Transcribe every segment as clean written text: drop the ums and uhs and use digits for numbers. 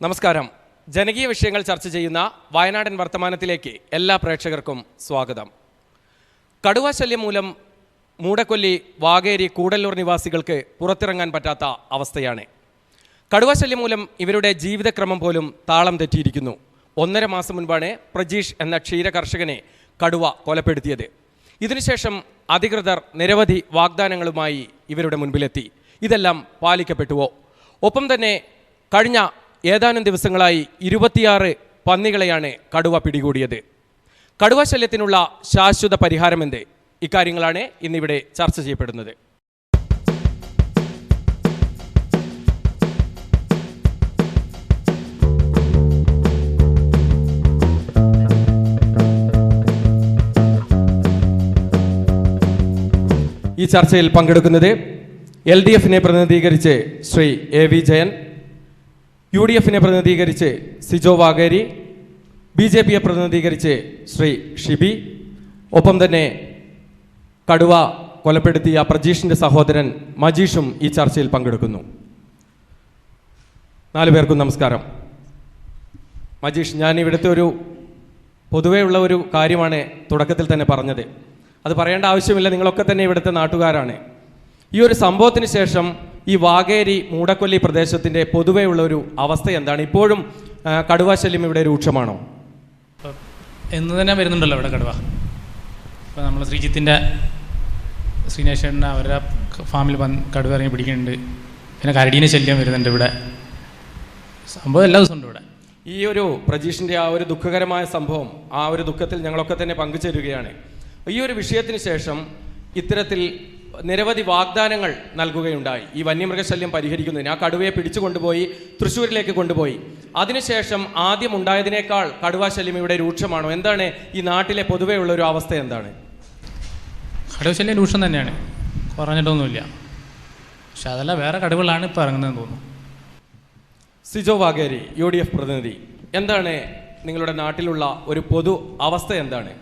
നമസ്കാരം. ജനകീയ വിഷയങ്ങൾ ചർച്ച ചെയ്യുന്ന വയനാടൻ വർത്തമാനത്തിലേക്ക് എല്ലാ പ്രേക്ഷകർക്കും സ്വാഗതം. കടുവ ശല്യം മൂലം മൂടക്കൊല്ലി, വാകേരി, കൂടല്ലൂർ നിവാസികൾക്ക് പുറത്തിറങ്ങാൻ പറ്റാത്ത അവസ്ഥയാണ്. കടുവ ശല്യം മൂലം ഇവരുടെ ജീവിതക്രമം പോലും താളം തെറ്റിയിരിക്കുന്നു. 1.5 മാസം മുൻപാണ് പ്രജീഷ് എന്ന ക്ഷീര കർഷകനെ കടുവ കൊലപ്പെടുത്തിയത്. ഇതിനുശേഷം അധികൃതർ നിരവധി വാഗ്ദാനങ്ങളുമായി ഇവരുടെ മുൻപിലെത്തി. ഇതെല്ലാം പാലിക്കപ്പെട്ടുവോ? ഒപ്പം തന്നെ കഴിഞ്ഞ ഏതാനും ദിവസങ്ങളായി 26 പന്നികളെയാണ് കടുവ പിടികൂടിയത്. കടുവ ശല്യത്തിനുള്ള ശാശ്വത പരിഹാരമെന്ത്? ഇക്കാര്യങ്ങളാണ് ഇന്നിവിടെ ചർച്ച ചെയ്യപ്പെടുന്നത്. ഈ ചർച്ചയിൽ പങ്കെടുക്കുന്നത് LDF-നെ പ്രതിനിധീകരിച്ച് ശ്രീ AV ജയൻ, UDF-നെ പ്രതിനിധീകരിച്ച് സിജോ വാഗേരി, BJP-യെ പ്രതിനിധീകരിച്ച് ശ്രീ ഷിബി, ഒപ്പം തന്നെ കടുവ കൊലപ്പെടുത്തിയ പ്രജീഷിൻ്റെ സഹോദരൻ മജീഷും ഈ ചർച്ചയിൽ പങ്കെടുക്കുന്നു. 4 പേർക്കും നമസ്കാരം. മജീഷ്, ഞാൻ ഇവിടുത്തെ പൊതുവേ ഉള്ള ഒരു കാര്യമാണ് തുടക്കത്തിൽ തന്നെ പറഞ്ഞത്. അത് പറയേണ്ട ആവശ്യമില്ല, നിങ്ങളൊക്കെ തന്നെ ഇവിടുത്തെ നാട്ടുകാരാണ്. ഈ ഒരു സംഭവത്തിന് ശേഷം ഈ വാകേരി, മൂടക്കൊല്ലി പ്രദേശത്തിൻ്റെ പൊതുവേ ഉള്ള ഒരു അവസ്ഥ എന്താണ്? ഇപ്പോഴും കടുവ ശല്യം ഇവിടെ രൂക്ഷമാണോ? എന്ന് തന്നെ വരുന്നുണ്ടല്ലോ ഇവിടെ കടുവ. ഇപ്പോൾ നമ്മൾ ശ്രീനേഷേട്ടൻ്റെ അവരുടെ ഫാമിൽ കടുവ ഇറങ്ങി പിടിക്കുന്നുണ്ട്. പിന്നെ കരടീനെ ശല്യം വരുന്നുണ്ട് ഇവിടെ. സംഭവം എല്ലാ ദിവസവും ഉണ്ട് ഇവിടെ. ഈ ഒരു പ്രജീഷിൻ്റെ ആ ഒരു ദുഃഖകരമായ സംഭവം, ആ ഒരു ദുഃഖത്തിൽ ഞങ്ങളൊക്കെ തന്നെ പങ്കുചേരുകയാണ്. ഈ ഒരു വിഷയത്തിന് ശേഷം ഇത്തരത്തിൽ നിരവധി വാഗ്ദാനങ്ങൾ നൽകുകയുണ്ടായി. ഈ വന്യമൃഗശല്യം പരിഹരിക്കുന്നതിന് ആ കടുവയെ പിടിച്ചു കൊണ്ടുപോയി തൃശ്ശൂരിലേക്ക് കൊണ്ടുപോയി. അതിനുശേഷം ആദ്യം ഉണ്ടായതിനേക്കാൾ കടുവ ശല്യം ഇവിടെ രൂക്ഷമാണോ? എന്താണ് ഈ നാട്ടിലെ പൊതുവേ ഉള്ള ഒരു അവസ്ഥ എന്താണ്? കടുവ ശല്യം രൂക്ഷം തന്നെയാണ്, കുറഞ്ഞിട്ടൊന്നുമില്ല. പക്ഷെ അതല്ല, വേറെ കടുവകളാണ് ഇപ്പോൾ ഇറങ്ങുന്നതെന്ന് തോന്നുന്നു. സിജോ വാഗേരി, UDF പ്രതിനിധി, എന്താണ് നിങ്ങളുടെ നാട്ടിലുള്ള ഒരു പൊതു അവസ്ഥ എന്താണ്?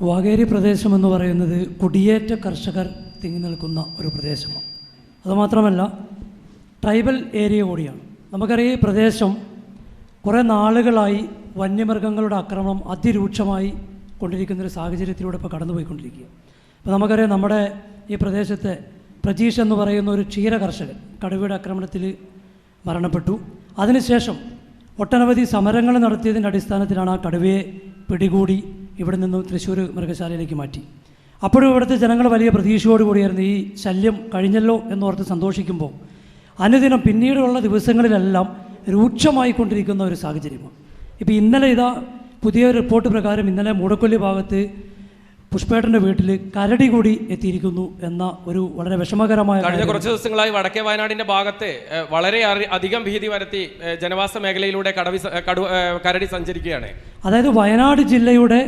വാകേരി പ്രദേശമെന്ന് പറയുന്നത് കുടിയേറ്റ കർഷകർ തിങ്ങി നിൽക്കുന്ന ഒരു പ്രദേശമാണ്. അതുമാത്രമല്ല ട്രൈബൽ ഏരിയ കൂടിയാണ്. നമുക്കറിയാം, ഈ പ്രദേശം കുറേ നാളുകളായി വന്യമൃഗങ്ങളുടെ ആക്രമണം അതിരൂക്ഷമായി കൊണ്ടിരിക്കുന്നൊരു സാഹചര്യത്തിലൂടെ ഇപ്പോൾ കടന്നുപോയിക്കൊണ്ടിരിക്കുക. അപ്പോൾ നമുക്കറിയാം, നമ്മുടെ ഈ പ്രദേശത്തെ പ്രജീഷ് എന്ന് പറയുന്ന ഒരു ക്ഷീര കർഷകൻ കടുവയുടെ ആക്രമണത്തിൽ മരണപ്പെട്ടു. അതിനുശേഷം ഒട്ടനവധി സമരങ്ങൾ നടത്തിയതിൻ്റെ അടിസ്ഥാനത്തിലാണ് ആ കടുവയെ പിടികൂടി ഇവിടെ നിന്ന് തൃശ്ശൂർ മൃഗശാലയിലേക്ക് മാറ്റി. അപ്പോഴും ഇവിടുത്തെ ജനങ്ങൾ വലിയ പ്രതീക്ഷയോടുകൂടിയായിരുന്നു ഈ ശല്യം കഴിഞ്ഞല്ലോ എന്നോർത്ത് സന്തോഷിക്കുമ്പോൾ അനുദിനം പിന്നീടുള്ള ദിവസങ്ങളിലെല്ലാം രൂക്ഷമായിക്കൊണ്ടിരിക്കുന്ന ഒരു സാഹചര്യമാണ്. ഇപ്പോൾ ഇന്നലെ പുതിയ റിപ്പോർട്ട് പ്രകാരം ഇന്നലെ മൂടക്കൊല്ലി ഭാഗത്ത് പുഷ്പേട്ടൻ്റെ വീട്ടിൽ കരടി കൂടി എത്തിയിരിക്കുന്നു എന്ന ഒരു വളരെ വിഷമകരമായ. കഴിഞ്ഞ കുറച്ച് ദിവസങ്ങളായി വടക്കേ വയനാടിൻ്റെ ഭാഗത്ത് വളരെ അധികം ഭീതി വരുത്തി ജനവാസ മേഖലയിലൂടെ കരടി സഞ്ചരിക്കുകയാണ്. അതായത് വയനാട് ജില്ലയുടെ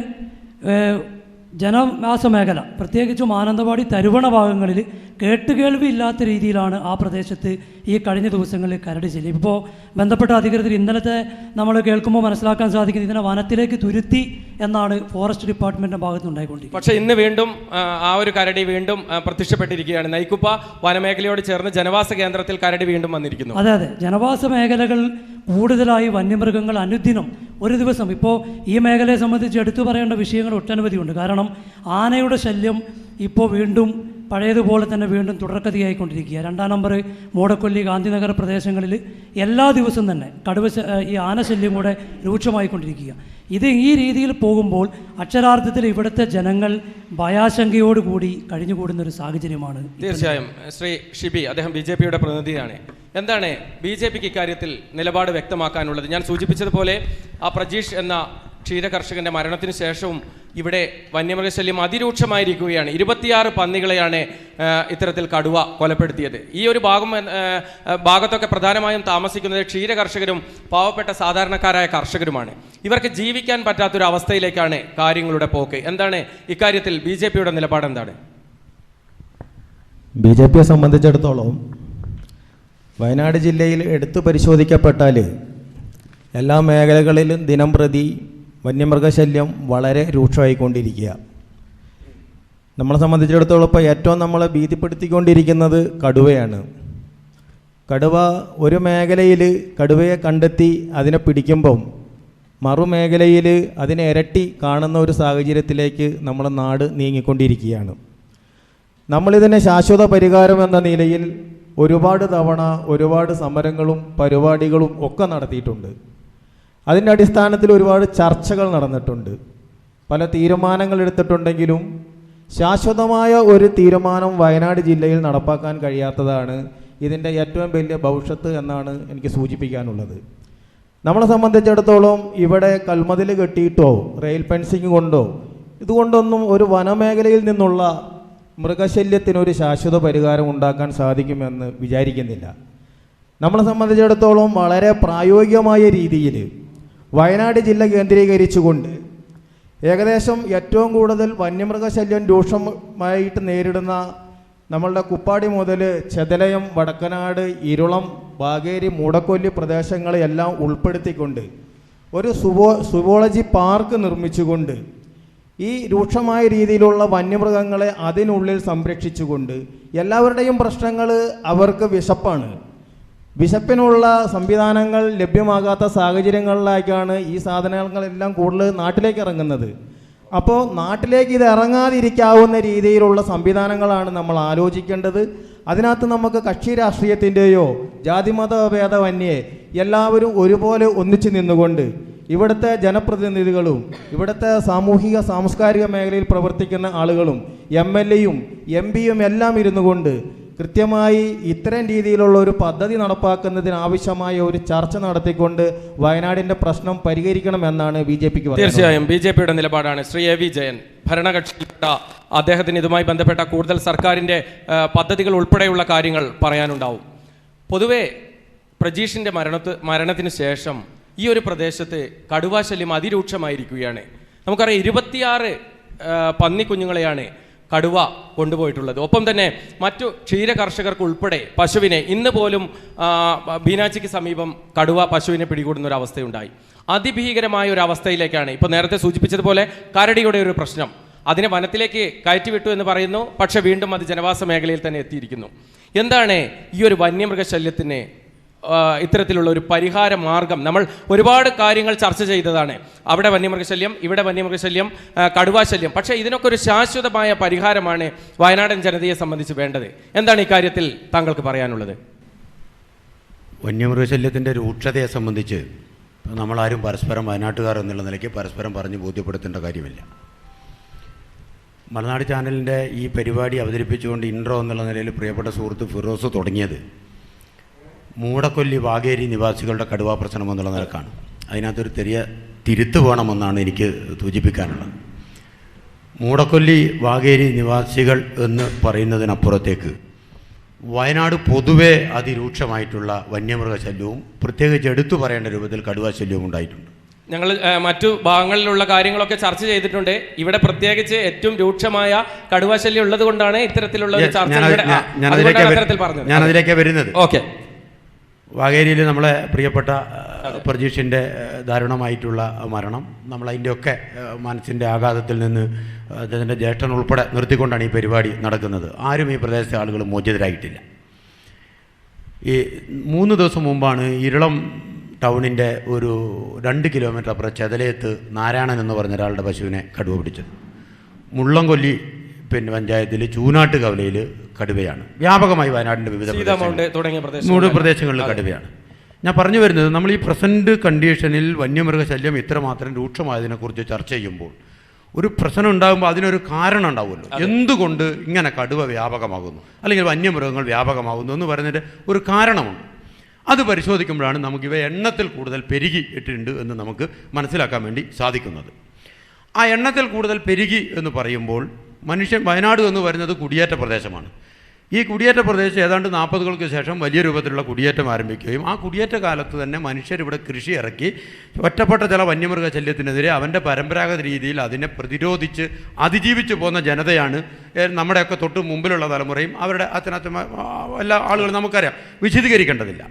ജനവാസ മേഖല, പ്രത്യേകിച്ചും മാനന്തവാടി, തരുവണ ഭാഗങ്ങളിൽ കേട്ടുകേൾവി ഇല്ലാത്ത രീതിയിലാണ് ആ പ്രദേശത്ത് ഈ കഴിഞ്ഞ ദിവസങ്ങളിൽ കരടി ശല്യം. ഇപ്പോൾ ബന്ധപ്പെട്ട അധികൃതർ ഇന്നലത്തെ നമ്മൾ കേൾക്കുമ്പോൾ മനസ്സിലാക്കാൻ സാധിക്കുന്നത് ഇതിനെ വനത്തിലേക്ക് തുരുത്തി എന്നാണ് ഫോറസ്റ്റ് ഡിപ്പാർട്ട്മെൻറ്റിൻ്റെ ഭാഗത്ത് ഉണ്ടായിക്കൊണ്ടിരിക്കുന്നത്. പക്ഷേ ഇന്ന് വീണ്ടും ആ ഒരു കരടി വീണ്ടും പ്രത്യക്ഷപ്പെട്ടിരിക്കുകയാണ്. നൈക്കുപ്പ വനമേഖലയോട് ചേർന്ന് ജനവാസ കേന്ദ്രത്തിൽ കരടി വീണ്ടും വന്നിരിക്കുന്നു. അതെ, ജനവാസ മേഖലകൾ കൂടുതലായി വന്യമൃഗങ്ങൾ അനുദിനം ഒരു ദിവസം. ഇപ്പോൾ ഈ മേഖലയെ സംബന്ധിച്ച് എടുത്തു പറയേണ്ട വിഷയങ്ങൾ ഒട്ടനവധിയുണ്ട്. കാരണം ആനയുടെ ശല്യം ഇപ്പോൾ വീണ്ടും പഴയതുപോലെ തന്നെ വീണ്ടും തുടർക്കഥയായിക്കൊണ്ടിരിക്കുക. 2-ാം നമ്പർ മൂടക്കൊല്ലി, ഗാന്ധിനഗർ പ്രദേശങ്ങളിൽ എല്ലാ ദിവസവും തന്നെ ഈ ആനശല്യം കൂടെ രൂക്ഷമായിക്കൊണ്ടിരിക്കുക. ഈ രീതിയിൽ പോകുമ്പോൾ അക്ഷരാർത്ഥത്തിൽ ഇവിടുത്തെ ജനങ്ങൾ ഭയാശങ്കയോടുകൂടി കഴിഞ്ഞുകൂടുന്നൊരു സാഹചര്യമാണ്. തീർച്ചയായും. ശ്രീ ഷിബി, അദ്ദേഹം BJP-യുടെ പ്രതിനിധിയാണ്. എന്താണ് BJP-ക്ക് ഇക്കാര്യത്തിൽ നിലപാട് വ്യക്തമാക്കാനുള്ളത്? ഞാൻ സൂചിപ്പിച്ചതുപോലെ ആ പ്രജീഷ് എന്ന ക്ഷീര കർഷകന്റെ മരണത്തിന് ശേഷവും ഇവിടെ വന്യമൃഗശല്യം അതിരൂക്ഷമായിരിക്കുകയാണ്. 26 പന്നികളെയാണ് ഇത്തരത്തിൽ കടുവ കൊലപ്പെടുത്തിയത്. ഈ ഒരു ഭാഗത്തൊക്കെ പ്രധാനമായും താമസിക്കുന്നത് ക്ഷീര കർഷകരും പാവപ്പെട്ട സാധാരണക്കാരായ കർഷകരുമാണ്. ഇവർക്ക് ജീവിക്കാൻ പറ്റാത്തൊരു അവസ്ഥയിലേക്കാണ് കാര്യങ്ങളുടെ പോക്ക്. എന്താണ് ഇക്കാര്യത്തിൽ BJP-യുടെ നിലപാട്? എന്താണ്? BJP-യെ സംബന്ധിച്ചിടത്തോളം വയനാട് ജില്ലയിൽ എടുത്തു പരിശോധിക്കപ്പെട്ടാൽ എല്ലാ മേഖലകളിലും ദിനം പ്രതി വന്യമൃഗശല്യം വളരെ രൂക്ഷമായിക്കൊണ്ടിരിക്കുക. നമ്മളെ സംബന്ധിച്ചിടത്തോളം ഇപ്പോൾ ഏറ്റവും നമ്മളെ ഭീതിപ്പെടുത്തിക്കൊണ്ടിരിക്കുന്നത് കടുവയാണ്. കടുവ ഒരു മേഖലയിൽ കടുവയെ കണ്ടെത്തി അതിനെ പിടിക്കുമ്പം മറുമേഖലയിൽ അതിനെ ഇരട്ടി കാണുന്ന ഒരു സാഹചര്യത്തിലേക്ക് നമ്മുടെ നാട് നീങ്ങിക്കൊണ്ടിരിക്കുകയാണ്. നമ്മളിതിന് ശാശ്വത പരിഹാരം എന്ന നിലയിൽ ഒരുപാട് തവണ ഒരുപാട് സമരങ്ങളും പരിപാടികളും ഒക്കെ നടത്തിയിട്ടുണ്ട്. അതിൻ്റെ അടിസ്ഥാനത്തിൽ ഒരുപാട് ചർച്ചകൾ നടന്നിട്ടുണ്ട്. പല തീരുമാനങ്ങൾ എടുത്തിട്ടുണ്ടെങ്കിലും ശാശ്വതമായ ഒരു തീരുമാനം വയനാട് ജില്ലയിൽ നടപ്പാക്കാൻ കഴിയാത്തതാണ് ഇതിൻ്റെ ഏറ്റവും വലിയ ഭവിഷ്യത്ത് എന്നാണ് എനിക്ക് സൂചിപ്പിക്കാനുള്ളത്. നമ്മളെ സംബന്ധിച്ചിടത്തോളം ഇവിടെ കൽമതിൽ കെട്ടിയിട്ടോ റെയിൽ ഫെൻസിങ് കൊണ്ടോ ഇതുകൊണ്ടൊന്നും ഒരു വനമേഖലയിൽ നിന്നുള്ള മൃഗശല്യത്തിനൊരു ശാശ്വത പരിഹാരം ഉണ്ടാക്കാൻ സാധിക്കുമെന്ന് വിചാരിക്കുന്നില്ല. നമ്മളെ സംബന്ധിച്ചിടത്തോളം വളരെ പ്രായോഗികമായ രീതിയിൽ വയനാട് ജില്ല കേന്ദ്രീകരിച്ചുകൊണ്ട് ഏകദേശം ഏറ്റവും കൂടുതൽ വന്യമൃഗശല്യം രൂക്ഷമായിട്ട് നേരിടുന്ന നമ്മളുടെ കുപ്പാടി മുതൽ ചെതലയം, വടക്കനാട്, ഇരുളം, ബാഗേരി, മൂടക്കൊല്ലി പ്രദേശങ്ങളെല്ലാം ഉൾപ്പെടുത്തിക്കൊണ്ട് ഒരു സുവോളജി പാർക്ക് നിർമ്മിച്ചുകൊണ്ട് ഈ രൂക്ഷമായ രീതിയിലുള്ള വന്യമൃഗങ്ങളെ അതിനുള്ളിൽ സംരക്ഷിച്ചുകൊണ്ട് എല്ലാവരുടെയും പ്രശ്നങ്ങൾ അവർക്ക് വിശപ്പാണ്. വിശപ്പിനുള്ള സംവിധാനങ്ങൾ ലഭ്യമാകാത്ത സാഹചര്യങ്ങളിലേക്കാണ് ഈ സാധനങ്ങളെല്ലാം കൂടുതൽ നാട്ടിലേക്ക് ഇറങ്ങുന്നത്. അപ്പോൾ നാട്ടിലേക്ക് ഇത് ഇറങ്ങാതിരിക്കാവുന്ന രീതിയിലുള്ള സംവിധാനങ്ങളാണ് നമ്മൾ ആലോചിക്കേണ്ടത്. അതിനകത്ത് നമുക്ക് കക്ഷി രാഷ്ട്രീയത്തിൻ്റെയോ ജാതിമത ഭേദമന്യേ എല്ലാവരും ഒരുപോലെ ഒന്നിച്ചു നിന്നുകൊണ്ട് ഇവിടുത്തെ ജനപ്രതിനിധികളും ഇവിടുത്തെ സാമൂഹിക സാംസ്കാരിക മേഖലയിൽ പ്രവർത്തിക്കുന്ന ആളുകളും MLAയും MP യും എല്ലാം ഇരുന്നു കൊണ്ട് കൃത്യമായി ഇത്തരം രീതിയിലുള്ള ഒരു പദ്ധതി നടപ്പാക്കുന്നതിനാവശ്യമായ ഒരു ചർച്ച നടത്തിക്കൊണ്ട് വയനാടിൻ്റെ പ്രശ്നം പരിഹരിക്കണമെന്നാണ് BJPക്ക് പറയുന്നത്. തീർച്ചയായും BJPയുടെ നിലപാടാണ്. ശ്രീ AV ജയൻ, ഭരണകക്ഷിയിൽപ്പെട്ട അദ്ദേഹത്തിന് ഇതുമായി ബന്ധപ്പെട്ട കൂടുതൽ സർക്കാരിൻ്റെ പദ്ധതികൾ ഉൾപ്പെടെയുള്ള കാര്യങ്ങൾ പറയാനുണ്ടാവും. പൊതുവേ പ്രജീഷിൻ്റെ മരണത്തിന് ശേഷം ഈ ഒരു പ്രദേശത്ത് കടുവാശല്യം അതിരൂക്ഷമായിരിക്കുകയാണ്. നമുക്കറിയാം 26 പന്നിക്കുഞ്ഞുങ്ങളെയാണ് കടുവ കൊണ്ടുപോയിട്ടുള്ളത്. ഒപ്പം തന്നെ മറ്റു ക്ഷീര കർഷകർക്ക് ഉൾപ്പെടെ പശുവിനെ ഇന്ന് പോലും ബീനാച്ചിക്ക് സമീപം കടുവ പശുവിനെ പിടികൂടുന്ന ഒരു അവസ്ഥയുണ്ടായി. അതിഭീകരമായ ഒരു അവസ്ഥയിലേക്കാണ് ഇപ്പോൾ നേരത്തെ സൂചിപ്പിച്ചതുപോലെ കരടിയുടെ ഒരു പ്രശ്നം. അതിനെ വനത്തിലേക്ക് കയറ്റിവിട്ടു എന്ന് പറയുന്നു, പക്ഷെ വീണ്ടും അത് ജനവാസ മേഖലയിൽ തന്നെ എത്തിയിരിക്കുന്നു. എന്താണ് ഈ ഒരു വന്യമൃഗശല്യത്തിന് ഇത്തരത്തിലുള്ള ഒരു പരിഹാര മാർഗം? നമ്മൾ ഒരുപാട് കാര്യങ്ങൾ ചർച്ച ചെയ്തതാണ്. അവിടെ വന്യമൃഗശല്യം, ഇവിടെ വന്യമൃഗശല്യം, കടുവാശല്യം. പക്ഷേ ഇതിനൊക്കെ ഒരു ശാശ്വതമായ പരിഹാരമാണ് വയനാടൻ ജനതയെ സംബന്ധിച്ച് വേണ്ടത്. എന്താണ് ഈ കാര്യത്തിൽ താങ്കൾക്ക് പറയാനുള്ളത്? വന്യമൃഗശല്യത്തിൻ്റെ രൂക്ഷതയെ സംബന്ധിച്ച് നമ്മളാരും പരസ്പരം വയനാട്ടുകാർ എന്നുള്ള നിലയ്ക്ക് പരസ്പരം പറഞ്ഞ് ബോധ്യപ്പെടുത്തേണ്ട കാര്യമില്ല. മലനാട് ചാനലിൻ്റെ ഈ പരിപാടി അവതരിപ്പിച്ചുകൊണ്ട് ഇൻട്രോ എന്നുള്ള നിലയിൽ പ്രിയപ്പെട്ട സുഹൃത്ത് ഫിറോസ് തുടങ്ങിയത് മൂടക്കൊല്ലി വാഗേരി നിവാസികളുടെ കടുവാ പ്രശ്നം എന്നുള്ള നിലക്കാണ്. അതിനകത്തൊരു ചെറിയ തിരുത്ത് വേണമെന്നാണ് എനിക്ക് സൂചിപ്പിക്കാനുള്ളത്. മൂടക്കൊല്ലി വാഗേരി നിവാസികൾ എന്ന് പറയുന്നതിനപ്പുറത്തേക്ക് വയനാട് പൊതുവെ അതിരൂക്ഷമായിട്ടുള്ള വന്യമൃഗശല്യവും പ്രത്യേകിച്ച് എടുത്തു പറയേണ്ട രൂപത്തിൽ കടുവാശല്യവും ഉണ്ടായിട്ടുണ്ട്. ഞങ്ങൾ മറ്റു ഭാഗങ്ങളിലുള്ള കാര്യങ്ങളൊക്കെ ചർച്ച ചെയ്തിട്ടുണ്ട്. ഇവിടെ പ്രത്യേകിച്ച് ഏറ്റവും രൂക്ഷമായ കടുവാശല്യം ഉള്ളത് കൊണ്ടാണ് ഇത്തരത്തിലുള്ള ഒരു ചർച്ച ഞാൻ അതിലേക്ക് വരുന്നത്. ഓക്കെ, വാഗേരിയിൽ നമ്മളെ പ്രിയപ്പെട്ട പ്രജീഷിൻ്റെ ദാരുണമായിട്ടുള്ള മരണം, നമ്മളതിൻ്റെയൊക്കെ മനസ്സിൻ്റെ ആഘാതത്തിൽ നിന്ന് അദ്ദേഹത്തിൻ്റെ ജ്യേഷ്ഠൻ ഉൾപ്പെടെ നിർത്തിക്കൊണ്ടാണ് ഈ പരിപാടി നടക്കുന്നത്. ആരും ഈ പ്രദേശത്തെ ആളുകൾ മോചിതരായിട്ടില്ല. ഈ 3 ദിവസം മുമ്പാണ് ഇരുളം ടൗണിൻ്റെ ഒരു 2 കിലോമീറ്റർ അപ്പുറം ചെതലയത്ത് നാരായണൻ എന്ന് പറഞ്ഞ ഒരാളുടെ പശുവിനെ കടുവ പിടിച്ചത്. മുള്ളംകൊല്ലി പഞ്ചായത്തിൽ ചൂനാട്ട് കവലയിൽ കടുവയാണ്. വ്യാപകമായി വയനാടിൻ്റെ വിവിധ പ്രദേശങ്ങളിൽ കടുവയാണ്. ഞാൻ പറഞ്ഞു വരുന്നത്, നമ്മൾ ഈ പ്രസൻറ്റ് കണ്ടീഷനിൽ വന്യമൃഗശല്യം ഇത്രമാത്രം രൂക്ഷമായതിനെക്കുറിച്ച് ചർച്ച ചെയ്യുമ്പോൾ ഒരു പ്രശ്നം ഉണ്ടാകുമ്പോൾ അതിനൊരു കാരണം ഉണ്ടാവുമല്ലോ. എന്തുകൊണ്ട് ഇങ്ങനെ കടുവ വ്യാപകമാകുന്നു അല്ലെങ്കിൽ വന്യമൃഗങ്ങൾ വ്യാപകമാകുന്നു എന്ന് പറയുന്നതിൻ്റെ ഒരു കാരണമുണ്ട്. അത് പരിശോധിക്കുമ്പോഴാണ് നമുക്കിവ എണ്ണത്തിൽ കൂടുതൽ പെരുകിയിട്ടുണ്ട് എന്ന് നമുക്ക് മനസ്സിലാക്കാൻ വേണ്ടി സാധിക്കുന്നത്. ആ എണ്ണത്തിൽ കൂടുതൽ പെരുകി എന്ന് പറയുമ്പോൾ വയനാട് എന്ന് പറയുന്നത് കുടിയേറ്റ പ്രദേശമാണ്. ഈ കുടിയേറ്റ പ്രദേശം ഏതാണ്ട് 40കൾക്ക് ശേഷം വലിയ രൂപത്തിലുള്ള കുടിയേറ്റം ആരംഭിക്കുകയും ആ കുടിയേറ്റ കാലത്ത് തന്നെ മനുഷ്യരിവിടെ കൃഷി ഇറക്കി ഒറ്റപ്പെട്ട ചില വന്യമൃഗശല്യത്തിനെതിരെ അവൻ്റെ പരമ്പരാഗത രീതിയിൽ അതിനെ പ്രതിരോധിച്ച് അതിജീവിച്ചു പോകുന്ന ജനതയാണ് നമ്മുടെയൊക്കെ തൊട്ട് മുമ്പിലുള്ള തലമുറയും അവരുടെ അച്ഛനച്ഛന്മാർ എല്ലാ ആളുകളും നമുക്കറിയാം, വിശദീകരിക്കേണ്ടതില്ല.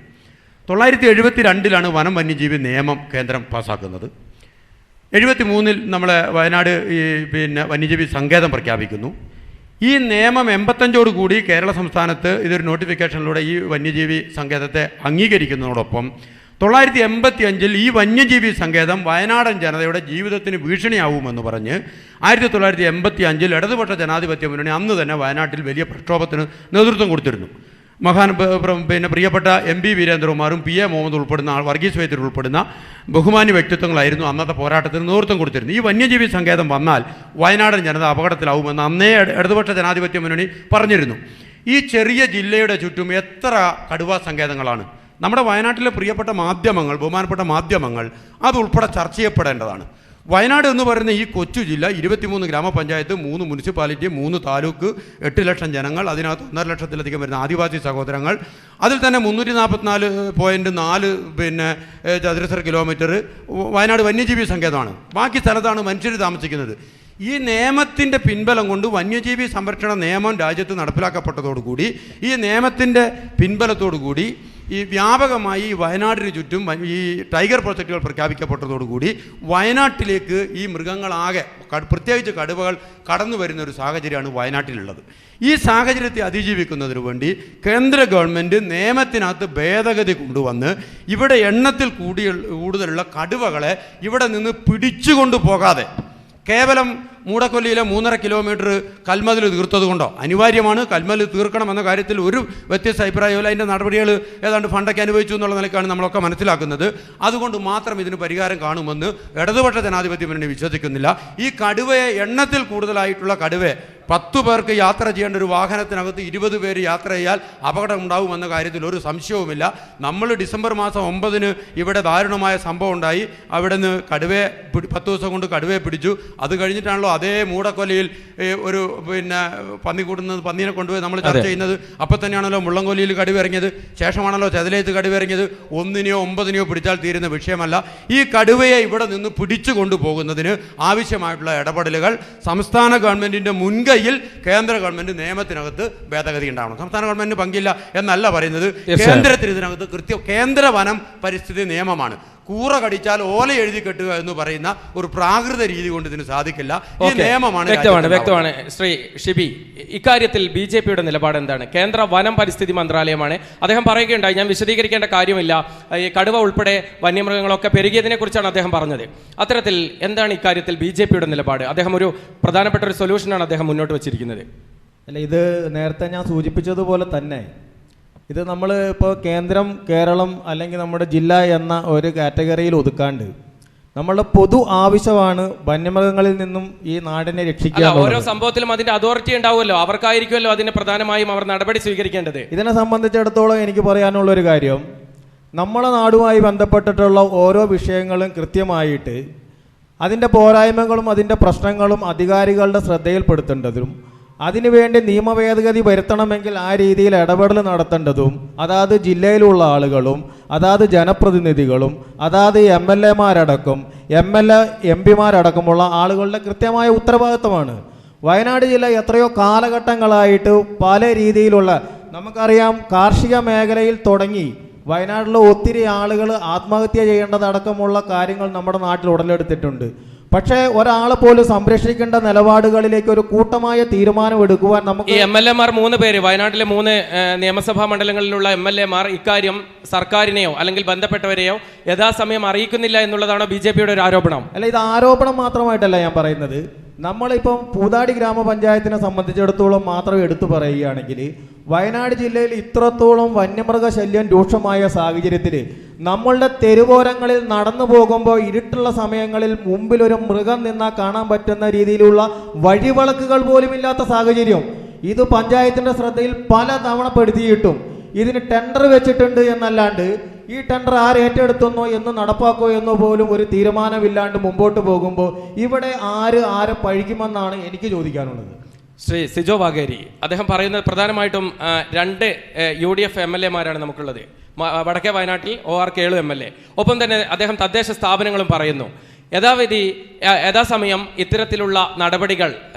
972 വനം വന്യജീവി നിയമം കേന്ദ്രം പാസ്സാക്കുന്നത്. 73 നമ്മളെ വയനാട് വന്യജീവി സങ്കേതം പ്രഖ്യാപിക്കുന്നു. ഈ നിയമം 85 കൂടി കേരള സംസ്ഥാനത്ത് ഇതൊരു നോട്ടിഫിക്കേഷനിലൂടെ ഈ വന്യജീവി സങ്കേതത്തെ അംഗീകരിക്കുന്നതോടൊപ്പം 985 ഈ വന്യജീവി സങ്കേതം വയനാടൻ ജനതയുടെ ജീവിതത്തിന് ഭീഷണിയാവുമെന്ന് പറഞ്ഞ് 1985 ഇടതുപക്ഷ ജനാധിപത്യ മുന്നണി അന്ന് തന്നെ വയനാട്ടിൽ വലിയ പ്രക്ഷോഭത്തിന് നേതൃത്വം കൊടുത്തിരുന്നു. പ്രിയപ്പെട്ട MP വീരേന്ദ്രകുമാറും PA മുഹമ്മദ് ഉൾപ്പെടുന്ന വർഗീസ് വൈദ്യർ ഉൾപ്പെടുന്ന ബഹുമാന്യ വ്യക്തിത്വങ്ങളായിരുന്നു അന്നത്തെ പോരാട്ടത്തിന് നേതൃത്വം കൊടുത്തിരുന്നത്. ഈ വന്യജീവി സങ്കേതം വന്നാൽ വയനാടൻ ജനത അപകടത്തിലാവുമെന്ന് അന്നേ ഇടതുപക്ഷ ജനാധിപത്യ മുന്നണി പറഞ്ഞിരുന്നു. ഈ ചെറിയ ജില്ലയുടെ ചുറ്റും എത്ര കടുവാ സങ്കേതങ്ങളാണ്? നമ്മുടെ വയനാട്ടിലെ പ്രിയപ്പെട്ട മാധ്യമങ്ങൾ, ബഹുമാനപ്പെട്ട മാധ്യമങ്ങൾ അതുൾപ്പെടെ ചർച്ച ചെയ്യപ്പെടേണ്ടതാണ്. വയനാട് എന്ന് പറയുന്ന ഈ കൊച്ചു ജില്ല 23 ഗ്രാമപഞ്ചായത്ത്, 3 മുനിസിപ്പാലിറ്റി, 3 താലൂക്ക്, 8 ലക്ഷം ജനങ്ങൾ, അതിനകത്ത് 1.5 ലക്ഷത്തിലധികം വരുന്ന ആദിവാസി സഹോദരങ്ങൾ, അതിൽ തന്നെ 344.4 ചതുരശ്ര കിലോമീറ്റർ വയനാട് വന്യജീവി സങ്കേതമാണ്. ബാക്കി സ്ഥലത്താണ് മനുഷ്യർ താമസിക്കുന്നത്. ഈ നിയമത്തിൻ്റെ പിൻബലം കൊണ്ട് വന്യജീവി സംരക്ഷണ നിയമം രാജ്യത്ത് നടപ്പിലാക്കപ്പെട്ടതോടുകൂടി, ഈ നിയമത്തിൻ്റെ പിൻബലത്തോടുകൂടി ഈ വ്യാപകമായി വയനാടിന് ചുറ്റും ഈ ടൈഗർ പ്രൊജക്റ്റുകൾ പ്രഖ്യാപിക്കപ്പെട്ടതോടുകൂടി വയനാട്ടിലേക്ക് ഈ മൃഗങ്ങളാകെ, പ്രത്യേകിച്ച് കടുവകൾ കടന്നു വരുന്ന ഒരു സാഹചര്യമാണ് വയനാട്ടിലുള്ളത്. ഈ സാഹചര്യത്തെ അതിജീവിക്കുന്നതിന് വേണ്ടി കേന്ദ്ര ഗവൺമെൻറ് നിയമത്തിനകത്ത് ഭേദഗതി കൊണ്ടുവന്ന് ഇവിടെ എണ്ണത്തിൽ കൂടുതലുള്ള കടുവകളെ ഇവിടെ നിന്ന് പിടിച്ചുകൊണ്ടു പോകാതെ കേവലം മൂടക്കൊല്ലിയിലെ 3.5 കിലോമീറ്റർ കൽമതിൽ തീർത്തത് കൊണ്ടോ, അനിവാര്യമാണ് കൽമതിൽ തീർക്കണമെന്ന കാര്യത്തിൽ ഒരു വ്യത്യസ്ത അഭിപ്രായമില്ല. അതിൻ്റെ നടപടികൾ ഏതാണ്ട് ഫണ്ടൊക്കെ അനുഭവിച്ചു എന്നുള്ള നിലക്കാണ് നമ്മളൊക്കെ മനസ്സിലാക്കുന്നത്. അതുകൊണ്ട് മാത്രം ഇതിന് പരിഹാരം കാണുമെന്ന് ഇടതുപക്ഷ ജനാധിപത്യ മുന്നണി വിശ്വസിക്കുന്നില്ല. ഈ കടുവയെ, എണ്ണത്തിൽ കൂടുതലായിട്ടുള്ള കടുവയെ 10 പേർക്ക് യാത്ര ചെയ്യേണ്ട ഒരു വാഹനത്തിനകത്ത് 20 പേര് യാത്ര ചെയ്യാൽ അപകടം ഉണ്ടാവുമെന്ന കാര്യത്തിൽ ഒരു സംശയവുമില്ല. നമ്മൾ ഡിസംബർ മാസം 9 ഇവിടെ ദാരുണമായ സംഭവം ഉണ്ടായി. അവിടെ നിന്ന് കടുവയെ 10 ദിവസം കൊണ്ട് കടുവയെ പിടിച്ചു. അത് കഴിഞ്ഞിട്ടാണല്ലോ അതേ മൂടക്കൊല്ലിയിൽ ഒരു പന്നീനെ കൊണ്ടുപോയി നമ്മൾ ചർച്ച ചെയ്യുന്നത്. അപ്പം തന്നെയാണല്ലോ മുള്ളംകൊല്ലിയിൽ കടുവ ഇറങ്ങിയത്, ശേഷമാണല്ലോ ചെതലയത്ത് കടുവ ഇറങ്ങിയത്. 1-നെയോ 9-നെയോ പിടിച്ചാൽ തീരുന്ന വിഷയമല്ല. ഈ കടുവയെ ഇവിടെ നിന്ന് പിടിച്ചു കൊണ്ടുപോകുന്നതിന് ആവശ്യമായിട്ടുള്ള ഇടപെടലുകൾ സംസ്ഥാന ഗവൺമെൻറ്റിൻ്റെ മുൻകൈയിൽ കേന്ദ്ര ഗവൺമെൻറ് നിയമത്തിനകത്ത് ഭേദഗതി ഉണ്ടാവണം. സംസ്ഥാന ഗവൺമെൻറ്റിന് പങ്കില്ല എന്നല്ല പറയുന്നത്. കേന്ദ്രത്തിന് ഇതിനകത്ത് കേന്ദ്ര വനം പരിസ്ഥിതി നിയമമാണ്. കൂറ കടിച്ചാൽ ഓല എഴുതി കെട്ടുക എന്ന് പറയുന്ന ഒരു പ്രാകൃത രീതി കൊണ്ട് ഇതിന് സാധിക്കില്ല. ഈ നിയമമാണ്. വ്യക്തമാണ്. ശ്രീ ഷിബി, ഇക്കാര്യത്തിൽ BJPയുടെ നിലപാട് എന്താണ്? കേന്ദ്ര വനം പരിസ്ഥിതി മന്ത്രാലയമാണ്. അദ്ദേഹം പറയുകയുണ്ടായി, ഞാൻ വിശദീകരിക്കേണ്ട കാര്യമില്ല, ഈ കടുവ ഉൾപ്പെടെ വന്യമൃഗങ്ങളൊക്കെ പെരുകിയതിനെ കുറിച്ചാണ് അദ്ദേഹം പറഞ്ഞത്. അത്തരത്തിൽ എന്താണ് ഇക്കാര്യത്തിൽ BJPയുടെ നിലപാട്? അദ്ദേഹം ഒരു പ്രധാനപ്പെട്ട ഒരു സൊല്യൂഷനാണ് അദ്ദേഹം മുന്നോട്ട് വച്ചിരിക്കുന്നത്. അല്ല, ഇത് നേരത്തെ ഞാൻ സൂചിപ്പിച്ചതുപോലെ തന്നെ ഇത് നമ്മൾ ഇപ്പോൾ കേന്ദ്രം, കേരളം അല്ലെങ്കിൽ നമ്മുടെ ജില്ല എന്ന ഒരു കാറ്റഗറിയിൽ ഒതുക്കാണ്ട് നമ്മളുടെ പൊതു ആവശ്യമാണ് വന്യമൃഗങ്ങളിൽ നിന്നും ഈ നാടിനെ രക്ഷിക്കുക. ഓരോ സംഭവത്തിലും അതിന്റെ അതോറിറ്റി ഉണ്ടാവുമല്ലോ, അവർക്കായിരിക്കുമല്ലോ അതിന് പ്രധാനമായും അവർ നടപടി സ്വീകരിക്കേണ്ടത്. ഇതിനെ സംബന്ധിച്ചിടത്തോളം എനിക്ക് പറയാനുള്ളൊരു കാര്യം, നമ്മളെ നാടുമായി ബന്ധപ്പെട്ടിട്ടുള്ള ഓരോ വിഷയങ്ങളും കൃത്യമായിട്ട് അതിൻ്റെ പോരായ്മകളും അതിൻ്റെ പ്രശ്നങ്ങളും അധികാരികളുടെ ശ്രദ്ധയിൽപ്പെടുത്തേണ്ടതും അതിനുവേണ്ടി നിയമഭേദഗതി വരുത്തണമെങ്കിൽ ആ രീതിയിൽ ഇടപെടൽ നടത്തേണ്ടതും അതാത് ജില്ലയിലുള്ള ആളുകളും അതാത് ജനപ്രതിനിധികളും അതാത് MLA-മാരടക്കം MP-മാരടക്കമുള്ള ആളുകളുടെ കൃത്യമായ ഉത്തരവാദിത്തമാണ്. വയനാട് ജില്ല എത്രയോ കാലഘട്ടങ്ങളായിട്ട് പല രീതിയിലുള്ള, നമുക്കറിയാം, കാർഷിക മേഖലയിൽ തുടങ്ങി വയനാട്ടിലെ ഒത്തിരി ആളുകൾ ആത്മഹത്യ ചെയ്യേണ്ടതടക്കമുള്ള കാര്യങ്ങൾ നമ്മുടെ നാട്ടിൽ ഉടലെടുത്തിട്ടുണ്ട്. പക്ഷേ ഒരാളെ പോലും സംരക്ഷിക്കേണ്ട നിലപാടുകളിലേക്ക് ഒരു കൂട്ടമായ തീരുമാനം എടുക്കുവാൻ നമുക്ക് MLA-മാർ 3 പേര്, വയനാട്ടിലെ 3 നിയമസഭാ മണ്ഡലങ്ങളിലുള്ള MLA-മാർ ഇക്കാര്യം സർക്കാരിനെയോ അല്ലെങ്കിൽ ബന്ധപ്പെട്ടവരെയോ യഥാസമയം അറിയിക്കുന്നില്ല എന്നുള്ളതാണോ BJPയുടെ ഒരു ആരോപണം? അല്ല, ഇത് ആരോപണം മാത്രമായിട്ടല്ല ഞാൻ പറയുന്നത്. നമ്മളിപ്പം പൂതാടി ഗ്രാമപഞ്ചായത്തിനെ സംബന്ധിച്ചിടത്തോളം മാത്രം എടുത്തു പറയുകയാണെങ്കിൽ വയനാട് ജില്ലയിൽ ഇത്രത്തോളം വന്യമൃഗ ശല്യം രൂക്ഷമായ സാഹചര്യത്തിൽ നമ്മളുടെ തെരുവോരങ്ങളിൽ നടന്നു പോകുമ്പോൾ ഇരുട്ടുള്ള സമയങ്ങളിൽ മുമ്പിൽ ഒരു മൃഗം നിന്നാൽ കാണാൻ പറ്റുന്ന രീതിയിലുള്ള വഴിവിളക്കുകൾ പോലും ഇല്ലാത്ത സാഹചര്യം. ഇത് പഞ്ചായത്തിൻ്റെ ശ്രദ്ധയിൽ പല തവണ പെടുത്തിയിട്ടും ഇതിന് ടെൻഡർ വെച്ചിട്ടുണ്ട് എന്നല്ലാണ്ട് ഈ ടെൻഡർ ആരേറ്റെടുത്തുന്നോ എന്ന് നടപ്പാക്കോ എന്നോ പോലും ഒരു തീരുമാനമില്ലാണ്ട് മുമ്പോട്ട് പോകുമ്പോൾ ഇവിടെ ആരെ പഴിക്കുമെന്നാണ് എനിക്ക് ചോദിക്കാനുള്ളത്. ശ്രീ സിജോ വാഗേരി, അദ്ദേഹം പറയുന്നത് പ്രധാനമായിട്ടും 2 UDF MLA-മാരാണ് നമുക്കുള്ളത്. വടക്കേ വയനാട്ടിൽ OR കേളു MLA. ഒപ്പം തന്നെ അദ്ദേഹം തദ്ദേശ സ്ഥാപനങ്ങളും പറയുന്നു. യഥാസമയം ഇത്തരത്തിലുള്ള നടപടികൾ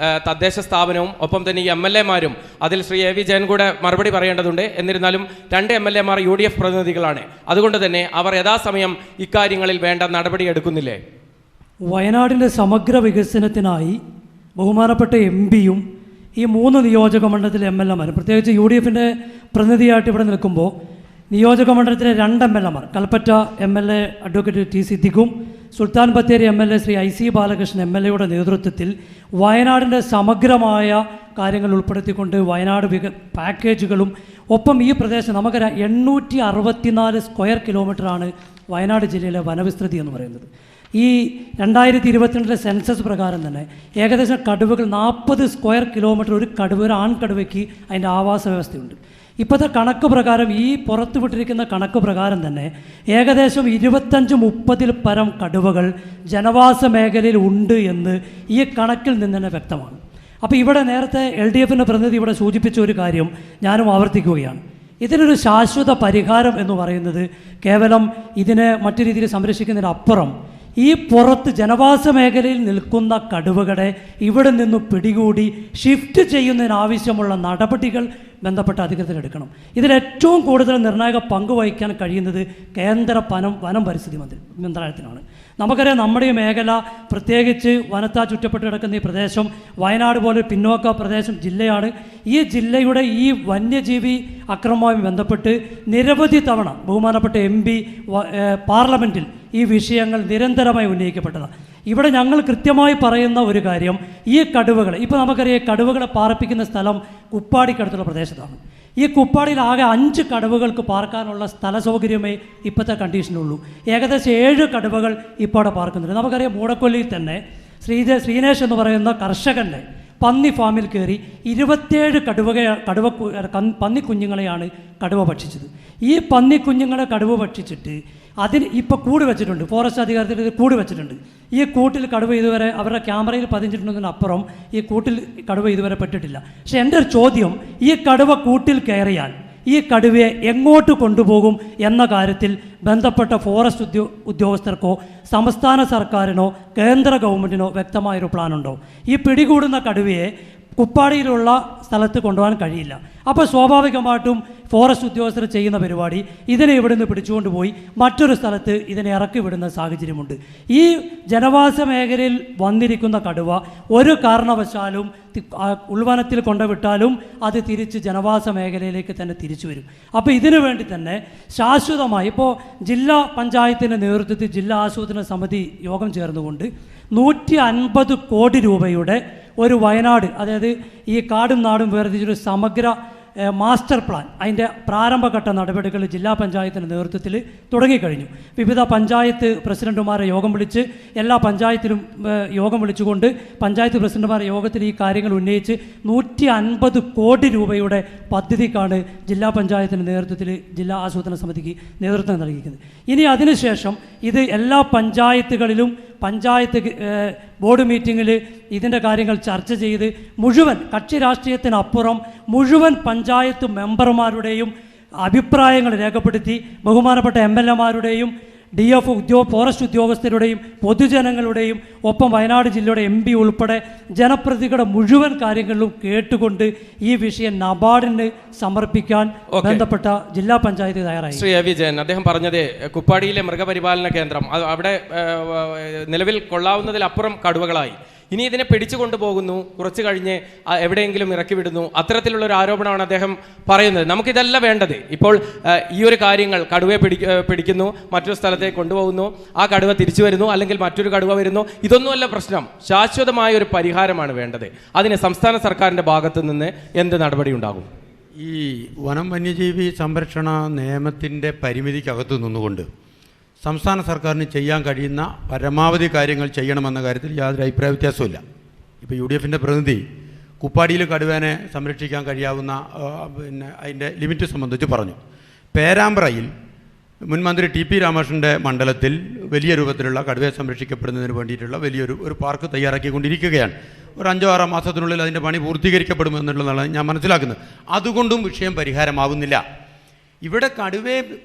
തദ്ദേശ സ്ഥാപനവും ഒപ്പം തന്നെ ഈ MLA-മാരും, അതിൽ ശ്രീ AV ജയൻ കൂടെ മറുപടി പറയേണ്ടതുണ്ട്. എന്നിരുന്നാലും 2 MLA-മാർ UDF പ്രതിനിധികളാണ്. അതുകൊണ്ട് തന്നെ അവർ യഥാസമയം ഇക്കാര്യങ്ങളിൽ വേണ്ട നടപടി എടുക്കുന്നില്ലേ? വയനാടിൻ്റെ സമഗ്ര വികസനത്തിനായി ബഹുമാനപ്പെട്ട MP-യും ഈ 3 നിയോജക മണ്ഡലത്തിലെ MLA-മാർ, പ്രത്യേകിച്ച് UDF-ൻ്റെ പ്രതിനിധിയായിട്ട് ഇവിടെ നിൽക്കുമ്പോൾ നിയോജക മണ്ഡലത്തിലെ 2 MLA-മാർ, Kalpetta MLA advocate T സിദ്ദിഖും Sultan Bathery MLA Shri IC Balakrishnan MLA-യുടെ നേതൃത്വത്തിൽ വയനാടിൻ്റെ സമഗ്രമായ കാര്യങ്ങൾ ഉൾപ്പെടുത്തിക്കൊണ്ട് വയനാട് പാക്കേജുകളും ഒപ്പം ഈ പ്രദേശം നമുക്കറിയാം 864 സ്ക്വയർ കിലോമീറ്ററാണ് വയനാട് ജില്ലയിലെ വനവിസ്തൃതി എന്ന് പറയുന്നത്. ഈ 2022 സെൻസസ് പ്രകാരം തന്നെ ഏകദേശം കടുവകൾ 40 സ്ക്വയർ കിലോമീറ്റർ ഒരു കടുവ, ഒരു ആൺകടുവയ്ക്ക് അതിൻ്റെ ആവാസ വ്യവസ്ഥയുണ്ട്. ഇപ്പോഴത്തെ കണക്ക് പ്രകാരം, ഈ പുറത്തുവിട്ടിരിക്കുന്ന കണക്ക് പ്രകാരം തന്നെ ഏകദേശം 25-30 പരം കടുവകൾ ജനവാസ മേഖലയിൽ ഉണ്ട് എന്ന് ഈ കണക്കിൽ നിന്ന് തന്നെ വ്യക്തമാണ്. അപ്പോൾ ഇവിടെ നേരത്തെ LDF-ൻ്റെ പ്രതിനിധി ഇവിടെ സൂചിപ്പിച്ച ഒരു കാര്യം ഞാനും ആവർത്തിക്കുകയാണ്. ഇതിനൊരു ശാശ്വത പരിഹാരം എന്ന് പറയുന്നത് കേവലം ഇതിനെ മറ്റു രീതിയിൽ സംരക്ഷിക്കുന്നതിനപ്പുറം ഈ പുറത്ത് ജനവാസ മേഖലയിൽ നിൽക്കുന്ന കടുവകളെ ഇവിടെ നിന്ന് പിടികൂടി ഷിഫ്റ്റ് ചെയ്യുന്നതിനാവശ്യമുള്ള നടപടികൾ ബന്ധപ്പെട്ട അധികൃതരെടുക്കണം. ഇതിലേറ്റവും കൂടുതൽ നിർണായക പങ്ക് വഹിക്കാൻ കഴിയുന്നത് കേന്ദ്ര വനം പരിസ്ഥിതി മന്ത്രാലയത്തിനാണ്. നമുക്കറിയാം, നമ്മുടെ ഈ മേഖല, പ്രത്യേകിച്ച് വനത്താൽ ചുറ്റപ്പെട്ട് കിടക്കുന്ന ഈ പ്രദേശം വയനാട് പോലെ പിന്നോക്ക പ്രദേശം ജില്ലയാണ്. ഈ ജില്ലയുടെ ഈ വന്യജീവി അക്രമവുമായി ബന്ധപ്പെട്ട് നിരവധി തവണ ബഹുമാനപ്പെട്ട MP പാർലമെൻറ്റിൽ ഈ വിഷയങ്ങൾ നിരന്തരമായി ഉന്നയിക്കപ്പെട്ടതാണ്. ഇവിടെ ഞങ്ങൾ കൃത്യമായി പറയുന്ന ഒരു കാര്യം, ഈ കടുവകളെ, ഇപ്പോൾ നമുക്കറിയാം കടുവകളെ പാർപ്പിക്കുന്ന സ്ഥലം കുപ്പാടിക്കടുത്തുള്ള പ്രദേശത്താണ്. ഈ കുപ്പാടിയിൽ ആകെ 5 കടുവകൾക്ക് പാർക്കാനുള്ള സ്ഥല സൗകര്യമേ ഇപ്പോഴത്തെ കണ്ടീഷനുള്ളൂ. ഏകദേശം 7 കടുവകൾ ഇപ്പോൾ അവിടെ പാർക്കുന്നുണ്ട്. നമുക്കറിയാം, മൂടക്കൊല്ലിയിൽ തന്നെ ശ്രീനേഷ് എന്ന് പറയുന്ന കർഷകൻ്റെ പന്നി ഫാമിൽ കയറി 27 പന്നിക്കുഞ്ഞുങ്ങളെയാണ് കടുവ ഭക്ഷിച്ചത്. ഈ പന്നിക്കുഞ്ഞുങ്ങളെ കടുവ ഭക്ഷിച്ചിട്ട് അതിന് ഇപ്പോൾ കൂട് വെച്ചിട്ടുണ്ട്, ഫോറസ്റ്റ് അധികാരത്തിൽ കൂട് വെച്ചിട്ടുണ്ട്. ഈ കൂട്ടിൽ കടുവ ഇതുവരെ അവരുടെ ക്യാമറയിൽ പതിഞ്ഞിട്ടുണ്ടെന്നതിനപ്പുറം ഈ കൂട്ടിൽ കടുവ ഇതുവരെ പെട്ടിട്ടില്ല. പക്ഷേ എൻ്റെ ഒരു ചോദ്യം, ഈ കടുവ കൂട്ടിൽ കയറിയാൽ ഈ കടുവയെ എങ്ങോട്ട് കൊണ്ടുപോകും എന്ന കാര്യത്തിൽ ബന്ധപ്പെട്ട ഫോറസ്റ്റ് ഉദ്യോഗസ്ഥർക്കോ സംസ്ഥാന സർക്കാരിനോ കേന്ദ്ര ഗവൺമെൻറ്റിനോ വ്യക്തമായൊരു പ്ലാനുണ്ടോ? ഈ പിടികൂടുന്ന കടുവയെ കുപ്പാടിയിലുള്ള സ്ഥലത്ത് കൊണ്ടുപോകാൻ കഴിയില്ല. അപ്പോൾ സ്വാഭാവികമായിട്ടും ഫോറസ്റ്റ് ഉദ്യോഗസ്ഥർ ചെയ്യുന്ന പരിപാടി ഇതിനെ ഇവിടെ നിന്ന് പിടിച്ചുകൊണ്ട് പോയി മറ്റൊരു സ്ഥലത്ത് ഇതിനെ ഇറക്കി വിടുന്ന സാഹചര്യമുണ്ട്. ഈ ജനവാസ മേഖലയിൽ വന്നിരിക്കുന്ന കടുവ ഒരു കാരണവശാലും ഉൾവനത്തിൽ കൊണ്ടുവിട്ടാലും അത് തിരിച്ച് ജനവാസ മേഖലയിലേക്ക് തന്നെ തിരിച്ചു വരും. അപ്പോൾ ഇതിനു വേണ്ടി തന്നെ ശാശ്വതമായി ഇപ്പോൾ ജില്ലാ പഞ്ചായത്തിൻ്റെ നേതൃത്വത്തിൽ ജില്ലാ ആസൂത്രണ സമിതി യോഗം ചേർന്നുകൊണ്ട് 150 കോടി രൂപയുടെ ഒരു വയനാട്, അതായത് ഈ കാടും നാടും വേർതിരിച്ചൊരു സമഗ്ര മാസ്റ്റർ പ്ലാൻ, അതിൻ്റെ പ്രാരംഭഘട്ട നടപടികൾ ജില്ലാ പഞ്ചായത്തിൻ്റെ നേതൃത്വത്തിൽ തുടങ്ങിക്കഴിഞ്ഞു. വിവിധ പഞ്ചായത്ത് പ്രസിഡന്റുമാരെ യോഗം വിളിച്ച് എല്ലാ പഞ്ചായത്തിലും യോഗം വിളിച്ചുകൊണ്ട് പഞ്ചായത്ത് പ്രസിഡന്റുമാരെ യോഗത്തിൽ ഈ കാര്യങ്ങൾ ഉന്നയിച്ച് 150 കോടി രൂപയുടെ പദ്ധതിക്കാണ് ജില്ലാ പഞ്ചായത്തിൻ്റെ നേതൃത്വത്തിൽ ജില്ലാ ആസൂത്രണ സമിതിക്ക് നേതൃത്വം നൽകിയിരിക്കുന്നത്. ഇനി അതിനുശേഷം ഇത് എല്ലാ പഞ്ചായത്തുകളിലും പഞ്ചായത്ത് ബോർഡ് മീറ്റിങ്ങിൽ ഇതിൻ്റെ കാര്യങ്ങൾ ചർച്ച ചെയ്ത് മുഴുവൻ കക്ഷി രാഷ്ട്രീയത്തിനപ്പുറം മുഴുവൻ പഞ്ചായത്ത് മെമ്പർമാരുടെയും അഭിപ്രായങ്ങൾ രേഖപ്പെടുത്തി ബഹുമാനപ്പെട്ട MLA-മാരുടെയും DF ഫോറസ്റ്റ് ഉദ്യോഗസ്ഥരുടെയും പൊതുജനങ്ങളുടെയും ഒപ്പം വയനാട് ജില്ലയുടെ MP ഉൾപ്പെടെ ജനപ്രതിനിധികളുടെ മുഴുവൻ കാര്യങ്ങളിലും കേട്ടുകൊണ്ട് ഈ വിഷയം നബാർഡിന് സമർപ്പിക്കാൻ ബന്ധപ്പെട്ട ജില്ലാ പഞ്ചായത്ത് തയ്യാറായി. ശ്രീ വിജയൻ, അദ്ദേഹം പറഞ്ഞത് കുപ്പാടിയിലെ മൃഗപരിപാലന കേന്ദ്രം അവിടെ നിലവിൽ കൊള്ളാവുന്നതിലപ്പുറം കടുവകളായി. ഇനി ഇതിനെ പിടിച്ചു കൊണ്ടുപോകുന്നു, കുറച്ച് കഴിഞ്ഞ് എവിടെയെങ്കിലും ഇറക്കി വിടുന്നു, അത്തരത്തിലുള്ളൊരു ആരോപണമാണ് അദ്ദേഹം പറയുന്നത്. നമുക്കിതല്ല വേണ്ടത്. ഇപ്പോൾ ഈ ഒരു കാര്യങ്ങൾ, കടുവയെ പിടിക്കുന്നു, മറ്റൊരു സ്ഥലത്തേക്ക് കൊണ്ടുപോകുന്നു, ആ കടുവ തിരിച്ചു വരുന്നു, അല്ലെങ്കിൽ മറ്റൊരു കടുവ വരുന്നു, ഇതൊന്നുമല്ല പ്രശ്നം. ശാശ്വതമായ ഒരു പരിഹാരമാണ് വേണ്ടത്. അതിന് സംസ്ഥാന സർക്കാരിൻ്റെ ഭാഗത്തു നിന്ന് എന്ത് നടപടി ഉണ്ടാകും? ഈ വനം വന്യജീവി സംരക്ഷണ നിയമത്തിൻ്റെ പരിമിതിക്കകത്ത് നിന്നുകൊണ്ട് സംസ്ഥാന സർക്കാരിന് ചെയ്യാൻ കഴിയുന്ന പരമാവധി കാര്യങ്ങൾ ചെയ്യണമെന്ന കാര്യത്തിൽ യാതൊരു അഭിപ്രായ വ്യത്യാസമില്ല. ഇപ്പോൾ UDF-ൻ്റെ പ്രതിനിധി കുപ്പാടിയിൽ കടുവേനെ സംരക്ഷിക്കാൻ കഴിയാവുന്ന അതിൻ്റെ ലിമിറ്റ് സംബന്ധിച്ച് പറഞ്ഞു. പേരാമ്പ്രയിൽ മുൻ മന്ത്രി TP രാമകൃഷ്ണൻ്റെ മണ്ഡലത്തിൽ വലിയ രൂപത്തിലുള്ള കടുവയെ സംരക്ഷിക്കപ്പെടുന്നതിന് വേണ്ടിയിട്ടുള്ള വലിയൊരു പാർക്ക് തയ്യാറാക്കിക്കൊണ്ടിരിക്കുകയാണ്. ഒരു 5-6 മാസത്തിനുള്ളിൽ അതിൻ്റെ പണി പൂർത്തീകരിക്കപ്പെടുമെന്നുള്ളതാണ് ഞാൻ മനസ്സിലാക്കുന്നത്. അതുകൊണ്ടും വിഷയം പരിഹാരമാവുന്നില്ല. ഇവിടെ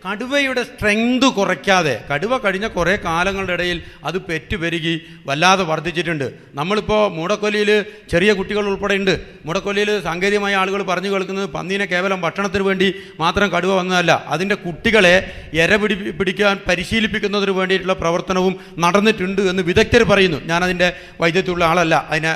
കടുവയുടെ സ്ട്രെങ്ത് കുറയ്ക്കാതെ, കടുവ കഴിഞ്ഞ കുറേ കാലങ്ങളുടെ ഇടയിൽ അത് പെറ്റുപെരുകി വല്ലാതെ വർദ്ധിച്ചിട്ടുണ്ട്. നമ്മളിപ്പോൾ മൂടക്കൊല്ലിയിൽ ചെറിയ കുട്ടികൾ ഉൾപ്പെടെ ഉണ്ട്. മൂടക്കൊല്ലിയിൽ സാങ്കേതികമായ ആളുകൾ പറഞ്ഞു കേൾക്കുന്നത് പന്നീനെ കേവലം ഭക്ഷണത്തിന് വേണ്ടി മാത്രം കടുവ വന്നതല്ല, അതിൻ്റെ കുട്ടികളെ പിടിക്കാൻ പരിശീലിപ്പിക്കുന്നതിന് വേണ്ടിയിട്ടുള്ള പ്രവർത്തനവും നടന്നിട്ടുണ്ട് എന്ന് വിദഗ്ധർ പറയുന്നു. ഞാനതിൻ്റെ വൈദ്യത്തിലുള്ള ആളല്ല, അതിനെ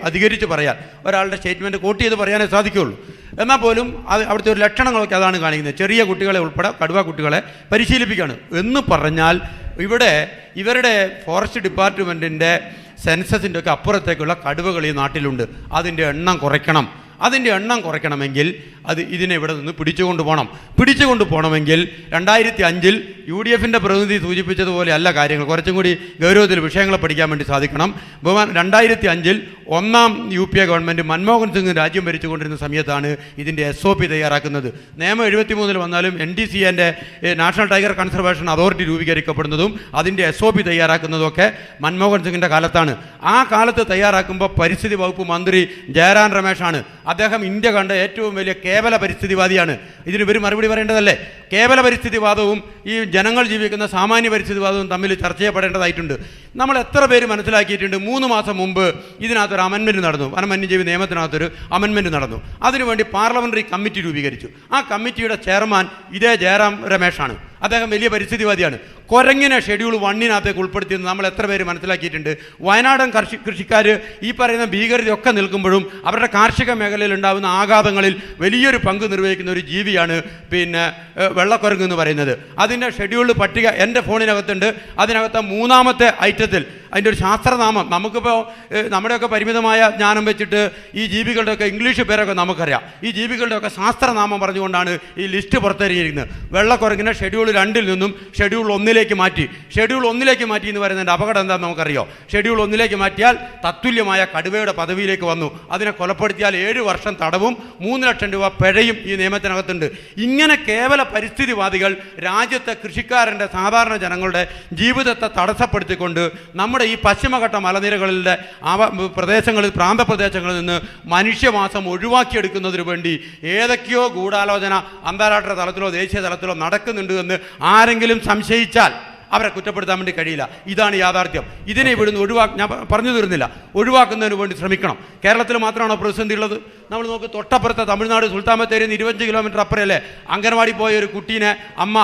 അധികരിച്ച് പറയാൻ ഒരാളുടെ സ്റ്റേറ്റ്മെൻറ്റ് കോട്ട് ചെയ്ത് പറയാനേ സാധിക്കുകയുള്ളൂ. എന്നാൽ പോലും അവിടുത്തെ ഒരു ലക്ഷണങ്ങളൊക്കെ അതാണ് കാണിക്കുന്നത്. ചെറിയ കുട്ടികളെ ഉൾപ്പെടെ കടുവ കുട്ടികളെ പരിശീലിപ്പിക്കുകയാണ് എന്ന് പറഞ്ഞാൽ ഇവിടെ ഇവരുടെ ഫോറസ്റ്റ് ഡിപ്പാർട്ട്മെൻറ്റിൻ്റെ സെൻസസിൻ്റെ ഒക്കെ അപ്പുറത്തേക്കുള്ള കടുവകൾ ഈ നാട്ടിലുണ്ട്. അതിൻ്റെ എണ്ണം കുറയ്ക്കണമെങ്കിൽ ഇതിനെ ഇവിടെ നിന്ന് പിടിച്ചുകൊണ്ട് പോകണമെങ്കിൽ 2005 UDFിൻ്റെ പ്രതിനിധി സൂചിപ്പിച്ചതുപോലെ അല്ല കാര്യങ്ങൾ. കുറച്ചും കൂടി ഗൗരവത്തിൽ വിഷയങ്ങളെ പഠിക്കാൻ വേണ്ടി സാധിക്കണം. 2005 ഒന്നാം UPA ഗവൺമെൻറ് മൻമോഹൻ സിംഗ് രാജ്യം ഭരിച്ചുകൊണ്ടിരുന്ന സമയത്താണ് ഇതിൻ്റെ SOP തയ്യാറാക്കുന്നത്. നിയമം 73 വന്നാലും NTCAൻ്റെ നാഷണൽ ടൈഗർ കൺസർവേഷൻ അതോറിറ്റി രൂപീകരിക്കപ്പെടുന്നതും അതിൻ്റെ SOP തയ്യാറാക്കുന്നതൊക്കെ മൻമോഹൻ സിംഗിൻ്റെ കാലത്താണ്. ആ കാലത്ത് തയ്യാറാക്കുമ്പോൾ പരിസ്ഥിതി വകുപ്പ് മന്ത്രി ജയറാം രമേശാണ്. അദ്ദേഹം ഇന്ത്യ കണ്ട ഏറ്റവും വലിയ കേവല പരിസ്ഥിതിവാദിയാണ്. ഇതിന് ഇവർ മറുപടി പറയേണ്ടതല്ലേ? കേവല പരിസ്ഥിതിവാദവും ഈ ജനങ്ങൾ ജീവിക്കുന്ന സാമാന്യ പരിസ്ഥിതിവാദവും തമ്മിൽ ചർച്ച ചെയ്യപ്പെടേണ്ടതായിട്ടുണ്ട്. നമ്മൾ എത്ര പേര് മനസ്സിലാക്കിയിട്ടുണ്ട്? 3 മാസം മുമ്പ് ഇതിനകത്തൊരു അമെൻമെൻറ്റ് നടന്നു. വന്യജീവി നിയമത്തിനകത്തൊരു അമെൻമെൻറ്റ് നടന്നു. അതിനുവേണ്ടി പാർലമെൻ്ററി കമ്മിറ്റി രൂപീകരിച്ചു. ആ കമ്മിറ്റിയുടെ ചെയർമാൻ ഇതേ ജയറാം രമേശാണ്. അദ്ദേഹം വലിയ പരിസ്ഥിതിവാദിയാണ്. കുരങ്ങിനെ ഷെഡ്യൂൾ 1 ഉൾപ്പെടുത്തിയെന്ന് നമ്മൾ എത്ര പേര് മനസ്സിലാക്കിയിട്ടുണ്ട്? വയനാടൻ കൃഷിക്കാർ ഈ പറയുന്ന ഭീകരതയൊക്കെ നിൽക്കുമ്പോഴും അവരുടെ കാർഷിക മേഖലയിൽ ഉണ്ടാകുന്ന ആഘാതങ്ങളിൽ വലിയൊരു പങ്ക് നിർവഹിക്കുന്ന ഒരു ജീവിയാണ് വെള്ളക്കുരങ്ങ് എന്ന് പറയുന്നത്. അതിൻ്റെ ഷെഡ്യൂൾഡ് പട്ടിക എൻ്റെ ഫോണിനകത്തുണ്ട്. അതിനകത്ത് 3ാമത്തെ ഐറ്റത്തിൽ അതിൻ്റെ ഒരു ശാസ്ത്രനാമം, നമുക്കിപ്പോൾ നമ്മുടെയൊക്കെ പരിമിതമായ ജ്ഞാനം വെച്ചിട്ട് ഈ ജീവികളുടെയൊക്കെ ഇംഗ്ലീഷ് പേരൊക്കെ നമുക്കറിയാം. ഈ ജീവികളുടെയൊക്കെ ശാസ്ത്രനാമം പറഞ്ഞുകൊണ്ടാണ് ഈ ലിസ്റ്റ് പുറത്തിറങ്ങിയിരിക്കുന്നത്. വെള്ളക്കുരങ്ങിനെ ഷെഡ്യൂൾ 2 നിന്നും ഷെഡ്യൂൾ 1 മാറ്റി. ഷെഡ്യൂൾ 1 മാറ്റി എന്ന് പറയുന്നതിൻ്റെ അപകടം എന്താണെന്ന് നമുക്കറിയോ? ഷെഡ്യൂൾ 1 മാറ്റിയാൽ തത്തുല്യമായ കടുവയുടെ പദവിയിലേക്ക് വന്നു. അതിനെ കൊലപ്പെടുത്തിയാൽ 7 വർഷം തടവും 3 ലക്ഷം രൂപ പിഴയും ഈ നിയമത്തിനകത്തുണ്ട്. ഇങ്ങനെ കേവല പരിസ്ഥിതിവാദികൾ രാജ്യത്തെ കൃഷിക്കാരൻ്റെ സാധാരണ ജനങ്ങളുടെ ജീവിതത്തെ തടസ്സപ്പെടുത്തിക്കൊണ്ട് നമ്മുടെ ഈ പശ്ചിമഘട്ട മലനിരകളിലെ പ്രദേശങ്ങളിൽ പ്രാന്തപ്രദേശങ്ങളിൽ നിന്ന് മനുഷ്യവാസം ഒഴിവാക്കിയെടുക്കുന്നതിന് വേണ്ടി ഏതൊക്കെയോ ഗൂഢാലോചന അന്താരാഷ്ട്ര തലത്തിലോ ദേശീയ തലത്തിലോ നടക്കുന്നുണ്ട് എന്ന് ആരെങ്കിലും സംശയിച്ചാൽ അവരെ കുറ്റപ്പെടുത്താൻ വേണ്ടി കഴിയില്ല. ഇതാണ് യാഥാർത്ഥ്യം. ഇതിനെ ഇവിടുന്ന് ഞാൻ പറഞ്ഞു തീർന്നില്ല, ഒഴിവാക്കുന്നതിന് വേണ്ടി ശ്രമിക്കണം. കേരളത്തിൽ മാത്രമാണോ പ്രതിസന്ധി ഉള്ളത്? നമ്മൾ നോക്ക്, തൊട്ടപ്പുറത്തെ തമിഴ്നാട് സുൽത്താൻ ബത്തേരിയിൽ നിന്ന് 25 കിലോമീറ്റർ അപ്പുറമല്ലേ അംഗൻവാടി പോയ ഒരു കുട്ടീനെ അമ്മ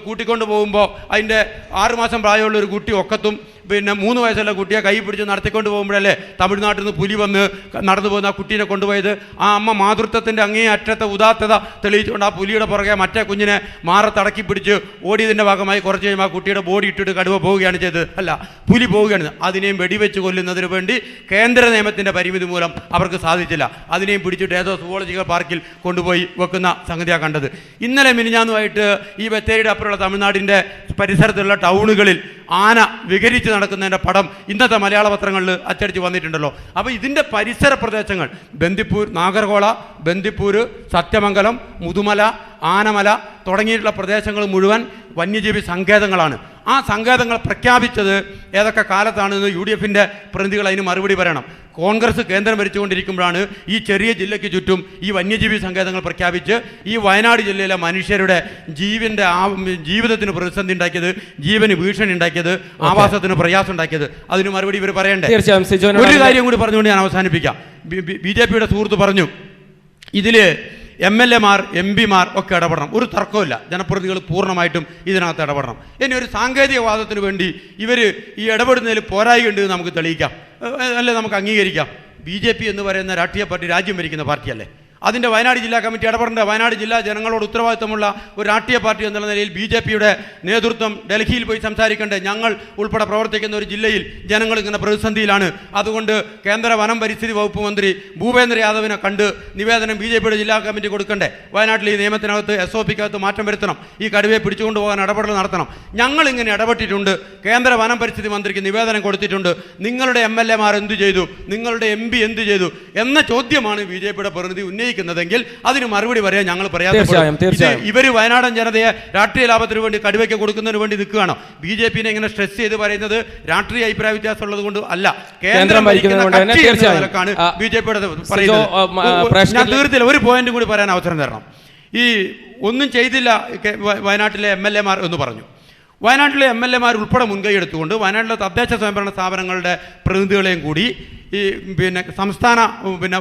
കൂട്ടിക്കൊണ്ട് പോകുമ്പോൾ അതിൻ്റെ 6 മാസം പ്രായമുള്ള ഒരു കുട്ടി ഒക്കത്തും 3 വയസ്സുള്ള കുട്ടിയെ കൈ പിടിച്ച് നടത്തിക്കൊണ്ട് പോകുമ്പോഴല്ലേ തമിഴ്നാട്ടിൽ നിന്ന് പുലി വന്ന് നടന്നു പോകുന്ന ആ കുട്ടീനെ കൊണ്ടുപോയത്? ആ അമ്മ മാതൃത്വത്തിൻ്റെ അങ്ങേ അറ്റത്തെ ഉദാത്തത തെളിയിച്ചുകൊണ്ട് ആ പുലിയുടെ പുറകെ മറ്റേ കുഞ്ഞിനെ മാറത്തടക്കി പിടിച്ച് ഓടിയതിൻ്റെ ഭാഗമായി കുറച്ച് കഴിയുമ്പോൾ ആ കുട്ടിയുടെ ബോഡി ഇട്ടിട്ട് കടുവ പോവുകയാണ് ചെയ്തത്. അല്ല, പുലി പോവുകയാണ്. അതിനെയും വെടിവെച്ച് കൊല്ലുന്നതിന് വേണ്ടി കേന്ദ്ര നിയമത്തിൻ്റെ പരിമിതി മൂലം അവർക്ക് സാധിച്ചില്ല. അതിനെയും പിടിച്ചിട്ട് ഏതോ സുവോളജിക്കൽ പാർക്കിൽ കൊണ്ടുപോയി വെക്കുന്ന സംഗതിയാണ് കണ്ടത്. ഇന്നലെ മിനിഞ്ഞാന്നുമായിട്ട് ഈ ബത്തേരിയുടെ അപ്പുറമുള്ള തമിഴ്നാടിൻ്റെ പരിസരത്തുള്ള ടൗണുകളിൽ ആന വിഹരിച്ച് നടക്കുന്നതിൻ്റെ പടം ഇന്നത്തെ മലയാള പത്രങ്ങളിൽ അച്ചടിച്ച് വന്നിട്ടുണ്ടല്ലോ. അപ്പോൾ ഇതിൻ്റെ പരിസര പ്രദേശങ്ങൾ ബന്ദിപ്പൂർ, നാഗർകോള, ബന്ദിപ്പൂർ, സത്യമംഗലം, മുതുമല, ആനമല തുടങ്ങിയിട്ടുള്ള പ്രദേശങ്ങൾ മുഴുവൻ വന്യജീവി സങ്കേതങ്ങളാണ്. ആ സങ്കേതങ്ങൾ പ്രഖ്യാപിച്ചത് ഏതൊക്കെ കാലത്താണെന്ന് UDFിൻ്റെ പ്രതിനിധികൾ അതിന് മറുപടി പറയണം. കോൺഗ്രസ് കേന്ദ്രം ഭരിച്ചുകൊണ്ടിരിക്കുമ്പോഴാണ് ഈ ചെറിയ ജില്ലയ്ക്ക് ചുറ്റും ഈ വന്യജീവി സങ്കേതങ്ങൾ പ്രഖ്യാപിച്ച് ഈ വയനാട് ജില്ലയിലെ മനുഷ്യരുടെ ജീവിതത്തിന് പ്രതിസന്ധി ഉണ്ടാക്കിയത്, ജീവന് ഭീഷണി ഉണ്ടാക്കിയത്, ആവാസത്തിന് പ്രയാസം ഉണ്ടാക്കിയത്. അതിന് മറുപടി ഇവർ പറയണ്ടേ? ഒരു കാര്യം കൂടി പറഞ്ഞുകൊണ്ട് ഞാൻ അവസാനിപ്പിക്കാം. BJPയുടെ സുഹൃത്ത് പറഞ്ഞു ഇതിൽ MLA-മാർ MP-മാർ ഒക്കെ ഇടപെടണം. ഒരു തർക്കമില്ല, ജനപ്രതിനിധികൾ പൂർണ്ണമായിട്ടും ഇതിനകത്ത് ഇടപെടണം. ഇനി ഒരു സാങ്കേതികവാദത്തിന് വേണ്ടി ഇവർ ഈ ഇടപെടുന്നതിൽ പോരായിട്ടുണ്ട് നമുക്ക് തെളിയിക്കാം, അല്ലെ നമുക്ക് അംഗീകരിക്കാം. BJP എന്ന് പറയുന്ന രാഷ്ട്രീയ പാർട്ടി രാജ്യം ഭരിക്കുന്ന പാർട്ടിയല്ലേ? അതിൻ്റെ വയനാട് ജില്ലാ കമ്മിറ്റി ഇടപെടേണ്ട. വയനാട് ജില്ലാ ജനങ്ങളോട് ഉത്തരവാദിത്തമുള്ള ഒരു രാഷ്ട്രീയ പാർട്ടി എന്നുള്ള നിലയിൽ BJPയുടെ നേതൃത്വം ഡൽഹിയിൽ പോയി സംസാരിക്കണ്ടേ? ഞങ്ങൾ ഉൾപ്പെടെ പ്രവർത്തിക്കുന്ന ഒരു ജില്ലയിൽ ജനങ്ങൾ ഇങ്ങനെ പ്രതിസന്ധിയിലാണ്, അതുകൊണ്ട് കേന്ദ്ര വനം പരിസ്ഥിതി വകുപ്പ് മന്ത്രി ഭൂപേന്ദ്ര യാദവിനെ കണ്ട് നിവേദനം BJPയുടെ ജില്ലാ കമ്മിറ്റി കൊടുക്കണ്ടേ? വയനാട്ടിൽ ഈ നിയമത്തിനകത്ത് SOPക്കകത്ത് മാറ്റം വരുത്തണം, ഈ കടുവയെ പിടിച്ചുകൊണ്ട് പോകാൻ ഇടപെടൽ നടത്തണം. ഞങ്ങളിങ്ങനെ ഇടപെട്ടിട്ടുണ്ട്, കേന്ദ്ര വനം പരിസ്ഥിതി മന്ത്രിക്ക് നിവേദനം കൊടുത്തിട്ടുണ്ട്. നിങ്ങളുടെ MLA-മാർ എന്തു ചെയ്തു, നിങ്ങളുടെ MP എന്തു ചെയ്തു എന്ന ചോദ്യമാണ് BJPയുടെ പ്രതിനിധി ഉന്നയിക്കുന്നതെങ്കിൽ അതിന് മറുപടി പറയാൻ ഞങ്ങൾ പ്രയാസപ്പെടും. ഇവർ വയനാടൻ ജനതയെ രാഷ്ട്രീയ ലാഭത്തിന് വേണ്ടി കടുവയ്ക്ക് കൊടുക്കുന്നതിന് വേണ്ടി നിൽക്കുകയാണോ? BJPനെ ഇങ്ങനെ സ്ട്രെസ് ചെയ്ത് പറയുന്നത് രാഷ്ട്രീയ അഭിപ്രായ വ്യത്യാസം ഉള്ളത് കൊണ്ട് അല്ല, കേന്ദ്രം ഭരിക്കുന്നതിനാണ് BJPയുടെ പറയുന്നത്. ഞാൻ തീർത്തില്ല, ഒരു പോയിന്റ് കൂടി പറയാൻ അവസരം തരണം. ഈ ഒന്നും ചെയ്തില്ല വയനാട്ടിലെ MLA-മാർ എന്ന് പറഞ്ഞു. വയനാട്ടിലെ MLA-മാർ ഉൾപ്പെടെ മുൻകൈ എടുത്തുകൊണ്ട് വയനാട്ടിലെ തദ്ദേശ സ്വയംഭരണ സ്ഥാപനങ്ങളുടെ പ്രതിനിധികളെയും കൂടി ഈ സംസ്ഥാന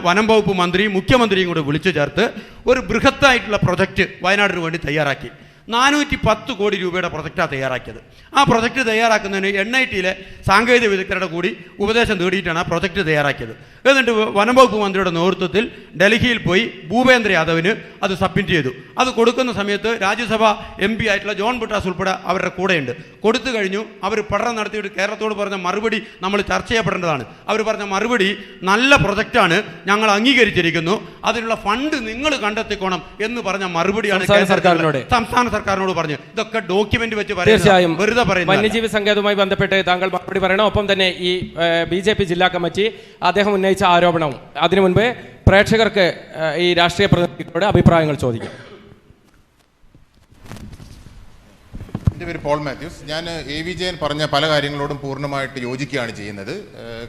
വനം വകുപ്പ് മന്ത്രിയും മുഖ്യമന്ത്രിയും കൂടി വിളിച്ചു ചേർത്ത് ഒരു ബൃഹത്തായിട്ടുള്ള പ്രൊജക്റ്റ് വയനാടിന് വേണ്ടി തയ്യാറാക്കി. 410 കോടി രൂപയുടെ പ്രൊജക്റ്റാണ് തയ്യാറാക്കിയത്. ആ പ്രൊജക്റ്റ് തയ്യാറാക്കുന്നതിന് NIT-യിലെ സാങ്കേതിക വിദഗ്ധരുടെ കൂടി ഉപദേശം തേടിയിട്ടാണ് ആ പ്രൊജക്റ്റ് തയ്യാറാക്കിയത്. എന്നിട്ട് വനം വകുപ്പ് മന്ത്രിയുടെ നേതൃത്വത്തിൽ ഡൽഹിയിൽ പോയി ഭൂപേന്ദ്ര യാദവിന് അത് സബ്മിറ്റ് ചെയ്തു. അത് കൊടുക്കുന്ന സമയത്ത് രാജ്യസഭ MP ആയിട്ടുള്ള ജോൺ ബ്രിട്ടാസ് ഉൾപ്പെടെ അവരുടെ കൂടെയുണ്ട്. കൊടുത്തു കഴിഞ്ഞു. അവർ പഠനം നടത്തിയിട്ട് കേരളത്തോട് പറഞ്ഞ മറുപടി നമ്മൾ ചർച്ച ചെയ്യപ്പെടേണ്ടതാണ്. അവർ പറഞ്ഞ മറുപടി നല്ല പ്രൊജക്റ്റാണ്, ഞങ്ങൾ അംഗീകരിച്ചിരിക്കുന്നു, അതിനുള്ള ഫണ്ട് നിങ്ങൾ കണ്ടെത്തിക്കോണം എന്ന് പറഞ്ഞ മറുപടിയാണ് സംസ്ഥാന സർക്കാരിനോട് പറഞ്ഞു. ഇതൊക്കെ ഡോക്യുമെന്റ് വെച്ച് തീർച്ചയായും വെറുതെ പറയുന്നത്. വന്യജീവി സങ്കേതവുമായി ബന്ധപ്പെട്ട് താങ്കൾ മറുപടി പറയണം. ഒപ്പം തന്നെ ഈ BJP ജില്ലാ കമ്മിറ്റി അദ്ദേഹം ഉന്നയിച്ച ആരോപണവും അതിനു മുൻപ് പ്രേക്ഷകർക്ക് ഈ രാഷ്ട്രീയ പ്രതിനിധികളുടെ അഭിപ്രായങ്ങൾ ചോദിക്കും. എൻ്റെ പേര് പോൾ മാത്യൂസ്. ഞാൻ AV ജയൻ പറഞ്ഞ പല കാര്യങ്ങളോടും പൂർണ്ണമായിട്ട് യോജിക്കുകയാണ് ചെയ്യുന്നത്.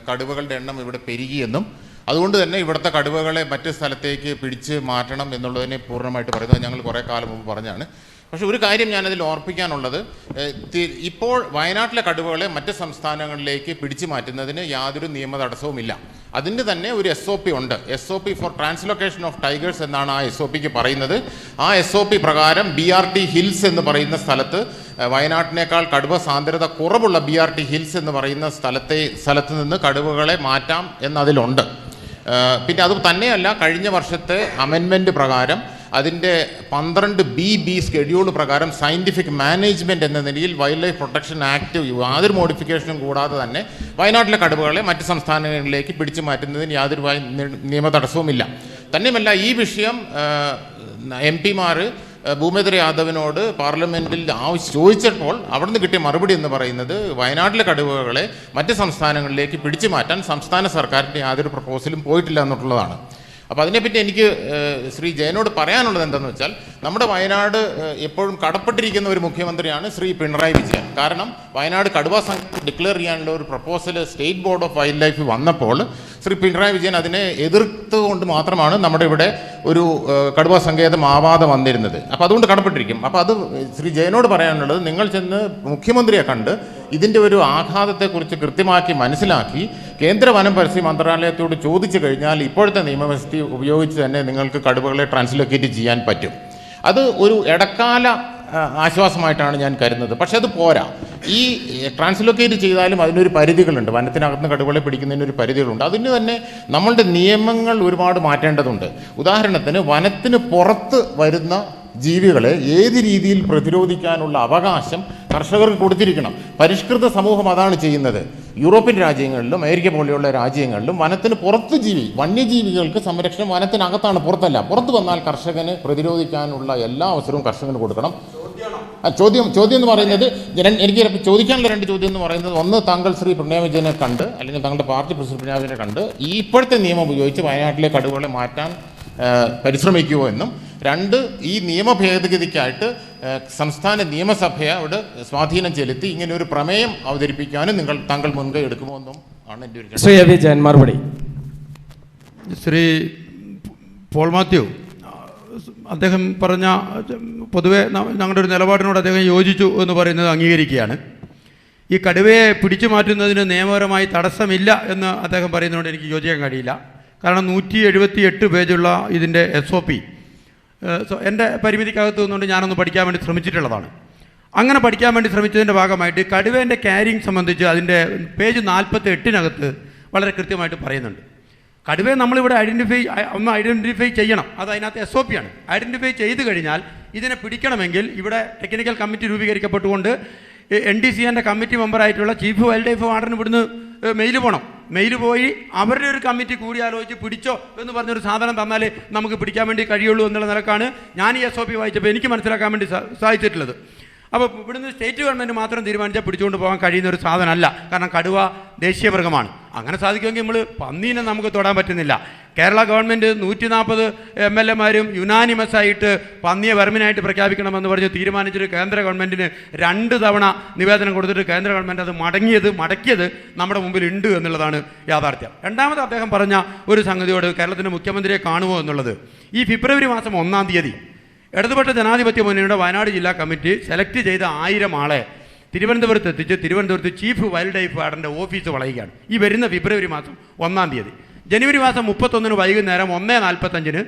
കടുവകളുടെ എണ്ണം ഇവിടെ പെരുകിയെന്നും അതുകൊണ്ട് തന്നെ ഇവിടുത്തെ കടുവകളെ മറ്റ് സ്ഥലത്തേക്ക് പിടിച്ച് മാറ്റണം എന്നുള്ളതിനെ പൂർണ്ണമായിട്ട് പറയുന്നത് ഞങ്ങൾ കുറേ കാലം മുമ്പ് പറഞ്ഞാണ്. പക്ഷേ ഒരു കാര്യം ഞാനതിൽ ഓർപ്പിക്കാനുള്ളത്, ഇപ്പോൾ വയനാട്ടിലെ കടുവകളെ മറ്റ് സംസ്ഥാനങ്ങളിലേക്ക് പിടിച്ചു മാറ്റുന്നതിന് യാതൊരു നിയമ തടസ്സവുമില്ല. അതിൻ്റെ തന്നെ ഒരു SOP ഉണ്ട്. SOP for translocation of tigers എന്നാണ് ആ SOPക്ക് പറയുന്നത്. ആ SOP പ്രകാരം BRT ഹിൽസ് എന്ന് പറയുന്ന സ്ഥലത്ത്, വയനാട്ടിനേക്കാൾ കടുവ സാന്ദ്രത കുറവുള്ള BRT ഹിൽസ് എന്ന് പറയുന്ന സ്ഥലത്ത് നിന്ന് കടുവകളെ മാറ്റാം എന്നതിലുണ്ട്. പിന്നെ അത് തന്നെയല്ല, കഴിഞ്ഞ വർഷത്തെ അമെൻമെൻറ്റ് പ്രകാരം അതിൻ്റെ 12B സ്കെഡ്യൂൾ പ്രകാരം സയൻറ്റിഫിക് മാനേജ്മെൻറ്റ് എന്ന നിലയിൽ വൈൽഡ് ലൈഫ് പ്രൊട്ടക്ഷൻ ആക്ട് യാതൊരു മോഡിഫിക്കേഷനും കൂടാതെ തന്നെ വയനാട്ടിലെ കടുവകളെ മറ്റ് സംസ്ഥാനങ്ങളിലേക്ക് പിടിച്ചു മാറ്റുന്നതിന് യാതൊരു നിയമ തടസ്സവുമില്ല. തന്നെയുമല്ല, ഈ വിഷയം MP-മാർ ഭൂപേന്ദ്ര യാദവിനോട് പാർലമെൻറ്റിൽ ചോദിച്ചപ്പോൾ അവിടുന്ന് കിട്ടിയ മറുപടി എന്ന് പറയുന്നത് വയനാട്ടിലെ കടുവകളെ മറ്റ് സംസ്ഥാനങ്ങളിലേക്ക് പിടിച്ചു മാറ്റാൻ സംസ്ഥാന സർക്കാരിൻ്റെ യാതൊരു പ്രപ്പോസലും പോയിട്ടില്ല എന്നുള്ളതാണ്. അപ്പോൾ അതിനെപ്പറ്റി എനിക്ക് ശ്രീ ജയനോട് പറയാനുള്ളത് എന്താണെന്ന് വെച്ചാൽ, നമ്മുടെ വയനാട് എപ്പോഴും കടപ്പെട്ടിരിക്കുന്ന ഒരു മുഖ്യമന്ത്രിയാണ് ശ്രീ പിണറായി വിജയൻ. കാരണം വയനാട് കടുവ സങ്കേതം ഡിക്ലെയർ ചെയ്യാനുള്ള ഒരു proposal state board of wild life വന്നപ്പോൾ ശ്രീ പിണറായി വിജയൻ അതിനെ എതിർത്തുകൊണ്ട് മാത്രമാണ് നമ്മുടെ ഇവിടെ ഒരു കടുവ സങ്കേതം ആവാതെ വന്നിരുന്നത്. അപ്പോൾ അതുകൊണ്ട് കടപ്പെട്ടിരിക്കും. അപ്പോൾ അത് ശ്രീ ജയനോട് പറയാനുള്ളത്, നിങ്ങൾ ചെന്ന് മുഖ്യമന്ത്രിയെ കണ്ട് ഇതിൻ്റെ ഒരു ആഘാതത്തെക്കുറിച്ച് കൃത്യമാക്കി മനസ്സിലാക്കി കേന്ദ്ര വനം പരിസ്ഥിതി മന്ത്രാലയത്തോട് ചോദിച്ചു കഴിഞ്ഞാൽ ഇപ്പോഴത്തെ നിയമവ്യവസ്ഥ ഉപയോഗിച്ച് തന്നെ നിങ്ങൾക്ക് കടുവകളെ ട്രാൻസ്ലൊക്കേറ്റ് ചെയ്യാൻ പറ്റും. അത് ഒരു ഇടക്കാല ആശ്വാസമായിട്ടാണ് ഞാൻ കരുതുന്നത്. പക്ഷെ അത് പോരാ. ഈ ട്രാൻസ്ലൊക്കേറ്റ് ചെയ്താലും അതിനൊരു പരിധികളുണ്ട്. വനത്തിനകത്ത് കടുവകളെ പിടിക്കുന്നതിനൊരു പരിധികളുണ്ട്. അതിന് തന്നെ നമ്മളുടെ നിയമങ്ങൾ ഒരുപാട് മാറ്റേണ്ടതുണ്ട്. ഉദാഹരണത്തിന്, വനത്തിന് പുറത്ത് വരുന്ന ജീവികളെ ഏത് രീതിയിൽ പ്രതിരോധിക്കാനുള്ള അവകാശം കർഷകർക്ക് കൊടുത്തിരിക്കണം. പരിഷ്കൃത സമൂഹം അതാണ് ചെയ്യുന്നത്. യൂറോപ്യൻ രാജ്യങ്ങളിലും അമേരിക്ക പോലെയുള്ള രാജ്യങ്ങളിലും വനത്തിന് പുറത്ത് വന്യജീവികൾക്ക് സംരക്ഷണം വനത്തിനകത്താണ്, പുറത്തല്ല. പുറത്ത് വന്നാൽ കർഷകന് പ്രതിരോധിക്കാനുള്ള എല്ലാ അവസരവും കർഷകന് കൊടുക്കണം. ചോദ്യം എന്ന് പറയുന്നത്, എനിക്ക് ചോദിക്കാനുള്ള 2 ചോദ്യം എന്ന് പറയുന്നത്, ഒന്ന്, താങ്കൾ ശ്രീ പിണറായി വിജയനെ കണ്ട്, അല്ലെങ്കിൽ താങ്കളുടെ പാർട്ടി പ്രസിഡന്റ് പിണറായി വിജയനെ കണ്ട് ഈ ഇപ്പോഴത്തെ നിയമം ഉപയോഗിച്ച് വയനാട്ടിലെ കടുവകളെ മാറ്റാൻ പരിശ്രമിക്കുമോ എന്നും, 2, ഈ നിയമ ഭേദഗതിക്കായിട്ട് സംസ്ഥാന നിയമസഭയോട് സ്വാധീനം ചെലുത്തി ഇങ്ങനെ ഒരു പ്രമേയം അവതരിപ്പിക്കാനും താങ്കൾ മുൻകൈ എടുക്കുമോ എന്നും ആണ് എൻ്റെ ഒരു ശ്രീ AV ജയൻ മറുപടി. ശ്രീ പോൾ മാത്യു അദ്ദേഹം പറഞ്ഞ പൊതുവെ ഞങ്ങളുടെ ഒരു നിലപാടിനോട് അദ്ദേഹം യോജിച്ചു എന്ന് പറയുന്നത് അംഗീകരിക്കുകയാണ്. ഈ കടുവയെ പിടിച്ചു മാറ്റുന്നതിന് നിയമപരമായി തടസ്സമില്ല എന്ന് അദ്ദേഹം പറയുന്നതുകൊണ്ട് എനിക്ക് യോജിക്കാൻ കഴിയില്ല. കാരണം 178 പേജുള്ള ഇതിൻ്റെ SOP എൻ്റെ പരിമിതിക്കകത്ത് നിന്നുകൊണ്ട് ഞാനൊന്ന് പഠിക്കാൻ വേണ്ടി ശ്രമിച്ചിട്ടുള്ളതാണ്. അങ്ങനെ പഠിക്കാൻ വേണ്ടി ശ്രമിച്ചതിൻ്റെ ഭാഗമായിട്ട് കടുവേൻ്റെ ക്യാരിങ് സംബന്ധിച്ച് അതിൻ്റെ പേജ് 48 വളരെ കൃത്യമായിട്ട് പറയുന്നുണ്ട്. കടുവയെ നമ്മളിവിടെ ഐഡൻറ്റിഫൈ ചെയ്യണം. അത് അതിനകത്ത് SOP ആണ്. ഐഡൻറ്റിഫൈ ചെയ്ത് കഴിഞ്ഞാൽ ഇതിനെ പിടിക്കണമെങ്കിൽ ഇവിടെ ടെക്നിക്കൽ കമ്മിറ്റി രൂപീകരിക്കപ്പെട്ടുകൊണ്ട് NDCൻ്റെ കമ്മിറ്റി മെമ്പറായിട്ടുള്ള ചീഫ് വൈൽഡ് ലൈഫ് വാർഡന് ഇവിടുന്ന് മെയിൽ പോകണം. മെയിൽ പോയി അവരുടെ ഒരു കമ്മിറ്റി കൂടി ആലോചിച്ച് പിടിച്ചോ എന്ന് പറഞ്ഞൊരു സാധനം തന്നാലേ നമുക്ക് പിടിക്കാൻ വേണ്ടി കഴിയുള്ളൂ എന്നുള്ള നിലക്കാണ് ഞാൻ ഈ SOP വായിച്ചപ്പോൾ എനിക്ക് മനസ്സിലാക്കാൻ വേണ്ടി സാധിച്ചിട്ടുള്ളത്. അപ്പോൾ ഇവിടുന്ന് സ്റ്റേറ്റ് ഗവൺമെൻറ് മാത്രം തീരുമാനിച്ചാൽ പിടിച്ചുകൊണ്ട് പോകാൻ കഴിയുന്ന ഒരു സാധനമല്ല. കാരണം കടുവ ദേശീയ മൃഗമാണ്. അങ്ങനെ സാധിക്കുമെങ്കിൽ നമ്മൾ പന്നീനെ നമുക്ക് തൊടാൻ പറ്റുന്നില്ല. കേരള ഗവൺമെൻറ് 140 MLA-മാരും യുനാനിമസായിട്ട് പന്നിയെ വെർമിനായിട്ട് പ്രഖ്യാപിക്കണമെന്ന് പറഞ്ഞ് തീരുമാനിച്ചിട്ട് കേന്ദ്ര ഗവൺമെൻറ്റിന് 2 തവണ നിവേദനം കൊടുത്തിട്ട് കേന്ദ്ര ഗവൺമെൻറ് അത് മടക്കിയത് നമ്മുടെ മുമ്പിൽ ഉണ്ട് എന്നുള്ളതാണ് യാഥാർത്ഥ്യം. രണ്ടാമത് അദ്ദേഹം പറഞ്ഞ ഒരു സംഗതിയോട് കേരളത്തിൻ്റെ മുഖ്യമന്ത്രിയെ കാണുമോ എന്നുള്ളത്, ഈ ഫെബ്രുവരി മാസം 1-ാം തീയതി ഇടതുപക്ഷ ജനാധിപത്യ മുന്നണിയുടെ വയനാട് ജില്ലാ കമ്മിറ്റി സെലക്ട് ചെയ്ത 1000 ആളെ തിരുവനന്തപുരത്ത് എത്തിച്ച് തിരുവനന്തപുരത്ത് ചീഫ് വൈൽഡ് ലൈഫ് വാർഡൻ്റെ ഓഫീസ് വളയുകയാണ് ഈ വരുന്ന ഫെബ്രുവരി മാസം 1-ാം തീയതി. ജനുവരി മാസം 31 വൈകുന്നേരം 1:45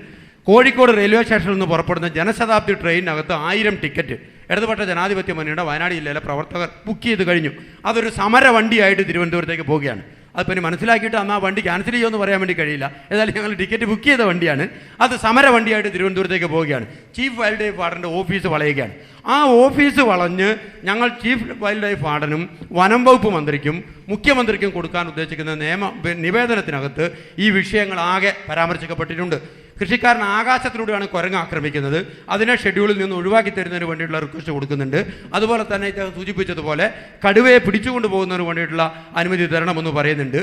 കോഴിക്കോട് റെയിൽവേ സ്റ്റേഷനിൽ നിന്ന് പുറപ്പെടുന്ന ജനശതാബ്ദി ട്രെയിനകത്ത് 1000 ടിക്കറ്റ് ഇടതുപക്ഷ ജനാധിപത്യ മുന്നണിയുടെ വയനാട് ജില്ലയിലെ പ്രവർത്തകർ ബുക്ക് ചെയ്ത് കഴിഞ്ഞു. അതൊരു സമര വണ്ടിയായിട്ട് തിരുവനന്തപുരത്തേക്ക് പോവുകയാണ്. അതിപ്പോൾ ഇനി മനസ്സിലാക്കിയിട്ട് അന്ന് ആ വണ്ടി ക്യാൻസൽ ചെയ്യുമെന്ന് പറയാൻ വേണ്ടി കഴിയില്ല. ഏതായാലും ഞങ്ങൾ ടിക്കറ്റ് ബുക്ക് ചെയ്ത വണ്ടിയാണ്. അത് സമര വണ്ടിയായിട്ട് തിരുവനന്തപുരത്തേക്ക് പോവുകയാണ്. ചീഫ് വൈൽഡ് ലൈഫ് വാർഡൻ്റെ ഓഫീസ് വളയുകയാണ്. ആ ഓഫീസ് വളഞ്ഞ് ഞങ്ങൾ ചീഫ് വൈൽഡ് ലൈഫ് വാർഡനും വനം വകുപ്പ് മന്ത്രിക്കും മുഖ്യമന്ത്രിക്കും കൊടുക്കാൻ ഉദ്ദേശിക്കുന്ന നിവേദനത്തിനകത്ത് ഈ വിഷയങ്ങളാകെ പരാമർശിക്കപ്പെട്ടിട്ടുണ്ട്. കൃഷിക്കാരൻ ആകാശത്തിലൂടെയാണ് കുരങ്ങ് ആക്രമിക്കുന്നത്, അതിനെ ഷെഡ്യൂളിൽ നിന്ന് ഒഴിവാക്കി തരുന്നതിന് വേണ്ടിയിട്ടുള്ള റിക്വസ്റ്റ് കൊടുക്കുന്നുണ്ട്. അതുപോലെ തന്നെ ഇദ്ദേഹം സൂചിപ്പിച്ചതുപോലെ കടുവയെ പിടിച്ചുകൊണ്ട് പോകുന്നതിന് വേണ്ടിയിട്ടുള്ള അനുമതി തരണമെന്ന് പറയുന്നുണ്ട്.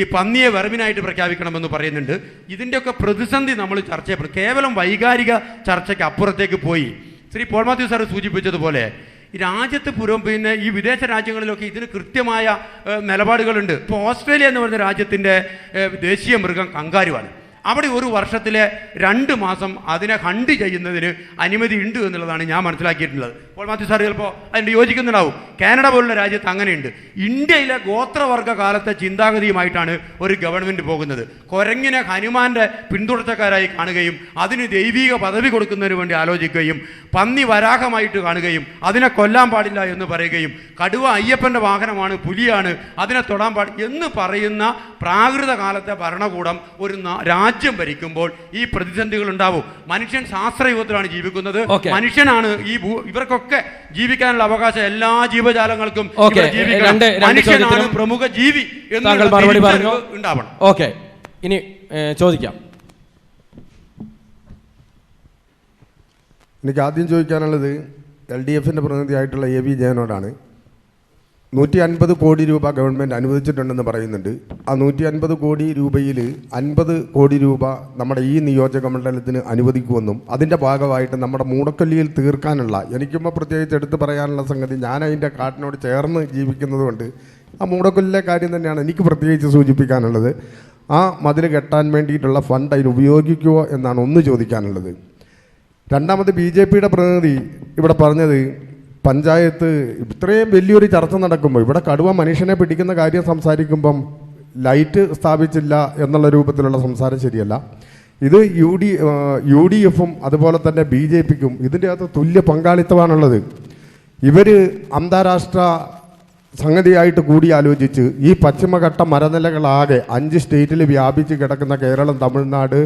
ഈ പന്നിയെ വെറമിനായിട്ട് പ്രഖ്യാപിക്കണമെന്ന് പറയുന്നുണ്ട്. ഇതിൻ്റെയൊക്കെ പ്രതിസന്ധി നമ്മൾ ചർച്ച ചെയ്യപ്പെടും. കേവലം വൈകാരിക ചർച്ചയ്ക്ക് അപ്പുറത്തേക്ക് പോയി. ശ്രീ പോൾ മാത്യു സാർ സൂചിപ്പിച്ചതുപോലെ ഈ രാജ്യത്ത് പിന്നെ ഈ വിദേശ രാജ്യങ്ങളിലൊക്കെ ഇതിന് കൃത്യമായ നിലപാടുകളുണ്ട്. ഇപ്പോൾ ഓസ്ട്രേലിയ എന്ന് പറയുന്ന രാജ്യത്തിൻ്റെ ദേശീയ മൃഗം കങ്കാരുവാണ്. അവിടെ ഒരു വർഷത്തിലെ 2 മാസം അതിനെ ഹണ്ട് ചെയ്യുന്നതിന് അനുമതി ഉണ്ട് എന്നുള്ളതാണ് ഞാൻ മനസ്സിലാക്കിയിട്ടുള്ളത്. പോൾ മാത്യു സാർ ചിലപ്പോൾ അതിൻ്റെ യോജിക്കുന്നുണ്ടാവും. കാനഡ പോലുള്ള രാജ്യത്ത് അങ്ങനെയുണ്ട്. ഇന്ത്യയിലെ ഗോത്രവർഗ കാലത്തെ ചിന്താഗതിയുമായിട്ടാണ് ഒരു ഗവൺമെൻറ് പോകുന്നത്. കുരങ്ങിനെ ഹനുമാൻ്റെ പിന്തുടർച്ചക്കാരായി കാണുകയും അതിന് ദൈവിക പദവി കൊടുക്കുന്നതിന് വേണ്ടി ആലോചിക്കുകയും പന്നി വരാഹമായിട്ട് കാണുകയും അതിനെ കൊല്ലാൻ പാടില്ല എന്ന് പറയുകയും കടുവ അയ്യപ്പൻ്റെ വാഹനമാണ്, പുലിയാണ്, അതിനെ തൊടാൻ എന്ന് പറയുന്ന പ്രാകൃത കാലത്തെ ഭരണകൂടം ഒരു രാജ്യം ഭരിക്കുമ്പോൾ ഈ പ്രതിസന്ധികൾ ഉണ്ടാവും. മനുഷ്യൻ ശാസ്ത്രയുഗത്തിലാണ് ജീവിക്കുന്നത്. മനുഷ്യനാണ് ഇവർക്കൊക്കെ ജീവിക്കാനുള്ള അവകാശം എല്ലാ ജീവജാലങ്ങൾക്കും മനുഷ്യനാണ് പ്രമുഖ ജീവി എന്ന് ഉണ്ടാവണം. ഓക്കെ, ഇനി ചോദിക്കാം. എനിക്ക് ആദ്യം ചോദിക്കാനുള്ളത് LDFിൻ്റെ പ്രതിനിധിയായിട്ടുള്ള AV ജയനോടാണ്. 150 കോടി രൂപ ഗവൺമെൻറ് അനുവദിച്ചിട്ടുണ്ടെന്ന് പറയുന്നുണ്ട്. ആ 150 കോടി രൂപയിൽ 50 കോടി രൂപ നമ്മുടെ ഈ നിയോജക മണ്ഡലത്തിന് അനുവദിക്കുമെന്നും അതിൻ്റെ ഭാഗമായിട്ട് നമ്മുടെ മൂടക്കൊല്ലിയിൽ തീർക്കാനുള്ള, എനിക്കുമ്പോൾ പ്രത്യേകിച്ച് എടുത്ത് പറയാനുള്ള സംഗതി, ഞാൻ അതിൻ്റെ കാട്ടിനോട് ചേർന്ന് ജീവിക്കുന്നതുകൊണ്ട് ആ മൂടക്കൊല്ലിലെ കാര്യം തന്നെയാണ് എനിക്ക് പ്രത്യേകിച്ച് സൂചിപ്പിക്കാനുള്ളത്. ആ മതിൽ കെട്ടാൻ വേണ്ടിയിട്ടുള്ള ഫണ്ട് അതിന് ഉപയോഗിക്കുമോ എന്നാണ് ഒന്ന് ചോദിക്കാനുള്ളത്. രണ്ടാമത് BJPയുടെ പ്രതിനിധി ഇവിടെ പറഞ്ഞത് പഞ്ചായത്ത് ഇത്രയും വലിയൊരു ചർച്ച നടക്കുമ്പോൾ ഇവിടെ കടുവ മനുഷ്യനെ പിടിക്കുന്ന കാര്യം സംസാരിക്കുമ്പം ലൈറ്റ് സ്ഥാപിച്ചില്ല എന്നുള്ള രൂപത്തിലുള്ള സംസാരം ശരിയല്ല. ഇത് UDFും അതുപോലെ തന്നെ BJPക്കും ഇതിൻ്റെ അകത്ത് തുല്യ പങ്കാളിത്തമാണുള്ളത്. ഇവർ അന്താരാഷ്ട്ര സംഗതിയായിട്ട് കൂടി ആലോചിച്ച് ഈ പശ്ചിമഘട്ട മരനിലകളാകെ 5 സ്റ്റേറ്റിൽ വ്യാപിച്ച് കിടക്കുന്ന കേരളം, തമിഴ്നാട്,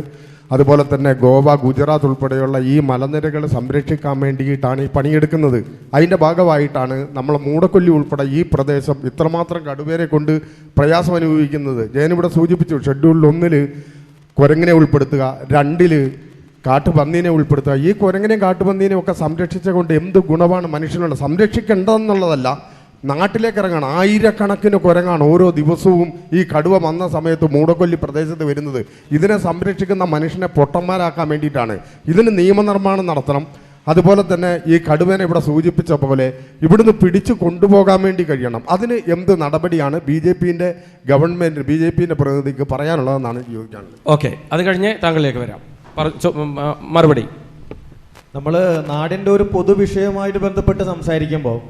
അതുപോലെ തന്നെ ഗോവ, ഗുജറാത്ത് ഉൾപ്പെടെയുള്ള ഈ മലനിരകൾ സംരക്ഷിക്കാൻ വേണ്ടിയിട്ടാണ് ഈ പണിയെടുക്കുന്നത്. അതിൻ്റെ ഭാഗമായിട്ടാണ് നമ്മൾ മൂടക്കൊല്ലി ഉൾപ്പെടെ ഈ പ്രദേശം ഇത്രമാത്രം കടുവേരെ കൊണ്ട് പ്രയാസം അനുഭവിക്കുന്നത്. ഞാനിവിടെ സൂചിപ്പിച്ചു, ഷെഡ്യൂളിൽ 1 കുരങ്ങിനെ ഉൾപ്പെടുത്തുക, 2 കാട്ടുപന്നീനെ ഉൾപ്പെടുത്തുക. ഈ കുരങ്ങിനെയും കാട്ടുപന്നീനെയും ഒക്കെ സംരക്ഷിച്ചുകൊണ്ട് എന്ത് ഗുണമാണ് മനുഷ്യനുള്ളത്? സംരക്ഷിക്കേണ്ടതെന്നുള്ളതല്ല, നാട്ടിലേക്ക് ഇറങ്ങണം. 1000കണക്കിന് കുരങ്ങാണ് ഓരോ ദിവസവും ഈ കടുവ വന്ന സമയത്ത് മൂടക്കൊല്ലി പ്രദേശത്ത് വരുന്നത്. ഇതിനെ സംരക്ഷിക്കുന്ന മനുഷ്യനെ പൊട്ടന്മാരാക്കാൻ വേണ്ടിയിട്ടാണ്. ഇതിന് നിയമനിർമ്മാണം നടത്തണം. അതുപോലെ തന്നെ ഈ കടുവേനെ ഇവിടെ സൂചിപ്പിച്ച പോലെ ഇവിടുന്ന് പിടിച്ചു കൊണ്ടുപോകാൻ വേണ്ടി കഴിയണം. അതിന് എന്ത് നടപടിയാണ് BJPൻ്റെ ഗവൺമെൻറ്, BJPൻ്റെ പ്രതിനിധിക്ക് പറയാനുള്ളതെന്നാണ് ചോദിക്കാനുള്ളത്. ഓക്കെ, അത് കഴിഞ്ഞ് താങ്കളിലേക്ക് വരാം. മറുപടി. നമ്മൾ നാടിൻ്റെ ഒരു പൊതുവിഷയവുമായിട്ട് ബന്ധപ്പെട്ട് സംസാരിക്കുമ്പോൾ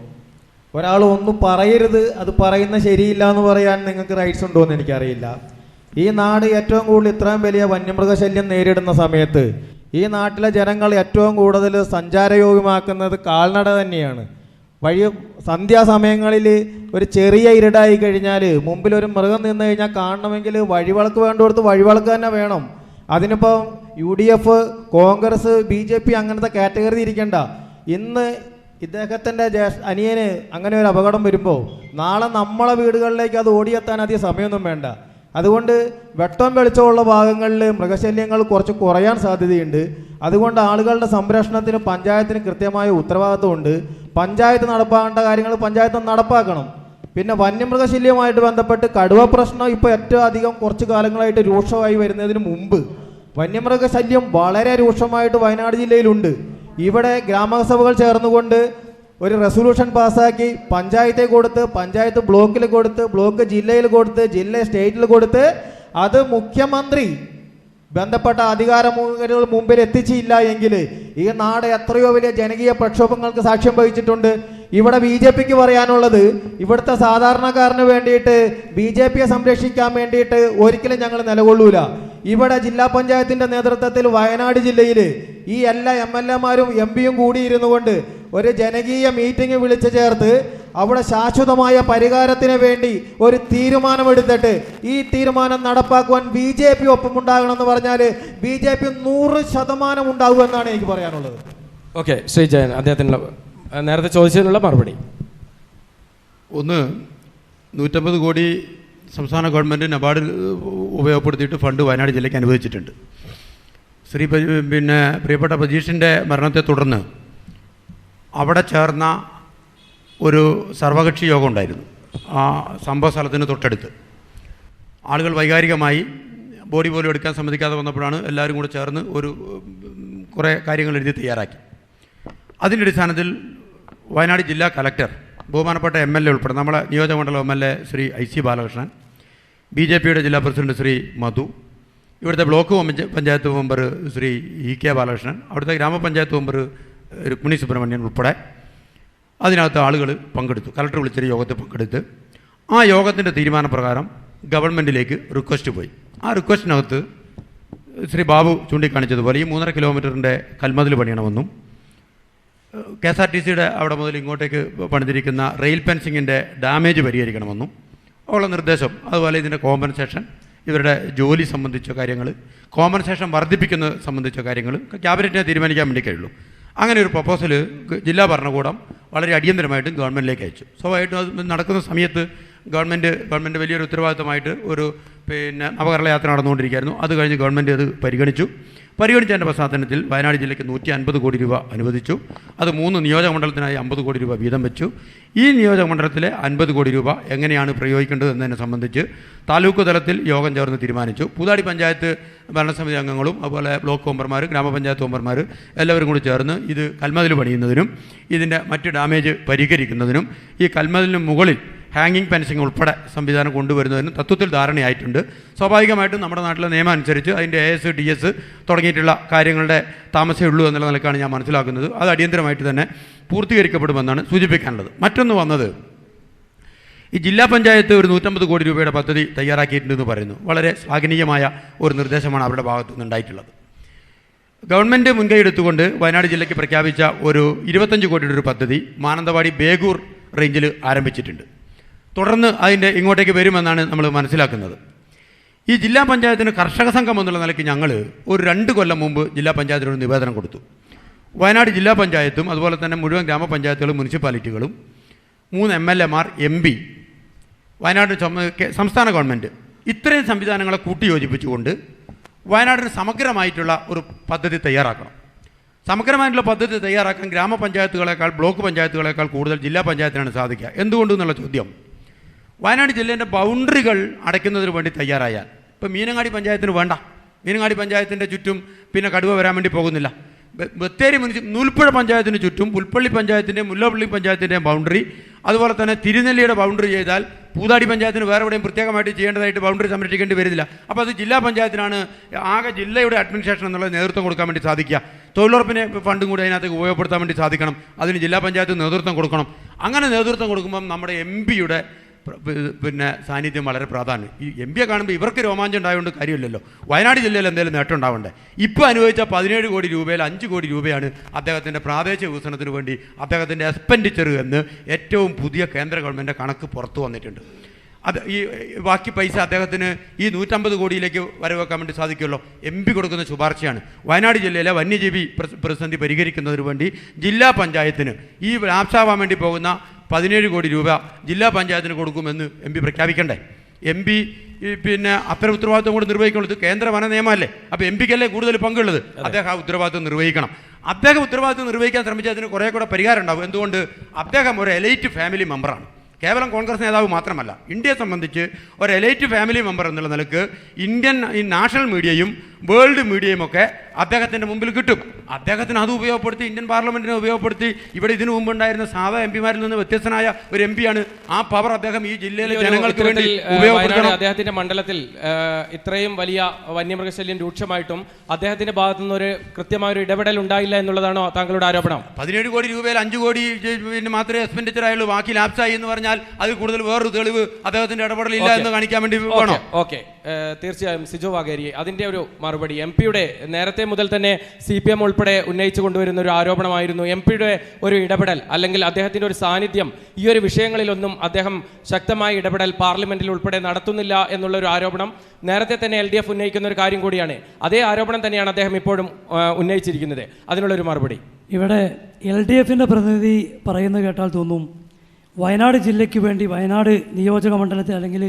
ഒരാൾ ഒന്നും പറയരുത്, അത് പറയുന്ന ശരിയില്ല എന്ന് പറയാൻ നിങ്ങൾക്ക് റൈറ്റ്സ് ഉണ്ടോ എന്ന് എനിക്കറിയില്ല. ഈ നാട് ഏറ്റവും കൂടുതൽ ഇത്രയും വലിയ വന്യമൃഗശല്യം നേരിടുന്ന സമയത്ത് ഈ നാട്ടിലെ ജനങ്ങൾ ഏറ്റവും കൂടുതൽ സഞ്ചാരയോഗ്യമാക്കുന്നത് കാൽനട തന്നെയാണ്. സന്ധ്യാസമയങ്ങളിൽ ഒരു ചെറിയ ഇരുടായി കഴിഞ്ഞാൽ മുമ്പിൽ ഒരു മൃഗം നിന്ന് കഴിഞ്ഞാൽ കാണണമെങ്കിൽ വഴിവിളക്ക് വേണ്ടിടത്ത് വഴിവിളക്ക് തന്നെ വേണം. അതിനിപ്പോൾ UDF, കോൺഗ്രസ്, BJP അങ്ങനത്തെ കാറ്റഗറി ഇരിക്കണ്ട. ഇന്ന് ഇദ്ദേഹത്തിൻ്റെ അനിയന് അങ്ങനെ ഒരു അപകടം വരുമ്പോൾ നാളെ നമ്മളെ വീടുകളിലേക്ക് അത് ഓടിയെത്താൻ അധികം സമയമൊന്നും വേണ്ട. അതുകൊണ്ട് വെട്ടം വെളിച്ചമുള്ള ഭാഗങ്ങളിൽ മൃഗശല്യങ്ങൾ കുറച്ച് കുറയാൻ സാധ്യതയുണ്ട്. അതുകൊണ്ട് ആളുകളുടെ സംരക്ഷണത്തിന് പഞ്ചായത്തിന് കൃത്യമായ ഉത്തരവാദിത്വമുണ്ട്. പഞ്ചായത്ത് നടപ്പാക്കേണ്ട കാര്യങ്ങൾ പഞ്ചായത്ത് നടപ്പാക്കണം. പിന്നെ വന്യമൃഗശല്യവുമായിട്ട് ബന്ധപ്പെട്ട് കടുവ പ്രശ്നം ഇപ്പോൾ ഏറ്റവും അധികം കുറച്ച് കാലങ്ങളായിട്ട് രൂക്ഷമായി വരുന്നതിന് മുമ്പ് വന്യമൃഗശല്യം വളരെ രൂക്ഷമായിട്ട് വയനാട് ജില്ലയിലുണ്ട്. ഇവിടെ ഗ്രാമസഭകൾ ചേർന്നുകൊണ്ട് ഒരു റെസൊല്യൂഷൻ പാസ്സാക്കി പഞ്ചായത്തെ കൊടുത്ത്, പഞ്ചായത്ത് ബ്ലോക്കിൽ കൊടുത്ത്, ബ്ലോക്ക് ജില്ലയിൽ കൊടുത്ത്, ജില്ല സ്റ്റേറ്റിൽ കൊടുത്ത്, അത് മുഖ്യമന്ത്രി ബന്ധപ്പെട്ട അധികാരമുകൾ മുമ്പിൽ എത്തിച്ചില്ല എങ്കിൽ ഈ നാട് എത്രയോ വലിയ ജനകീയ പ്രക്ഷോഭങ്ങൾക്ക് സാക്ഷ്യം വഹിച്ചിട്ടുണ്ട്. ഇവിടെ BJPക്ക് പറയാനുള്ളത്, ഇവിടുത്തെ സാധാരണക്കാരന് വേണ്ടിയിട്ട് BJPയെ സംരക്ഷിക്കാൻ വേണ്ടിയിട്ട് ഒരിക്കലും ഞങ്ങൾ നിലകൊള്ളൂല. ഇവിടെ ജില്ലാ പഞ്ചായത്തിൻ്റെ നേതൃത്വത്തിൽ വയനാട് ജില്ലയിൽ ഈ എല്ലാ MLAമാരും MP-യും കൂടിയിരുന്നു കൊണ്ട് ഒരു ജനകീയ മീറ്റിംഗ് വിളിച്ചു ചേർത്ത് അവിടെ ശാശ്വതമായ പരിഹാരത്തിന് വേണ്ടി ഒരു തീരുമാനമെടുത്തിട്ട് ഈ തീരുമാനം നടപ്പാക്കുവാൻ BJP ഒപ്പമുണ്ടാകണമെന്ന് പറഞ്ഞാൽ BJP 100% ഉണ്ടാകുമെന്നാണ് എനിക്ക് പറയാനുള്ളത്. ഓക്കെ, ശ്രീ ജയൻ, അദ്ദേഹത്തിനുള്ള നേരത്തെ ചോദിച്ചതിനുള്ള മറുപടി. ഒന്ന്, 150 കോടി സംസ്ഥാന ഗവൺമെൻറ് നബാർഡ് ഉപയോഗപ്പെടുത്തിയിട്ട് ഫണ്ട് വയനാട് ജില്ലയ്ക്ക് അനുവദിച്ചിട്ടുണ്ട്. പ്രിയപ്പെട്ട പ്രജീഷിൻ്റെ മരണത്തെ തുടർന്ന് അവിടെ ചേർന്ന ഒരു സർവകക്ഷി യോഗം ഉണ്ടായിരുന്നു ആ സംഭവ സ്ഥലത്തിന് തൊട്ടടുത്ത്. ആളുകൾ വൈകാരികമായി ബോഡി പോലും എടുക്കാൻ സമ്മതിക്കാതെ വന്നപ്പോഴാണ് എല്ലാവരും കൂടെ ചേർന്ന് കുറേ കാര്യങ്ങൾ എഴുതി തയ്യാറാക്കി. അതിൻ്റെ അടിസ്ഥാനത്തിൽ വയനാട് ജില്ലാ കലക്ടർ, ബഹുമാനപ്പെട്ട MLA ഉൾപ്പെടെ നമ്മളെ നിയോജകമണ്ഡലം MLA ശ്രീ IC ബാലകൃഷ്ണൻ, BJPയുടെ ജില്ലാ പ്രസിഡന്റ് ശ്രീ മധു, ഇവിടുത്തെ block panchayat member Shri EK Balakrishnan, അവിടുത്തെ ഗ്രാമപഞ്ചായത്ത് മെമ്പർ രുക്മിണി സുബ്രഹ്മണ്യൻ ഉൾപ്പെടെ അതിനകത്ത് ആളുകൾ പങ്കെടുത്തു. കലക്ടർ വിളിച്ചൊരു യോഗത്തിൽ പങ്കെടുത്ത് ആ യോഗത്തിൻ്റെ തീരുമാനപ്രകാരം ഗവൺമെൻറ്റിലേക്ക് റിക്വസ്റ്റ് പോയി. ആ റിക്വസ്റ്റിനകത്ത് ശ്രീ ബാബു ചൂണ്ടിക്കാണിച്ചതുപോലെ ഈ 3.5 കിലോമീറ്ററിൻ്റെ കൽമതിൽ പണിയണമെന്നും KSRTCയുടെ അവിടെ മുതൽ ഇങ്ങോട്ടേക്ക് പണിതിരിക്കുന്ന റെയിൽ ഫെൻസിങ്ങിൻ്റെ ഡാമേജ് പരിഹരിക്കണമെന്നും ഉള്ള നിർദ്ദേശം, അതുപോലെ ഇതിൻ്റെ കോമ്പൻസേഷൻ, ഇവരുടെ ജോലി സംബന്ധിച്ച കാര്യങ്ങൾ, കോമ്പൻസേഷൻ വർദ്ധിപ്പിക്കുന്നത് സംബന്ധിച്ച കാര്യങ്ങൾ ക്യാബിനറ്റിനെ തീരുമാനിക്കാൻ വേണ്ടി കഴിയുള്ളൂ. അങ്ങനെ ഒരു പ്രപ്പോസൽ ജില്ലാ ഭരണകൂടം വളരെ അടിയന്തരമായിട്ടും ഗവൺമെൻറ്റിലേക്ക് അയച്ചു. സ്വാഭാവികമായിട്ടും അത് നടക്കുന്ന സമയത്ത് ഗവൺമെൻറ് വലിയൊരു ഉത്തരവാദിത്തമായിട്ട് ഒരു നവകേരള യാത്ര നടന്നുകൊണ്ടിരിക്കുകയായിരുന്നു. അത് കഴിഞ്ഞ് ഗവൺമെൻറ് അത് പരിഗണിച്ചതിൻ്റെ പശ്ചാത്തലത്തിൽ വയനാട് ജില്ലയ്ക്ക് 150 കോടി രൂപ അനുവദിച്ചു. അത് 3 നിയോജകമണ്ഡലത്തിനായി 50 കോടി രൂപ വീതം വെച്ചു. ഈ നിയോജകമണ്ഡലത്തിലെ 50 കോടി രൂപ എങ്ങനെയാണ് പ്രയോഗിക്കേണ്ടത് എന്നതിനെ സംബന്ധിച്ച് താലൂക്ക് തലത്തിൽ യോഗം ചേർന്ന് തീരുമാനിച്ചു. പൂതാടി പഞ്ചായത്ത് ഭരണസമിതി അംഗങ്ങളും അതുപോലെ ബ്ലോക്ക് മെമ്പർമാർ, ഗ്രാമപഞ്ചായത്ത് മെമ്പർമാർ എല്ലാവരും കൂടി ചേർന്ന് ഇത് കൽമതിൽ പണിയുന്നതിനും ഇതിൻ്റെ മറ്റ് ഡാമേജ് പരിഹരിക്കുന്നതിനും ഈ കൽമതിലിന് മുകളിൽ ഹാങ്ങിങ് ഫെൻസിങ് ഉൾപ്പെടെ സംവിധാനം കൊണ്ടുവരുന്നതിനും തത്വത്തിൽ ധാരണയായിട്ടുണ്ട്. സ്വാഭാവികമായിട്ടും നമ്മുടെ നാട്ടിലെ നിയമം അനുസരിച്ച് അതിൻ്റെ AS, DS തുടങ്ങിയിട്ടുള്ള കാര്യങ്ങളുടെ താമസമേ ഉള്ളൂ എന്നുള്ള നിലക്കാണ് ഞാൻ മനസ്സിലാക്കുന്നത്. അത് അടിയന്തരമായിട്ട് തന്നെ പൂർത്തീകരിക്കപ്പെടുമെന്നാണ് സൂചിപ്പിക്കാനുള്ളത്. മറ്റൊന്ന് വന്നത്, ഈ ജില്ലാ പഞ്ചായത്ത് ഒരു 150 കോടി രൂപയുടെ പദ്ധതി തയ്യാറാക്കിയിട്ടുണ്ടെന്ന് പറയുന്നു. വളരെ ശ്ലാഘനീയമായ ഒരു നിർദ്ദേശമാണ് അവരുടെ ഭാഗത്തു നിന്നുണ്ടായിട്ടുള്ളത്. ഗവൺമെൻറ് മുൻകൈ എടുത്തുകൊണ്ട് വയനാട് ജില്ലയ്ക്ക് പ്രഖ്യാപിച്ച ഒരു 25 കോടിയുടെ ഒരു പദ്ധതി മാനന്തവാടി ബേഗൂർ റേഞ്ചിൽ ആരംഭിച്ചിട്ടുണ്ട്. തുടർന്ന് അതിൻ്റെ ഇങ്ങോട്ടേക്ക് വരുമെന്നാണ് നമ്മൾ മനസ്സിലാക്കുന്നത്. ഈ ജില്ലാ പഞ്ചായത്തിന് കർഷക സംഘം എന്നുള്ള നിലയ്ക്ക് ഞങ്ങൾ ഒരു 2 കൊല്ലം മുമ്പ് ജില്ലാ പഞ്ചായത്തിനോട് നിവേദനം കൊടുത്തു. വയനാട് ജില്ലാ പഞ്ചായത്തും അതുപോലെ തന്നെ മുഴുവൻ ഗ്രാമപഞ്ചായത്തുകളും മുനിസിപ്പാലിറ്റികളും 3 MLAമാർ, MP, വയനാട് സംസ്ഥാന ഗവൺമെൻറ് ഇത്രയും സംവിധാനങ്ങളെ കൂട്ടിയോജിപ്പിച്ചുകൊണ്ട് വയനാടിന് സമഗ്രമായിട്ടുള്ള ഒരു പദ്ധതി തയ്യാറാക്കണം. സമഗ്രമായിട്ടുള്ള പദ്ധതി തയ്യാറാക്കാൻ ഗ്രാമപഞ്ചായത്തുകളേക്കാൾ ബ്ലോക്ക് പഞ്ചായത്തുകളേക്കാൾ കൂടുതൽ ജില്ലാ പഞ്ചായത്തിനാണ് സാധിക്കുക. എന്തുകൊണ്ടെന്നുള്ള ചോദ്യം, വയനാട് ജില്ലേൻ്റെ ബൗണ്ടറികൾ അടയ്ക്കുന്നതിന് വേണ്ടി തയ്യാറായാൽ, ഇപ്പോൾ മീനങ്ങാടി പഞ്ചായത്തിന് വേണ്ട, മീനങ്ങാടി പഞ്ചായത്തിൻ്റെ ചുറ്റും പിന്നെ കടുവ വരാൻ വേണ്ടി പോകുന്നില്ല. ബത്തേരി നൂൽപ്പുഴ പഞ്ചായത്തിന് ചുറ്റും പുൽപ്പള്ളി പഞ്ചായത്തിൻ്റെയും മുല്ലപ്പള്ളി പഞ്ചായത്തിൻ്റെയും ബൗണ്ടറി, അതുപോലെ തന്നെ തിരുനെല്ലിയുടെ ബൗണ്ടറി ചെയ്താൽ പൂതാടി പഞ്ചായത്തിന് വേറെ എവിടെയും പ്രത്യേകമായിട്ട് ചെയ്യേണ്ടതായിട്ട് ബൗണ്ടറി സംരക്ഷിക്കേണ്ടി വരുന്നില്ല. അപ്പോൾ അത് ജില്ലാ പഞ്ചായത്തിനാണ് ആകെ ജില്ലയുടെ അഡ്മിനിസ്ട്രേഷൻ എന്നുള്ള നേതൃത്വം കൊടുക്കാൻ വേണ്ടി സാധിക്കുക. തൊഴിലുറപ്പിന് ഫണ്ടും കൂടി അതിനകത്ത് ഉപയോഗപ്പെടുത്താൻ വേണ്ടി സാധിക്കണം. അതിന് ജില്ലാ പഞ്ചായത്ത് നേതൃത്വം കൊടുക്കണം. അങ്ങനെ നേതൃത്വം കൊടുക്കുമ്പം നമ്മുടെ MP-യുടെ സാന്നിധ്യം വളരെ പ്രാധാന്യം. ഈ MP-യെ കാണുമ്പോൾ ഇവർക്ക് രോമാഞ്ചം ഉണ്ടായതുകൊണ്ട് കാര്യമില്ലല്ലോ. വയനാട് ജില്ലയിൽ എന്തെങ്കിലും നേട്ടം ഉണ്ടാവണ്ടേ? ഇപ്പോൾ അനുവദിച്ച 17 കോടി രൂപയിൽ 5 കോടി രൂപയാണ് അദ്ദേഹത്തിൻ്റെ പ്രാദേശിക വികസനത്തിന് വേണ്ടി അദ്ദേഹത്തിൻ്റെ എക്സ്പെൻഡിച്ചർ എന്ന് ഏറ്റവും പുതിയ കേന്ദ്ര ഗവൺമെൻറ് കണക്ക് പുറത്തു വന്നിട്ടുണ്ട്. അത് ഈ ബാക്കി പൈസ അദ്ദേഹത്തിന് ഈ 150 കോടിയിലേക്ക് വരവെക്കാൻ വേണ്ടി സാധിക്കുമല്ലോ. MP കൊടുക്കുന്ന ശുപാർശയാണ് വയനാട് ജില്ലയിലെ വന്യജീവി പ്രതിസന്ധി പരിഹരിക്കുന്നതിന് വേണ്ടി ജില്ലാ പഞ്ചായത്തിന് ഈ ലാപ്സാവാൻ വേണ്ടി പോകുന്ന 17 കോടി രൂപ ജില്ലാ പഞ്ചായത്തിന് കൊടുക്കുമെന്ന് MP പ്രഖ്യാപിക്കണ്ടേ? MP അത്തരം ഉത്തരവാദിത്വം കൂടി നിർവഹിക്കുള്ളത് കേന്ദ്ര വന നിയമമല്ലേ? അപ്പോൾ MP-ക്കല്ലേ കൂടുതൽ പങ്കുള്ളത്? അദ്ദേഹം ആ ഉത്തരവാദിത്വം നിർവഹിക്കണം. അദ്ദേഹം ഉത്തരവാദിത്വം നിർവഹിക്കാൻ ശ്രമിച്ചാൽ അതിന് കുറേ കൂടെ പരിഹാരം ഉണ്ടാവും. എന്തുകൊണ്ട്? അദ്ദേഹം ഒരു എലൈറ്റ് ഫാമിലി മെമ്പറാണ്. കേവലം കോൺഗ്രസ് നേതാവ് മാത്രമല്ല, ഇന്ത്യയെ സംബന്ധിച്ച് ഒരു എലൈറ്റ് ഫാമിലി മെമ്പർ എന്നുള്ള നിലക്ക് ഇന്ത്യൻ നാഷണൽ മീഡിയയും വേൾഡ് മീഡിയയും ഒക്കെ അദ്ദേഹത്തിൻ്റെ മുമ്പിൽ കിട്ടും. അദ്ദേഹത്തിന് അത് ഉപയോഗപ്പെടുത്തി, ഇന്ത്യൻ പാർലമെൻറ്റിനെ ഉപയോഗപ്പെടുത്തി, ഇവിടെ ഇതിനു മുമ്പുണ്ടായിരുന്ന സാധാ എം പിമാരിൽ നിന്ന് വ്യത്യസ്തനായ ഒരു എം പിയാണ്. ആ പവർ അദ്ദേഹം ഈ ജില്ലയിലെ ജനങ്ങൾക്ക് വേണ്ടി ഉപയോഗപ്പെടുത്തണം. അദ്ദേഹത്തിന്റെ മണ്ഡലത്തിൽ ഇത്രയും വലിയ വന്യമൃഗശല്യം രൂക്ഷമായിട്ടും അദ്ദേഹത്തിന്റെ ഭാഗത്തു നിന്ന് ഒരു കൃത്യമായ ഒരു ഇടപെടൽ ഉണ്ടായില്ല എന്നുള്ളതാണോ താങ്കളുടെ ആരോപണം? 17 കോടി രൂപയിൽ 5 കോടി മാത്രമേ എക്സ്പെൻഡിച്ചർ ആയുള്ളൂ, ബാക്കി ലാപ്സായി എന്ന് പറഞ്ഞാൽ അതിൽ കൂടുതൽ വേറൊരു തെളിവ് അദ്ദേഹത്തിന്റെ ഇടപെടലില്ല എന്ന് കാണിക്കാൻ വേണ്ടി വേണോ? ഓക്കെ, തീർച്ചയായും സിജോ വാഗേരി അതിന്റെ ഒരു മറുപടി. എം പിയുടെ നേരത്തെ മുതൽ തന്നെ CPM ഉൾപ്പെടെ ഉന്നയിച്ചു കൊണ്ടുവരുന്ന ഒരു ആരോപണമായിരുന്നു എം പിയുടെ ഒരു ഇടപെടൽ അല്ലെങ്കിൽ അദ്ദേഹത്തിന്റെ ഒരു സാന്നിധ്യം ഈ ഒരു വിഷയങ്ങളിലൊന്നും അദ്ദേഹം ശക്തമായ ഇടപെടൽ പാർലമെന്റിൽ ഉൾപ്പെടെ നടത്തുന്നില്ല എന്നുള്ള ഒരു ആരോപണം നേരത്തെ തന്നെ LDF ഉന്നയിക്കുന്ന ഒരു കാര്യം കൂടിയാണ്. അതേ ആരോപണം തന്നെയാണ് അദ്ദേഹം ഇപ്പോഴും ഉന്നയിച്ചിരിക്കുന്നത്. അതിനുള്ളൊരു മറുപടി ഇവിടെ LDFന്റെ പ്രതിനിധി പറയുന്നത് കേട്ടാൽ തോന്നും വയനാട് ജില്ലയ്ക്ക് വേണ്ടി, വയനാട് നിയോജക മണ്ഡലത്തിൽ അല്ലെങ്കിൽ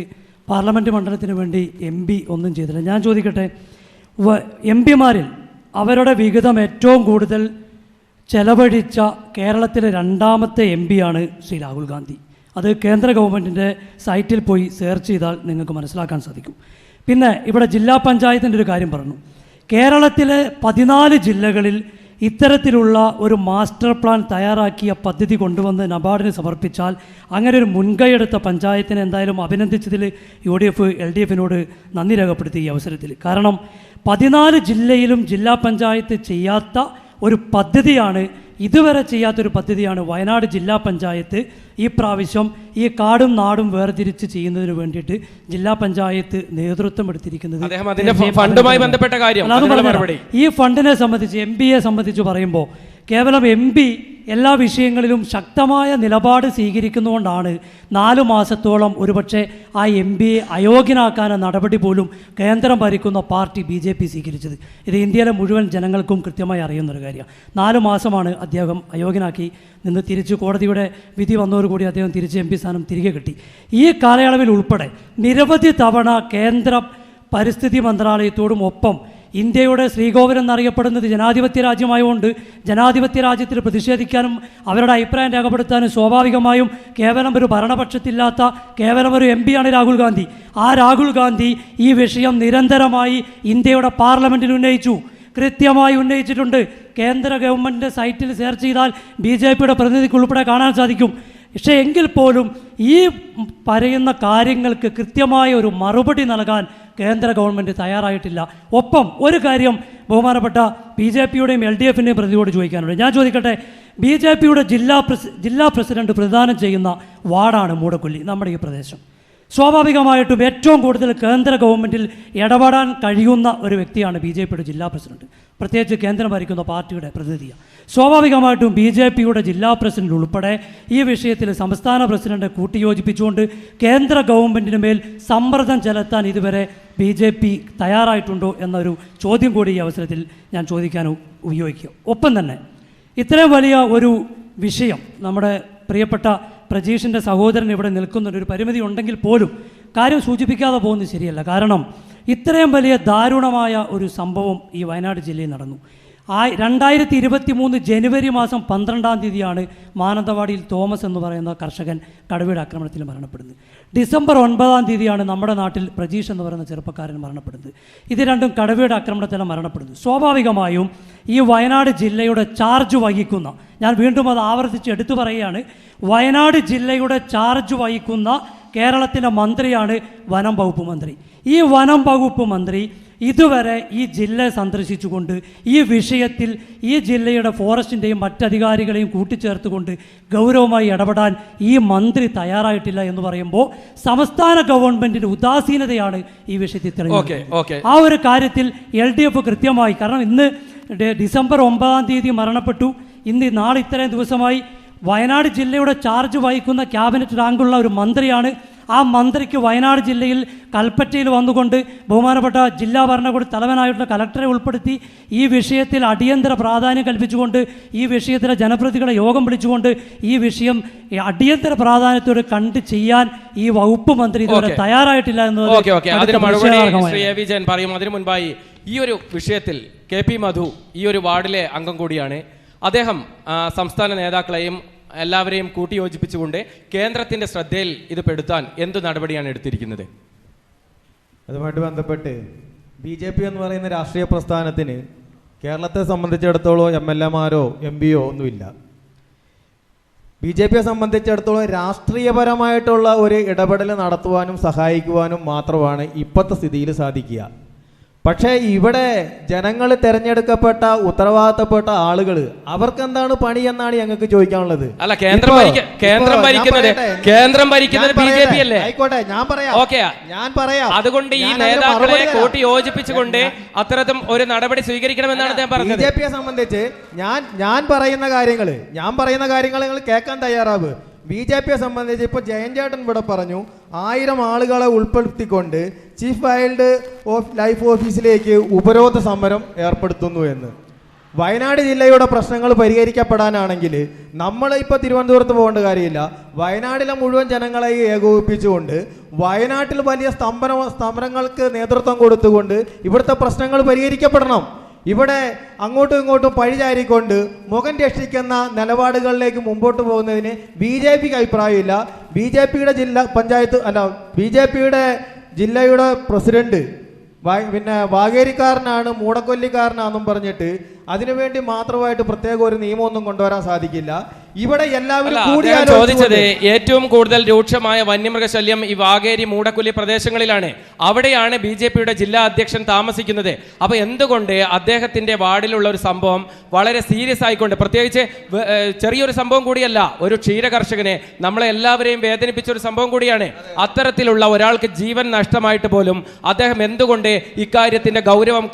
പാർലമെൻറ്റ് മണ്ഡലത്തിന് വേണ്ടി MP ഒന്നും ചെയ്തില്ല. ഞാൻ ചോദിക്കട്ടെ, MP-മാരിൽ അവരുടെ വിഹിതം ഏറ്റവും കൂടുതൽ ചെലവഴിച്ച കേരളത്തിലെ 2ാമത്തെ MP ആണ് ശ്രീ രാഹുൽ ഗാന്ധി. അത് കേന്ദ്ര ഗവൺമെൻറ്റിൻ്റെ സൈറ്റിൽ പോയി സെർച്ച് ചെയ്താൽ നിങ്ങൾക്ക് മനസ്സിലാക്കാൻ സാധിക്കും. പിന്നെ ഇവിടെ ജില്ലാ പഞ്ചായത്തിൻ്റെ ഒരു കാര്യം പറഞ്ഞു. കേരളത്തിലെ 14 ജില്ലകളിൽ ഇത്തരത്തിലുള്ള ഒരു മാസ്റ്റർ പ്ലാൻ തയ്യാറാക്കിയ പദ്ധതി കൊണ്ടുവന്ന് നബാർഡിന് സമർപ്പിച്ചാൽ അങ്ങനെ ഒരു മുൻകൈയെടുത്ത പഞ്ചായത്തിനെ എന്തായാലും അഭിനന്ദിച്ചതിൽ UDF LDFനോട് നന്ദി രേഖപ്പെടുത്തി ഈ അവസരത്തിൽ. കാരണം 14 ജില്ലയിലും ജില്ലാ പഞ്ചായത്ത് ചെയ്യാത്ത ഒരു പദ്ധതിയാണ്, ഇതുവരെ ചെയ്യാത്തൊരു പദ്ധതിയാണ് വയനാട് ജില്ലാ പഞ്ചായത്ത് ഈ പ്രാവശ്യം ഈ കാടും നാടും വേർതിരിച്ച് ചെയ്യുന്നതിന് വേണ്ടിയിട്ട് ജില്ലാ പഞ്ചായത്ത് നേതൃത്വം എടുത്തിരിക്കുന്നത്. ഈ ഫണ്ടിനെ സംബന്ധിച്ച് MPയെ സംബന്ധിച്ച് പറയുമ്പോൾ കേവലം MP എല്ലാ വിഷയങ്ങളിലും ശക്തമായ നിലപാട് സ്വീകരിക്കുന്നതുകൊണ്ടാണ് 4 മാസത്തോളം ഒരുപക്ഷെ ആ MPയെ അയോഗ്യനാക്കാന നടപടി പോലും കേന്ദ്രം ഭരിക്കുന്ന പാർട്ടി BJP സ്വീകരിച്ചത്. ഇത് ഇന്ത്യയിലെ മുഴുവൻ ജനങ്ങൾക്കും കൃത്യമായി അറിയുന്നൊരു കാര്യമാണ്. 4 മാസമാണ് അദ്ദേഹം അയോഗ്യനാക്കി നിന്ന് തിരിച്ച് കോടതിയുടെ വിധി വന്നതോടുകൂടി അദ്ദേഹം തിരിച്ച് MP സ്ഥാനം തിരികെ കിട്ടി. ഈ കാലയളവിൽ ഉൾപ്പെടെ നിരവധി തവണ കേന്ദ്ര പരിസ്ഥിതി മന്ത്രാലയത്തോടും ഒപ്പം ഇന്ത്യയുടെ ശ്രീകോവിലം എന്നറിയപ്പെടുന്നത് ജനാധിപത്യ രാജ്യമായതുകൊണ്ട് ജനാധിപത്യ രാജ്യത്തിൽ പ്രതിഷേധിക്കാനും അവരുടെ അഭിപ്രായം രേഖപ്പെടുത്താനും സ്വാഭാവികമായും കേവലം ഒരു ഭരണപക്ഷത്തില്ലാത്ത കേവലം ഒരു MP ആണ് രാഹുൽ ഗാന്ധി. ആ രാഹുൽ ഗാന്ധി ഈ വിഷയം നിരന്തരമായി ഇന്ത്യയുടെ പാർലമെൻറ്റിൽ ഉന്നയിച്ചു, കൃത്യമായി ഉന്നയിച്ചിട്ടുണ്ട്. കേന്ദ്ര ഗവൺമെൻറ്റിൻ്റെ സൈറ്റിൽ സെർച്ച് ചെയ്താൽ BJPയുടെ പ്രതിനിധിക്ക് ഉൾപ്പെടെ കാണാൻ സാധിക്കും. പക്ഷേ എങ്കിൽ പോലും ഈ പറയുന്ന കാര്യങ്ങൾക്ക് കൃത്യമായ ഒരു മറുപടി നൽകാൻ കേന്ദ്ര ഗവൺമെൻറ് തയ്യാറായിട്ടില്ല. ഒപ്പം ഒരു കാര്യം ബഹുമാനപ്പെട്ട BJPയുടെയും LDFൻ്റെയും പ്രതിയോട് ചോദിക്കാനുണ്ട്. ഞാൻ ചോദിക്കട്ടെ, BJPയുടെ ജില്ലാ പ്രസിഡന്റ് പ്രതിദാനം ചെയ്യുന്ന വാർഡാണ് മൂടക്കൊല്ലി, നമ്മുടെ ഈ പ്രദേശം. സ്വാഭാവികമായിട്ടും ഏറ്റവും കൂടുതൽ കേന്ദ്ര ഗവൺമെൻറ്റിൽ ഇടപെടാൻ കഴിയുന്ന ഒരു വ്യക്തിയാണ് BJPയുടെ ജില്ലാ പ്രസിഡന്റ്, പ്രത്യേകിച്ച് കേന്ദ്രം ഭരിക്കുന്ന പാർട്ടിയുടെ പ്രതിനിധിയാണ്. സ്വാഭാവികമായിട്ടും BJPയുടെ ജില്ലാ പ്രസിഡന്റ് ഉൾപ്പെടെ ഈ വിഷയത്തിൽ സംസ്ഥാന പ്രസിഡന്റ് കൂട്ടിയോജിപ്പിച്ചുകൊണ്ട് കേന്ദ്ര ഗവൺമെൻറ്റിന് മേൽ സമ്മർദ്ദം ചെലുത്താൻ ഇതുവരെ BJP തയ്യാറായിട്ടുണ്ടോ എന്നൊരു ചോദ്യം കൂടി ഈ അവസരത്തിൽ ഞാൻ ചോദിക്കാൻ ഉപയോഗിക്കുക. ഒപ്പം തന്നെ ഇത്രയും വലിയ ഒരു വിഷയം നമ്മുടെ പ്രിയപ്പെട്ട പ്രജീഷിൻ്റെ സഹോദരൻ ഇവിടെ നിൽക്കുന്നൊരു പരിമിതി ഉണ്ടെങ്കിൽ പോലും കാര്യം സൂചിപ്പിക്കാതെ പോകുന്നത് ശരിയല്ല. കാരണം ഇത്രയും വലിയ ദാരുണമായ ഒരു സംഭവം ഈ വയനാട് ജില്ലയിൽ നടന്നു. 2023 ജനുവരി മാസം 12-ാം തീയതിയാണ് മാനന്തവാടിയിൽ തോമസ് എന്ന് പറയുന്ന കർഷകൻ കടുവയുടെ ആക്രമണത്തിൽ മരണപ്പെടുന്നത്. ഡിസംബർ 9-ാം തീയതിയാണ് നമ്മുടെ നാട്ടിൽ പ്രജീഷ് എന്ന് പറയുന്ന ചെറുപ്പക്കാരൻ മരണപ്പെടുന്നത്. ഇത് രണ്ടും കടുവയുടെ ആക്രമണത്തിലാണ് മരണപ്പെടുന്നത്. സ്വാഭാവികമായും ഈ വയനാട് ജില്ലയുടെ ചാർജ് വഹിക്കുന്ന, ഞാൻ വീണ്ടും അത് ആവർത്തിച്ച് എടുത്തു പറയുകയാണ്, വയനാട് ജില്ലയുടെ ചാർജ് വഹിക്കുന്ന കേരളത്തിൻ്റെ മന്ത്രിയാണ് വനം വകുപ്പ് മന്ത്രി. ഈ വനം വകുപ്പ് മന്ത്രി ഇതുവരെ ഈ ജില്ല സന്ദർശിച്ചുകൊണ്ട് ഈ വിഷയത്തിൽ ഈ ജില്ലയുടെ ഫോറസ്റ്റിൻ്റെയും മറ്റധികാരികളെയും കൂട്ടിച്ചേർത്തുകൊണ്ട് ഗൗരവമായി ഇടപെടാൻ ഈ മന്ത്രി തയ്യാറായിട്ടില്ല എന്ന് പറയുമ്പോൾ സംസ്ഥാന ഗവൺമെൻറ്റിൻ്റെ ഉദാസീനതയാണ് ഈ വിഷയത്തിൽ തെളിയുന്നത്. ആ ഒരു കാര്യത്തിൽ LDF കൃത്യമായി, കാരണം ഇന്ന് ഡിസംബർ 9-ാം തീയതി മരണപ്പെട്ടു, നാളെ ഇത്രയും ദിവസമായി വയനാട് ജില്ലയുടെ ചാർജ് വഹിക്കുന്ന ക്യാബിനറ്റ് റാങ്കുള്ള ഒരു മന്ത്രിയാണ്. ആ മന്ത്രിക്ക് വയനാട് ജില്ലയിൽ കൽപ്പറ്റയിൽ വന്നുകൊണ്ട് ബഹുമാനപ്പെട്ട ജില്ലാ ഭരണകൂട തലവനായിട്ടുള്ള കലക്ടറെ ഉൾപ്പെടുത്തി ഈ വിഷയത്തിൽ അടിയന്തര പ്രാധാന്യം കൽപ്പിച്ചുകൊണ്ട് ഈ വിഷയത്തിലെ ജനപ്രതിനിധികളെ യോഗം വിളിച്ചുകൊണ്ട് ഈ വിഷയം അടിയന്തര പ്രാധാന്യത്തോടെ കണ്ട് ചെയ്യാൻ ഈ വകുപ്പ് മന്ത്രി ഇതുവരെ തയ്യാറായിട്ടില്ല എന്നത്. അതിനു മുൻപായി ഈ ഒരു വിഷയത്തിൽ KP മധു ഈ ഒരു വാർഡിലെ അംഗം കൂടിയാണ്. അദ്ദേഹം സംസ്ഥാന നേതാക്കളെയും എല്ലാവരെയും കൂട്ടിയോജിപ്പിച്ചുകൊണ്ട് കേന്ദ്രത്തിൻ്റെ ശ്രദ്ധയിൽ ഇത് പെടുത്താൻ എന്തു നടപടിയാണ് എടുത്തിരിക്കുന്നത്? അതുമായിട്ട് ബന്ധപ്പെട്ട് BJP എന്ന് പറയുന്ന രാഷ്ട്രീയ പ്രസ്ഥാനത്തിന് കേരളത്തെ സംബന്ധിച്ചിടത്തോളം MLA-മാരോ MP-യോ ഒന്നുമില്ല. BJP-യെ സംബന്ധിച്ചിടത്തോളം രാഷ്ട്രീയപരമായിട്ടുള്ള ഒരു ഇടപെടൽ നടത്തുവാനും സഹായിക്കുവാനും മാത്രമാണ് ഇപ്പോഴത്തെ സ്ഥിതിയിൽ സാധിക്കുക. പക്ഷേ ഇവിടെ ജനങ്ങൾ തിരഞ്ഞെടുക്കപ്പെട്ട ഉത്തരവാദിത്തപ്പെട്ട ആളുകൾ അവർക്ക് എന്താണ് പണി എന്നാണ് ഞങ്ങൾക്ക് ചോദിക്കാനുള്ളത്. അല്ല, കേന്ദ്രം ഭരിക്കുന്നത് BJP അല്ലേ? ആയിക്കോട്ടെ, ഞാൻ പറയാം. അതുകൊണ്ട് ഈ നേതാക്കളെ കൂട്ടി യോജിപ്പിച്ചുകൊണ്ട് അത്തരത്തിൽ ഒരു നടപടി സ്വീകരിക്കണമെന്നാണ് ഞാൻ പറഞ്ഞത്. BJP-യെ സംബന്ധിച്ച് ഞാൻ പറയുന്ന കാര്യങ്ങൾ നിങ്ങൾ കേൾക്കാൻ തയ്യാറാവ്. BJP-യെ സംബന്ധിച്ച് ഇപ്പോൾ ജയൻചേട്ടൻ ഇവിടെ പറഞ്ഞു 1000 ആളുകളെ ഉൾപ്പെടുത്തിക്കൊണ്ട് ചീഫ് വൈൽഡ് ലൈഫ് ഓഫീസിലേക്ക് ഉപരോധ സമരം ഏർപ്പെടുത്തുന്നു എന്ന്. വയനാട് ജില്ലയുടെ പ്രശ്നങ്ങൾ പരിഹരിക്കപ്പെടാനാണെങ്കിൽ നമ്മളിപ്പോൾ തിരുവനന്തപുരത്ത് പോകേണ്ട കാര്യമില്ല. വയനാട്ടിലെ മുഴുവൻ ജനങ്ങളെ ഏകോപിപ്പിച്ചുകൊണ്ട് വയനാട്ടിൽ വലിയ സ്തംഭനങ്ങൾക്ക് നേതൃത്വം കൊടുത്തുകൊണ്ട് ഇവിടുത്തെ പ്രശ്നങ്ങൾ പരിഹരിക്കപ്പെടണം. ഇവിടെ അങ്ങോട്ടും ഇങ്ങോട്ടും പഴിചാരിക്കൊണ്ട് മുഖം രക്ഷിക്കുന്ന നിലപാടുകളിലേക്ക് മുമ്പോട്ട് പോകുന്നതിന് BJP-ക്ക് അഭിപ്രായമില്ല. BJP-യുടെ BJP-യുടെ ജില്ലയുടെ പ്രസിഡന്റ് പിന്നെ വാഗേരിക്കാരനാണ്, മൂടക്കൊല്ലിക്കാരനാണെന്നും പറഞ്ഞിട്ട് അതിനുവേണ്ടി മാത്രമായിട്ട് പ്രത്യേക ഒരു നിയമമൊന്നും കൊണ്ടുവരാൻ സാധിക്കില്ല. ഇവിടെ എല്ലാവരും ചോദിച്ചത് ഏറ്റവും കൂടുതൽ രൂക്ഷമായ വന്യമൃഗശല്യം ഈ വാഗേരി മൂടക്കൊല്ലി പ്രദേശങ്ങളിലാണ്. അവിടെയാണ് BJP-യുടെ ജില്ലാ അധ്യക്ഷൻ താമസിക്കുന്നത്. അപ്പൊ എന്തുകൊണ്ട് അദ്ദേഹത്തിന്റെ വാർഡിലുള്ള ഒരു സംഭവം വളരെ സീരിയസ് ആയിക്കൊണ്ട്, പ്രത്യേകിച്ച് ചെറിയൊരു സംഭവം കൂടിയല്ല, ഒരു ക്ഷീര കർഷകനെ നമ്മളെ എല്ലാവരെയും വേദനിപ്പിച്ച ഒരു സംഭവം കൂടിയാണ്. അത്തരത്തിലുള്ള ഒരാൾക്ക് ജീവൻ നഷ്ടമായിട്ട് പോലും അദ്ദേഹം എന്തുകൊണ്ട് ഇക്കാര്യത്തിന്റെ ഗൗരവം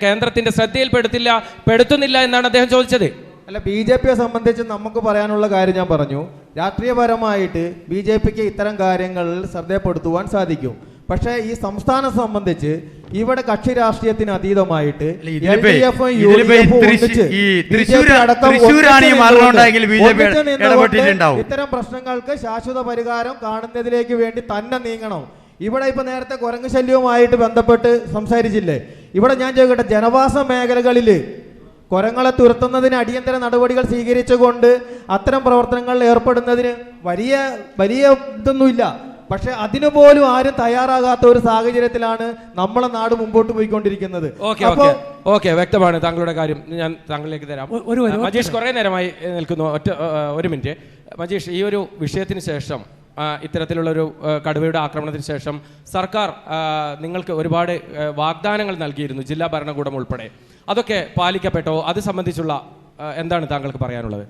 കേന്ദ്രത്തിന്റെ ശ്രദ്ധയിൽപ്പെടുത്തുന്നില്ല എന്നാണ് അദ്ദേഹം ചോദിച്ചത്. അല്ല, BJP-യെ സംബന്ധിച്ച് നമുക്ക് പറയാനുള്ള കാര്യം ഞാൻ പറഞ്ഞു. രാഷ്ട്രീയപരമായിട്ട് BJP-ക്ക് ഇത്തരം കാര്യങ്ങളിൽ ശ്രദ്ധപ്പെടുത്തുവാൻ സാധിക്കും. പക്ഷേ ഈ സംസ്ഥാനം സംബന്ധിച്ച് ഇവിടെ കക്ഷി രാഷ്ട്രീയത്തിന് അതീതമായിട്ട് ഇത്തരം പ്രശ്നങ്ങൾക്ക് ശാശ്വത പരിഹാരം കാണുന്നതിലേക്ക് വേണ്ടി തന്നെ നീങ്ങണം. ഇവിടെ ഇപ്പൊ നേരത്തെ കുരങ്ങ് ശല്യവുമായിട്ട് ബന്ധപ്പെട്ട് സംസാരിച്ചില്ലേ? ഇവിടെ ഞാൻ ചോദിക്കട്ടെ, ജനവാസ മേഖലകളിൽ കുരങ്ങളെ തുരത്തുന്നതിന് അടിയന്തര നടപടികൾ സ്വീകരിച്ചുകൊണ്ട് അത്തരം പ്രവർത്തനങ്ങളിൽ ഏർപ്പെടുന്നതിന് വലിയ ഇതൊന്നുമില്ല. പക്ഷെ അതിനുപോലും ആരും തയ്യാറാകാത്ത ഒരു സാഹചര്യത്തിലാണ് നമ്മളെ നാട് മുമ്പോട്ട് പോയിക്കൊണ്ടിരിക്കുന്നത്. വ്യക്തമാണ് താങ്കളുടെ കാര്യം. ഞാൻ താങ്കളിലേക്ക് തരാം. മജീഷ് കുറെ നേരമായി നിൽക്കുന്നു. ഒരു മിനിറ്റ് മജീഷ്, ഈ ഒരു വിഷയത്തിന് ശേഷം, ഇത്തരത്തിലുള്ളൊരു കടുവയുടെ ആക്രമണത്തിന് ശേഷം സർക്കാർ നിങ്ങൾക്ക് ഒരുപാട് വാഗ്ദാനങ്ങൾ നൽകിയിരുന്നു, ജില്ലാ ഭരണകൂടം ഉൾപ്പെടെ. അതൊക്കെ പാലിക്കപ്പെട്ടോ? അത് സംബന്ധിച്ചുള്ള എന്താണ് താങ്കൾക്ക് പറയാനുള്ളത്?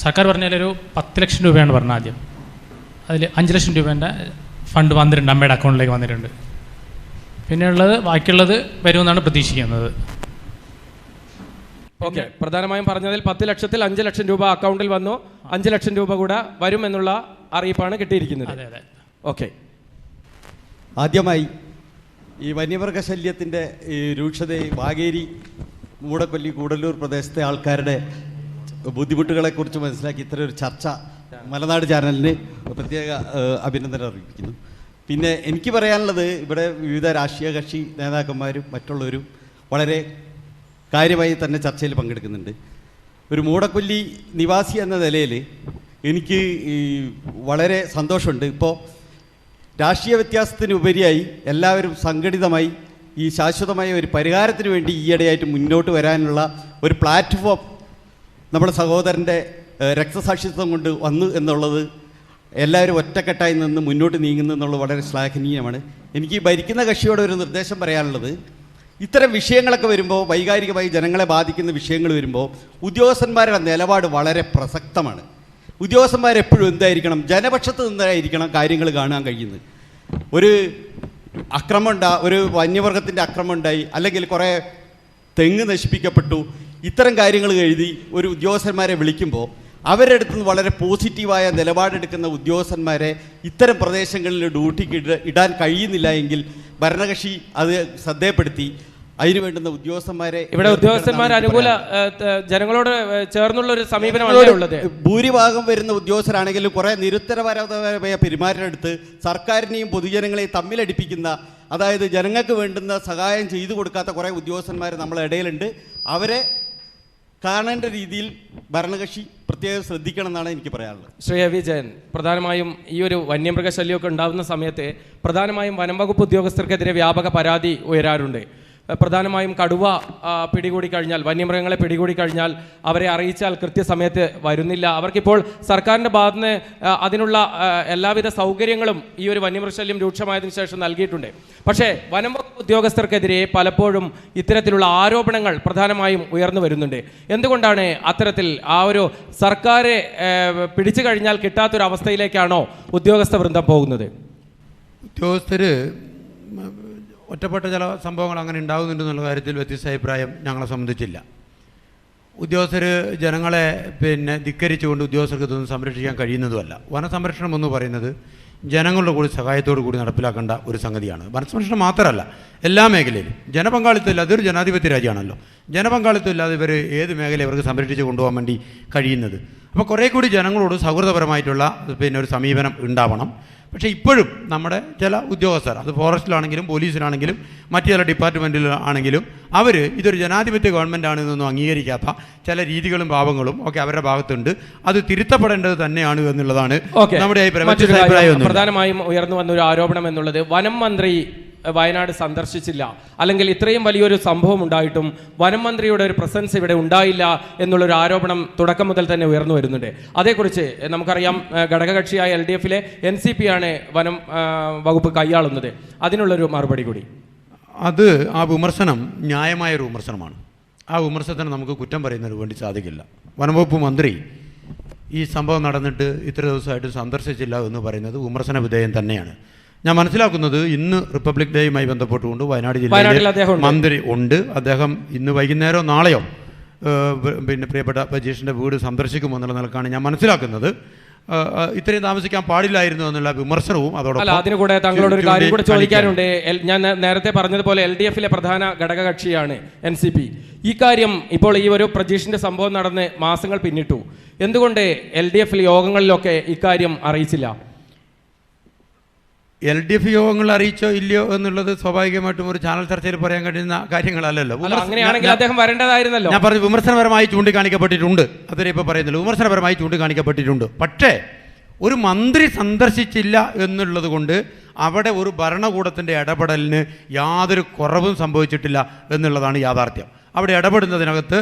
സർക്കാർ പറഞ്ഞാലൊരു 10 ലക്ഷം രൂപയാണ് പറഞ്ഞത് ആദ്യം. അതിൽ 5 ലക്ഷം രൂപേൻ്റെ ഫണ്ട് വന്നിട്ടുണ്ട്, അമ്മയുടെ അക്കൗണ്ടിലേക്ക് വന്നിട്ടുണ്ട്. പിന്നെയുള്ളത് ബാക്കിയുള്ളത് വരുമെന്നാണ് പ്രതീക്ഷിക്കുന്നത്. ഓക്കെ, പ്രധാനമായും പറഞ്ഞതിൽ 10 ലക്ഷത്തിൽ 5 ലക്ഷം രൂപ അക്കൗണ്ടിൽ വന്നു, 5 ലക്ഷം രൂപ കൂടെ വരും എന്നുള്ള അറിയിപ്പാണ് കിട്ടിയിരിക്കുന്നത്. ഓക്കെ, ആദ്യമായി ഈ വന്യമൃഗശല്യത്തിൻ്റെ ഈ രൂക്ഷതയെ വാഗേരി, മൂടക്കൊല്ലി, കൂടല്ലൂർ പ്രദേശത്തെ ആൾക്കാരുടെ ബുദ്ധിമുട്ടുകളെക്കുറിച്ച് മനസ്സിലാക്കി ഇത്തരം ഒരു ചർച്ച മലനാട് ചാനലിന് പ്രത്യേക അഭിനന്ദനം അറിയിക്കുന്നു. പിന്നെ എനിക്ക് പറയാനുള്ളത്, ഇവിടെ വിവിധ രാഷ്ട്രീയ കക്ഷി നേതാക്കന്മാരും മറ്റുള്ളവരും വളരെ കാര്യമായി തന്നെ ചർച്ചയിൽ പങ്കെടുക്കുന്നുണ്ട്. ഒരു മൂടക്കൊല്ലി നിവാസി എന്ന നിലയിൽ എനിക്ക് വളരെ സന്തോഷമുണ്ട്. ഇപ്പോൾ രാഷ്ട്രീയ വ്യത്യാസത്തിനുപരിയായി എല്ലാവരും സംഘടിതമായി ഈ ശാശ്വതമായ ഒരു പരിഹാരത്തിന് വേണ്ടി ഈയിടെയായിട്ട് മുന്നോട്ട് വരാനുള്ള ഒരു പ്ലാറ്റ്ഫോം നമ്മുടെ സഹോദരൻ്റെ രക്തസാക്ഷിത്വം കൊണ്ട് വന്നു എന്നുള്ളത്, എല്ലാവരും ഒറ്റക്കെട്ടായി നിന്ന് മുന്നോട്ട് നീങ്ങുന്നു എന്നുള്ളത് വളരെ ശ്ലാഘനീയമാണ്. എനിക്ക് ഭരിക്കുന്ന കക്ഷിയോട് ഒരു നിർദ്ദേശം പറയാനുള്ളത്, ഇത്തരം വിഷയങ്ങളൊക്കെ വരുമ്പോൾ, വൈകാരികമായി ജനങ്ങളെ ബാധിക്കുന്ന വിഷയങ്ങൾ വരുമ്പോൾ ഉദ്യോഗസ്ഥന്മാരുടെ നിലപാട് വളരെ പ്രസക്തമാണ്. ഉദ്യോഗസ്ഥന്മാരെപ്പോഴും എന്തായിരിക്കണം? ജനപക്ഷത്ത് നിന്നായിരിക്കണം കാര്യങ്ങൾ കാണാൻ കഴിയുന്നത്. ഒരു ഒരു വന്യമൃഗത്തിൻ്റെ ആക്രമണം ഉണ്ടായി, അല്ലെങ്കിൽ കുറേ തെങ്ങ് നശിപ്പിക്കപ്പെട്ടു, ഇത്തരം കാര്യങ്ങൾ എഴുതി ഒരു ഉദ്യോഗസ്ഥന്മാരെ വിളിക്കുമ്പോൾ അവരുടെ അടുത്ത് നിന്ന് വളരെ പോസിറ്റീവായ നിലപാടെടുക്കുന്ന ഉദ്യോഗസ്ഥന്മാരെ ഇത്തരം പ്രദേശങ്ങളിൽ ഡ്യൂട്ടിക്ക് ഇടാൻ കഴിയുന്നില്ല എങ്കിൽ ഭരണകക്ഷി അത് ശ്രദ്ധയപ്പെടുത്തി അതിന് വേണ്ടുന്ന ഉദ്യോഗസ്ഥന്മാരെ ഇവിടെ ഉദ്യോഗസ്ഥന്മാർ അനുകൂല ജനങ്ങളോട് ചേർന്നുള്ള ഒരു സമീപനമാണ് ഉള്ളത്. ഭൂരിഭാഗം വരുന്ന ഉദ്യോഗസ്ഥരാണെങ്കിലും കുറേ നിരുത്തരപരമായ പെരുമാറ്റമെടുത്ത് സർക്കാരിനെയും പൊതുജനങ്ങളെയും തമ്മിലടിപ്പിക്കുന്ന, അതായത് ജനങ്ങൾക്ക് വേണ്ടുന്ന സഹായം ചെയ്തു കൊടുക്കാത്ത കുറേ ഉദ്യോഗസ്ഥന്മാർ നമ്മളെ ഇടയിലുണ്ട്. അവരെ കാണേണ്ട രീതിയിൽ ഭരണകക്ഷി പ്രത്യേകം ശ്രദ്ധിക്കണം എന്നാണ് എനിക്ക് പറയാനുള്ളത്. ശ്രീ എ വി ജയൻ, പ്രധാനമായും ഈ ഒരു വന്യമൃഗശല്യമൊക്കെ ഉണ്ടാകുന്ന സമയത്ത് പ്രധാനമായും വനം വകുപ്പ് ഉദ്യോഗസ്ഥർക്കെതിരെ വ്യാപക പരാതി ഉയരാറുണ്ട്. പ്രധാനമായും കടുവ പിടികൂടി കഴിഞ്ഞാൽ, വന്യമൃഗങ്ങളെ പിടികൂടി കഴിഞ്ഞാൽ അവരെ അറിയിച്ചാൽ കൃത്യസമയത്ത് വരുന്നില്ല. അവർക്കിപ്പോൾ സർക്കാരിൻ്റെ ഭാഗത്തുനിന്ന് അതിനുള്ള എല്ലാവിധ സൗകര്യങ്ങളും ഈ ഒരു വന്യമൃഗശല്യം രൂക്ഷമായതിനു ശേഷം നൽകിയിട്ടുണ്ട്. പക്ഷേ വനം വകുപ്പ് ഉദ്യോഗസ്ഥർക്കെതിരെ പലപ്പോഴും ഇത്തരത്തിലുള്ള ആരോപണങ്ങൾ പ്രധാനമായും ഉയർന്നു വരുന്നുണ്ട്. എന്തുകൊണ്ടാണ് അത്തരത്തിൽ ആ ഒരു സർക്കാരെ പിടിച്ചു കഴിഞ്ഞാൽ കിട്ടാത്തൊരവസ്ഥയിലേക്കാണോ ഉദ്യോഗസ്ഥ വൃന്ദം പോകുന്നത്? ഉദ്യോഗസ്ഥർ ഒറ്റപ്പെട്ട ചില സംഭവങ്ങൾ അങ്ങനെ ഉണ്ടാകുന്നുണ്ടെന്നുള്ള കാര്യത്തിൽ വ്യത്യസ്ത അഭിപ്രായം ഞങ്ങളെ സംബന്ധിച്ചില്ല. ഉദ്യോഗസ്ഥർ ജനങ്ങളെ ധിക്കരിച്ചുകൊണ്ട് ഉദ്യോഗസ്ഥർക്ക് ഇതൊന്നും സംരക്ഷിക്കാൻ കഴിയുന്നതുമല്ല. വനസംരക്ഷണം എന്ന് പറയുന്നത് ജനങ്ങളുടെ കൂടി സഹായത്തോടു കൂടി നടപ്പിലാക്കേണ്ട ഒരു സംഗതിയാണ്. വനസംരക്ഷണം മാത്രമല്ല, എല്ലാ മേഖലയിലും ജനപങ്കാളിത്തം ഇല്ലാതെ, ഒരു ജനാധിപത്യ രാജ്യമാണല്ലോ, ജനപങ്കാളിത്തം ഇല്ലാതെ ഇവർ ഏത് മേഖല ഇവർക്ക് സംരക്ഷിച്ച് കൊണ്ടുപോകാൻ വേണ്ടി കഴിയുന്നത്? അപ്പോൾ കുറേ കൂടി ജനങ്ങളോട് സൗഹൃദപരമായിട്ടുള്ള ഒരു സമീപനം ഉണ്ടാവണം. പക്ഷേ ഇപ്പോഴും നമ്മുടെ ചില ഉദ്യോഗസ്ഥർ, അത് ഫോറസ്റ്റിലാണെങ്കിലും പോലീസിലാണെങ്കിലും മറ്റു ചില ഡിപ്പാർട്ട്മെൻറ്റിലാണെങ്കിലും, അവർ ഇതൊരു ജനാധിപത്യ ഗവൺമെൻറ് ആണെന്നൊന്നും അംഗീകരിക്കാത്ത ചില രീതികളും ഭാവങ്ങളും ഒക്കെ അവരുടെ ഭാഗത്തുണ്ട്. അത് തിരുത്തപ്പെടേണ്ടത് തന്നെയാണ് എന്നുള്ളതാണ് നമ്മുടെ അഭിപ്രായം. പ്രധാനമായും ഉയർന്നു വന്ന ഒരു ആരോപണം എന്നുള്ളത്, വനം മന്ത്രി വയനാട് സന്ദർശിച്ചില്ല, അല്ലെങ്കിൽ ഇത്രയും വലിയൊരു സംഭവം ഉണ്ടായിട്ടും വനം മന്ത്രിയുടെ ഒരു പ്രസൻസ് ഇവിടെ ഉണ്ടായില്ല എന്നുള്ളൊരു ആരോപണം തുടക്കം മുതൽ തന്നെ ഉയർന്നു വരുന്നുണ്ട്. അതേക്കുറിച്ച് നമുക്കറിയാം, ഘടകകക്ഷിയായ LDF-ലെ NCP ആണ് വനം വകുപ്പ് കൈയാളുന്നത്. അതിനുള്ളൊരു മറുപടി കൂടി. അത് ആ വിമർശനം ന്യായമായൊരു വിമർശനമാണ്. ആ വിമർശനത്തിന് നമുക്ക് കുറ്റം പറയുന്നതിന് വേണ്ടി സാധിക്കില്ല. വനംവകുപ്പ് മന്ത്രി ഈ സംഭവം നടന്നിട്ട് ഇത്ര ദിവസമായിട്ട് സന്ദർശിച്ചില്ല എന്ന് പറയുന്നത് വിമർശന വിധേയം തന്നെയാണ്. ഞാൻ മനസ്സിലാക്കുന്നത് ഇന്ന് റിപ്പബ്ലിക് ഡേയുമായി ബന്ധപ്പെട്ടുകൊണ്ട് വയനാട് ജില്ലയിൽ മന്ത്രി ഉണ്ട്. അദ്ദേഹം ഇന്ന് വൈകുന്നേരമോ നാളെയോ പ്രിയപ്പെട്ട ബജീഷിൻ്റെ വീട് സന്ദർശിക്കുമെന്നുള്ള നിലക്കാണ് ഞാൻ മനസ്സിലാക്കുന്നത്. ഇത്രയും താമസിക്കാൻ പാടില്ലായിരുന്നു എന്നുള്ള വിമർശനവും അതോടൊപ്പം. അതിനുകൂടെ താങ്കളോട് ഒരു കാര്യം കൂടെ ചോദിക്കാനുണ്ട്. ഞാൻ നേരത്തെ പറഞ്ഞതുപോലെ LDF-ലെ പ്രധാന ഘടകകക്ഷിയാണ് NCP. ഈ കാര്യം ഇപ്പോൾ ഈ ഒരു പ്രജീഷിൻ്റെ സംഭവം നടന്ന് മാസങ്ങൾ പിന്നിട്ടു. എന്തുകൊണ്ട് LDF യോഗങ്ങളിലൊക്കെ ഇക്കാര്യം അറിയിച്ചില്ല? LDF യോഗങ്ങൾ അറിയിച്ചോ ഇല്ലയോ എന്നുള്ളത് സ്വാഭാവികമായിട്ടും ഒരു ചാനൽ ചർച്ചയിൽ പറയാൻ കഴിയുന്ന കാര്യങ്ങളല്ലല്ലോ. ഞാൻ പറഞ്ഞു വിമർശനപരമായി ചൂണ്ടിക്കാണിക്കപ്പെട്ടിട്ടുണ്ട്. അതിനെ ഇപ്പോൾ പറയുന്നില്ല, വിമർശനപരമായി ചൂണ്ടിക്കാണിക്കപ്പെട്ടിട്ടുണ്ട്. പക്ഷേ ഒരു മന്ത്രി സന്ദർശിച്ചില്ല എന്നുള്ളത് കൊണ്ട് അവിടെ ഒരു ഭരണകൂടത്തിൻ്റെ ഇടപെടലിന് യാതൊരു കുറവും സംഭവിച്ചിട്ടില്ല എന്നുള്ളതാണ് യാഥാർത്ഥ്യം. അവിടെ ഇടപെടുന്നതിനകത്ത്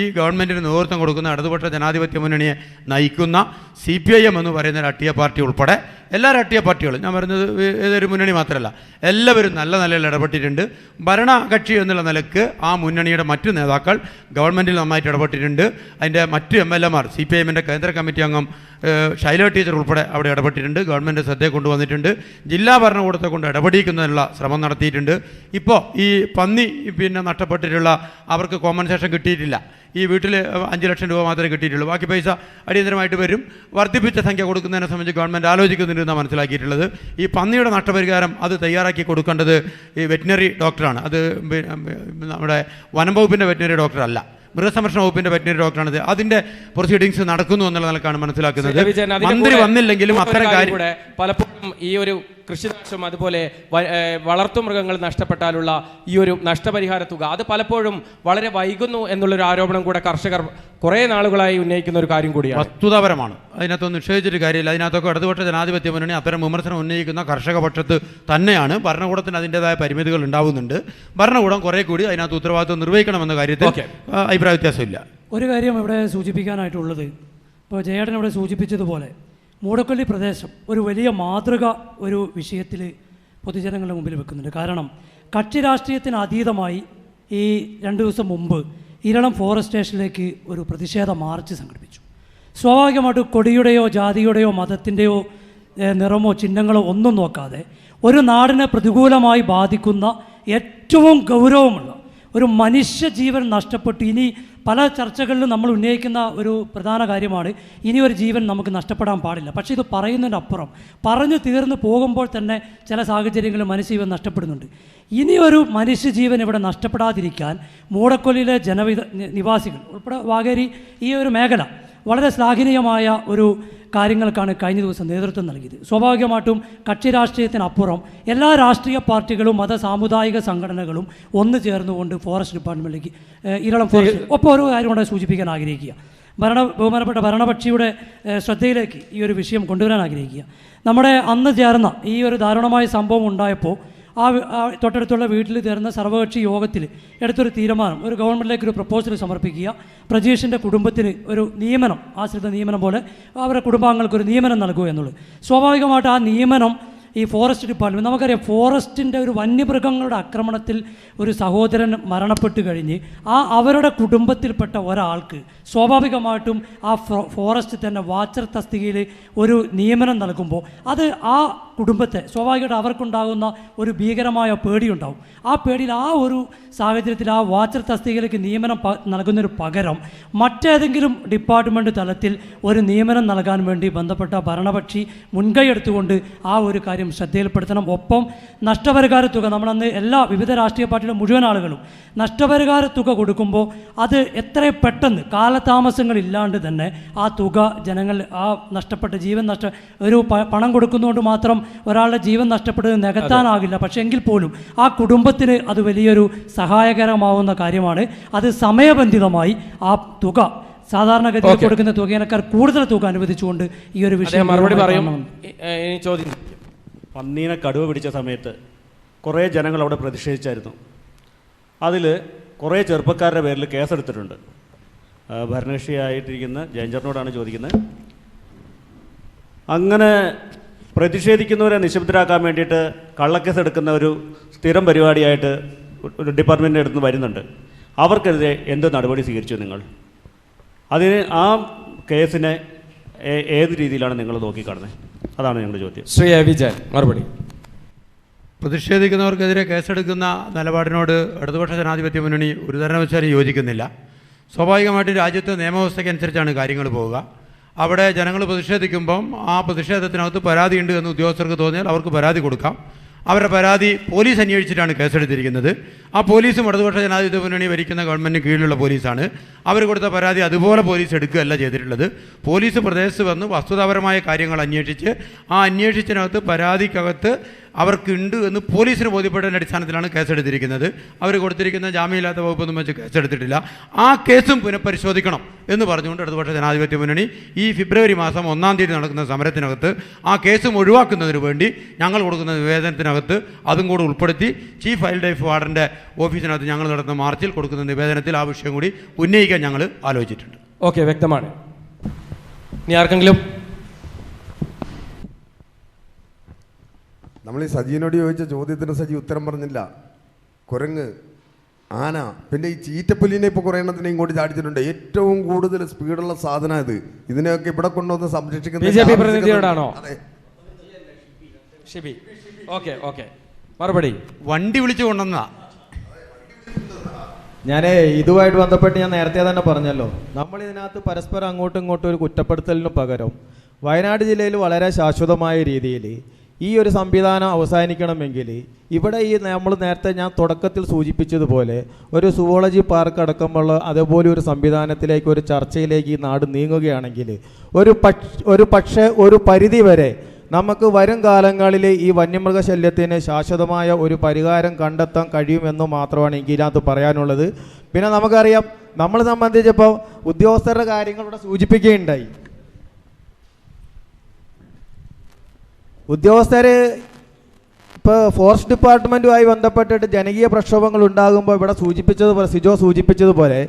ഈ ഗവൺമെൻറ്റിന് നേതൃത്വം കൊടുക്കുന്ന ഇടതുപക്ഷ ജനാധിപത്യ മുന്നണിയെ നയിക്കുന്ന CPIM എന്ന് പറയുന്ന രാഷ്ട്രീയ പാർട്ടി ഉൾപ്പെടെ എല്ലാ രാഷ്ട്രീയ പാർട്ടികളും, ഞാൻ പറയുന്നത് ഏതൊരു മുന്നണി മാത്രമല്ല, എല്ലാവരും നല്ല നിലയിൽ ഇടപെട്ടിട്ടുണ്ട്. ഭരണകക്ഷി എന്നുള്ള നിലക്ക് ആ മുന്നണിയുടെ മറ്റു നേതാക്കൾ ഗവൺമെൻറ്റിൽ നന്നായിട്ട് ഇടപെട്ടിട്ടുണ്ട്. അതിൻ്റെ മറ്റ് MLA-മാർ, CPIM-ൻ്റെ കേന്ദ്ര കമ്മിറ്റി അംഗം ഷൈല ടീച്ചർ ഉൾപ്പെടെ അവിടെ ഇടപെട്ടിട്ടുണ്ട്. ഗവൺമെൻറ് ശ്രദ്ധയെ കൊണ്ടുവന്നിട്ടുണ്ട്. ജില്ലാ ഭരണകൂടത്തെ കൊണ്ട് ഇടപെടിക്കുന്നതിനുള്ള ശ്രമം നടത്തിയിട്ടുണ്ട്. ഇപ്പോൾ ഈ പന്നി നഷ്ടപ്പെട്ടിട്ടുള്ള അവർക്ക് കോമ്പൻസേഷൻ കിട്ടിയിട്ടില്ല. ഈ വീട്ടിൽ 5 ലക്ഷം രൂപ മാത്രമേ കിട്ടിയിട്ടുള്ളൂ. ബാക്കി പൈസ അടിയന്തരമായിട്ട് വരും. വർദ്ധിപ്പിച്ച സംഖ്യ കൊടുക്കുന്നതിനെ സംബന്ധിച്ച് ഗവൺമെൻറ് ആലോചിക്കുന്നുണ്ടെന്നാണ് മനസ്സിലാക്കിയിട്ടുള്ളത്. ഈ പന്നിയുടെ നഷ്ടപരിഹാരം അത് തയ്യാറാക്കി കൊടുക്കേണ്ടത് ഈ വെറ്റിനറി ഡോക്ടറാണ്. അത് നമ്മുടെ വനം വകുപ്പിൻ്റെ വെറ്റിനറി ഡോക്ടറല്ല, മൃഗസംരക്ഷണ വകുപ്പിൻ്റെ വെറ്റിനറി ഡോക്ടറാണിത്. അതിൻ്റെ പ്രൊസീഡിങ്സ് നടക്കുന്നു എന്നുള്ള നിലക്കാണ് മനസ്സിലാക്കുന്നത്. മന്ത്രി വന്നില്ലെങ്കിലും അത്തരം കാര്യം പലപ്പോഴും ഈ ഒരു കൃഷിനാശം, അതുപോലെ വളർത്തുമൃഗങ്ങൾ നഷ്ടപ്പെട്ടാലുള്ള ഈ ഒരു നഷ്ടപരിഹാര തുക, അത് പലപ്പോഴും വളരെ വൈകുന്നു എന്നുള്ളൊരു ആരോപണം കൂടെ കർഷകർ കുറേ നാളുകളായി ഉന്നയിക്കുന്ന ഒരു കാര്യം കൂടിയാണ്. വസ്തുതാപരമാണ്. അതിനകത്തൊന്നും നിഷേധിച്ചിട്ട് കാര്യമില്ല. അതിനകത്തൊക്കെ ഇടതുപക്ഷ ജനാധിപത്യ മുന്നണി അത്തരം വിമർശനം ഉന്നയിക്കുന്ന കർഷക പക്ഷത്ത് തന്നെയാണ്. ഭരണകൂടത്തിന് അതിൻ്റെതായ പരിമിതികൾ ഉണ്ടാവുന്നുണ്ട്. ഭരണകൂടം കുറേ കൂടി അതിനകത്ത് ഉത്തരവാദിത്വം നിർവഹിക്കണമെന്ന കാര്യത്തിൽ അഭിപ്രായ വ്യത്യാസമില്ല. ഒരു കാര്യം ഇവിടെ സൂചിപ്പിക്കാനായിട്ടുള്ളത്, ഇപ്പോൾ ജയേട്ടൻ ഇവിടെ സൂചിപ്പിച്ചതുപോലെ മൂടക്കൊല്ലി പ്രദേശം ഒരു വലിയ മാതൃക ഒരു വിഷയത്തിൽ പൊതുജനങ്ങളുടെ മുമ്പിൽ വെക്കുന്നുണ്ട്. കാരണം കക്ഷി രാഷ്ട്രീയത്തിന് അതീതമായി ഈ 2 ദിവസം മുമ്പ് ഇരളം ഫോറസ്റ്റ് സ്റ്റേഷനിലേക്ക് ഒരു പ്രതിഷേധ മാർച്ച് സംഘടിപ്പിച്ചു. സ്വാഭാവികമായിട്ട് കൊടിയുടെയോ ജാതിയുടെയോ മതത്തിൻ്റെയോ നിറമോ ചിഹ്നങ്ങളോ ഒന്നും നോക്കാതെ ഒരു നാടിനെ പ്രതികൂലമായി ബാധിക്കുന്ന ഏറ്റവും ഗൗരവമുള്ള ഒരു മനുഷ്യജീവൻ നഷ്ടപ്പെട്ടു. ഇനി പല ചർച്ചകളിലും നമ്മൾ ഉന്നയിക്കുന്ന ഒരു പ്രധാന കാര്യമാണ്, ഇനി ഒരു ജീവൻ നമുക്ക് നഷ്ടപ്പെടാൻ പാടില്ല. പക്ഷേ ഇത് പറയുന്നതിനപ്പുറം പറഞ്ഞു തീർന്ന് പോകുമ്പോൾ തന്നെ ചില സാഹചര്യങ്ങളിൽ മനുഷ്യജീവൻ നഷ്ടപ്പെടുന്നുണ്ട്. ഇനിയൊരു മനുഷ്യജീവൻ ഇവിടെ നഷ്ടപ്പെടാതിരിക്കാൻ മൂടക്കൊല്ലിയിലെ നിവാസികൾ ഉൾപ്പെടെ വാഗേരി ഈ ഒരു മേഖല വളരെ ശ്ലാഘനീയമായ ഒരു കാര്യങ്ങൾക്കാണ് കഴിഞ്ഞ ദിവസം നേതൃത്വം നൽകിയത്. സ്വാഭാവികമായിട്ടും കക്ഷി രാഷ്ട്രീയത്തിനപ്പുറം എല്ലാ രാഷ്ട്രീയ പാർട്ടികളും മത സാമുദായിക സംഘടനകളും ഒന്ന് ചേർന്നുകൊണ്ട് ഫോറസ്റ്റ് ഡിപ്പാർട്ട്മെൻറ്റിലേക്ക് ഇരളം ഫോറസ്റ്റ് ഒപ്പം ഒരു കാര്യം കൂടെ സൂചിപ്പിക്കാൻ ആഗ്രഹിക്കുക. ബഹുമാനപ്പെട്ട ഭരണപക്ഷിയുടെ ശ്രദ്ധയിലേക്ക് ഈ ഒരു വിഷയം കൊണ്ടുവരാൻ ആഗ്രഹിക്കുക. നമ്മുടെ അന്ന് ചേർന്ന ഈ ഒരു ദാരുണമായ സംഭവം ഉണ്ടായപ്പോൾ തൊട്ടടുത്തുള്ള വീട്ടിൽ ചേർന്ന സർവകക്ഷി യോഗത്തിൽ എടുത്തൊരു തീരുമാനം, ഒരു ഗവൺമെൻറ്റിലേക്ക് ഒരു പ്രപ്പോസൽ സമർപ്പിക്കുക. പ്രജീഷിൻ്റെ കുടുംബത്തിന് ഒരു നിയമനം, ആശ്രിത നിയമനം പോലെ അവരുടെ കുടുംബാംഗങ്ങൾക്ക് ഒരു നിയമനം നൽകുക എന്നുള്ളത്. സ്വാഭാവികമായിട്ട് ആ നിയമനം ഈ ഫോറസ്റ്റ് ഡിപ്പാർട്ട്മെൻറ്റ്, നമുക്കറിയാം ഫോറസ്റ്റിൻ്റെ ഒരു വന്യമൃഗങ്ങളുടെ ആക്രമണത്തിൽ ഒരു സഹോദരൻ മരണപ്പെട്ട് കഴിഞ്ഞ് അവരുടെ കുടുംബത്തിൽപ്പെട്ട ഒരാൾക്ക് സ്വാഭാവികമായിട്ടും ആ ഫോറസ്റ്റ് തന്നെ വാച്ചർ തസ്തികയിൽ ഒരു നിയമനം നൽകുമ്പോൾ അത് ആ കുടുംബത്തെ സ്വാഭാവികമായിട്ട് അവർക്കുണ്ടാകുന്ന ഒരു ഭീകരമായ പേടിയുണ്ടാവും. ആ പേടിയിൽ ആ ഒരു സാഹചര്യത്തിൽ ആ വാച്ചർ തസ്തികയിലേക്ക് നിയമനം നൽകുന്നതിന് പകരം മറ്റേതെങ്കിലും ഡിപ്പാർട്ട്മെൻറ്റ് തലത്തിൽ ഒരു നിയമനം നൽകാൻ വേണ്ടി ബന്ധപ്പെട്ട ഭരണപക്ഷി മുൻകൈ എടുത്തുകൊണ്ട് ആ ഒരു കാര്യം ശ്രദ്ധയിൽപ്പെടുത്തണം. ഒപ്പം നഷ്ടപരിഹാര തുക, നമ്മളന്ന് എല്ലാ വിവിധ രാഷ്ട്രീയ പാർട്ടിയുടെ മുഴുവൻ ആളുകളും നഷ്ടപരിഹാര തുക കൊടുക്കുമ്പോൾ അത് എത്രയും പെട്ടെന്ന് കാലതാമസങ്ങളില്ലാണ്ട് തന്നെ ആ തുക ജനങ്ങൾ ആ നഷ്ടപ്പെട്ട ജീവൻ ഒരു പണം കൊടുക്കുന്നതുകൊണ്ട് മാത്രം ഒരാളുടെ ജീവൻ നഷ്ടപ്പെടുന്നത് നികത്താനാകില്ല. പക്ഷേ എങ്കിൽ പോലും ആ കുടുംബത്തിന് അത് വലിയൊരു സഹായകരമാവുന്ന കാര്യമാണ്. അത് സമയബന്ധിതമായി ആ തുക സാധാരണഗതിയിൽ കൊടുക്കുന്ന തുകയേക്കാൾ കൂടുതൽ തുക അനുവദിച്ചുകൊണ്ട് ഈ ഒരു വിഷയം മറുപടി പറയും. ചോദ്യം, പന്നീനെ കടുവ പിടിച്ച സമയത്ത് കുറേ ജനങ്ങൾ അവിടെ പ്രതിഷേധിച്ചായിരുന്നു. അതിൽ കുറേ ചെറുപ്പക്കാരുടെ പേരിൽ കേസെടുത്തിട്ടുണ്ട്. ഭരണകക്ഷിയായിട്ടിരിക്കുന്ന ജയഞ്ചറിനോടാണ് ചോദിക്കുന്നത്. അങ്ങനെ പ്രതിഷേധിക്കുന്നവരെ നിശബ്ദരാക്കാൻ വേണ്ടിയിട്ട് കള്ളക്കേസ് എടുക്കുന്ന ഒരു സ്ഥിരം പരിപാടിയായിട്ട് ഒരു ഡിപ്പാർട്ട്മെൻറ്റിൻ്റെ അടുത്ത് വരുന്നുണ്ട്. അവർക്കെതിരെ എന്ത് നടപടി സ്വീകരിച്ചു നിങ്ങൾ? അതിന് ആ കേസിനെ ഏത് രീതിയിലാണ് നിങ്ങൾ നോക്കിക്കാണുന്നത്? അതാണ് ഞങ്ങളുടെ ചോദ്യം. ശ്രീ വിജയൻ, മറുപടി. പ്രതിഷേധിക്കുന്നവർക്കെതിരെ കേസെടുക്കുന്ന നിലപാടിനോട് ഇടതുപക്ഷ ജനാധിപത്യ മുന്നണി ഒരു തരവശാലും യോജിക്കുന്നില്ല. സ്വാഭാവികമായിട്ടും രാജ്യത്തെ നിയമവ്യവസ്ഥയ്ക്കനുസരിച്ചാണ് കാര്യങ്ങൾ പോവുക. അവിടെ ജനങ്ങൾ പ്രതിഷേധിക്കുമ്പം ആ പ്രതിഷേധത്തിനകത്ത് പരാതിയുണ്ട് എന്ന് ഉദ്യോഗസ്ഥർക്ക് തോന്നിയാൽ അവർക്ക് പരാതി കൊടുക്കാം. അവരുടെ പരാതി പോലീസ് അന്വേഷിച്ചിട്ടാണ് കേസെടുത്തിരിക്കുന്നത്. ആ പോലീസും ഇടതുപക്ഷ ജനാധിപത്യ മുന്നണി ഭരിക്കുന്ന ഗവൺമെൻറ്റിന് കീഴിലുള്ള പോലീസാണ്. അവർ കൊടുത്ത പരാതി അതുപോലെ പോലീസ് എടുക്കുകയല്ല ചെയ്തിട്ടുള്ളത്. പോലീസ് പ്രദേശത്ത് വന്ന് വസ്തുതാപരമായ കാര്യങ്ങൾ അന്വേഷിച്ച് ആ അന്വേഷിച്ചതിനകത്ത് പരാതിക്കകത്ത് അവർക്കുണ്ട് എന്ന് പോലീസിന് ബോധ്യപ്പെട്ടതിൻ്റെ അടിസ്ഥാനത്തിലാണ് കേസെടുത്തിരിക്കുന്നത്. അവർ കൊടുത്തിരിക്കുന്ന ജാമ്യമില്ലാത്ത വകുപ്പൊന്നും വെച്ച് കേസെടുത്തിട്ടില്ല. ആ കേസും പുനഃപരിശോധിക്കണം എന്ന് പറഞ്ഞുകൊണ്ട് ഇടതുപക്ഷ ജനാധിപത്യ മുന്നണി ഈ ഫെബ്രുവരി മാസം 1-ാം തീയതി നടക്കുന്ന സമരത്തിനകത്ത് ആ കേസും ഒഴിവാക്കുന്നതിന് വേണ്ടി ഞങ്ങൾ കൊടുക്കുന്ന നിവേദനത്തിനകത്ത് അതും കൂടെ ഉൾപ്പെടുത്തി ചീഫ് വൈൽഡ് ലൈഫ് വാർഡൻ്റെ ഓഫീസിനകത്ത് ഞങ്ങൾ നടത്തുന്ന മാർച്ചിൽ കൊടുക്കുന്ന നിവേദനത്തിൽ ആ വിഷയം കൂടി ഉന്നയിക്കാൻ ഞങ്ങൾ ആലോചിച്ചിട്ടുണ്ട്. ഓക്കെ, വ്യക്തമാണ്. ഇനി ആർക്കെങ്കിലും? നമ്മൾ ഈ സജീനോട് ചോദിച്ച ചോദ്യത്തിന് സജി ഉത്തരം പറഞ്ഞില്ല. കുരങ്ങ്, ആന, പിന്നെ ഈ ചീറ്റപ്പുലിനെ ഇപ്പോൾ കുറേ എണ്ണത്തിന് ഇങ്ങോട്ട് ചാടിച്ചിട്ടുണ്ട്. ഏറ്റവും കൂടുതൽ സ്പീഡുള്ള സാധനം ഇത്. ഇതിനെയൊക്കെ ഇവിടെ കൊണ്ടുവന്ന് സംരക്ഷിക്കുന്ന BJP പ്രതിനിധിയോടാണോ? ഷിബി. ഓക്കെ ഓക്കെ, മറുപടി. വണ്ടി വിളിച്ചു കൊണ്ടുവന്ന ഞാൻ ഇതുമായിട്ട് ബന്ധപ്പെട്ട് ഞാൻ നേരത്തെ തന്നെ പറഞ്ഞല്ലോ, നമ്മൾ ഇതിനകത്ത് പരസ്പരം അങ്ങോട്ടും ഇങ്ങോട്ടും ഒരു കുറ്റപ്പെടുത്തലിന് പകരം വയനാട് ജില്ലയിൽ വളരെ ശാശ്വതമായ രീതിയിൽ ഈ ഒരു സംവിധാനം അവസാനിക്കണമെങ്കിൽ ഇവിടെ ഈ നമ്മൾ നേരത്തെ ഞാൻ തുടക്കത്തിൽ സൂചിപ്പിച്ചതുപോലെ ഒരു സുവോളജി പാർക്ക് അടക്കമുള്ള അതേപോലെ ഒരു സംവിധാനത്തിലേക്ക്, ഒരു ചർച്ചയിലേക്ക് ഈ നാട് നീങ്ങുകയാണെങ്കിൽ ഒരു പരിധി വരെ നമുക്ക് വരും കാലങ്ങളിൽ ഈ വന്യമൃഗശല്യത്തിന് ശാശ്വതമായ ഒരു പരിഹാരം കണ്ടെത്താൻ കഴിയുമെന്ന് മാത്രമാണ് എനിക്ക് ഇതിനകത്ത് പറയാനുള്ളത്. പിന്നെ നമുക്കറിയാം, നമ്മളെ സംബന്ധിച്ചപ്പോൾ ഉദ്യോഗസ്ഥരുടെ കാര്യങ്ങൾ ഇവിടെ സൂചിപ്പിക്കുകയുണ്ടായി. ഉദ്യോഗസ്ഥർ ഇപ്പോൾ ഫോറസ്റ്റ് ഡിപ്പാർട്ട്മെൻറ്റുമായി ബന്ധപ്പെട്ടിട്ട് ജനകീയ പ്രക്ഷോഭങ്ങൾ ഉണ്ടാകുമ്പോൾ ഇവിടെ സിജോ സൂചിപ്പിച്ചതുപോലെ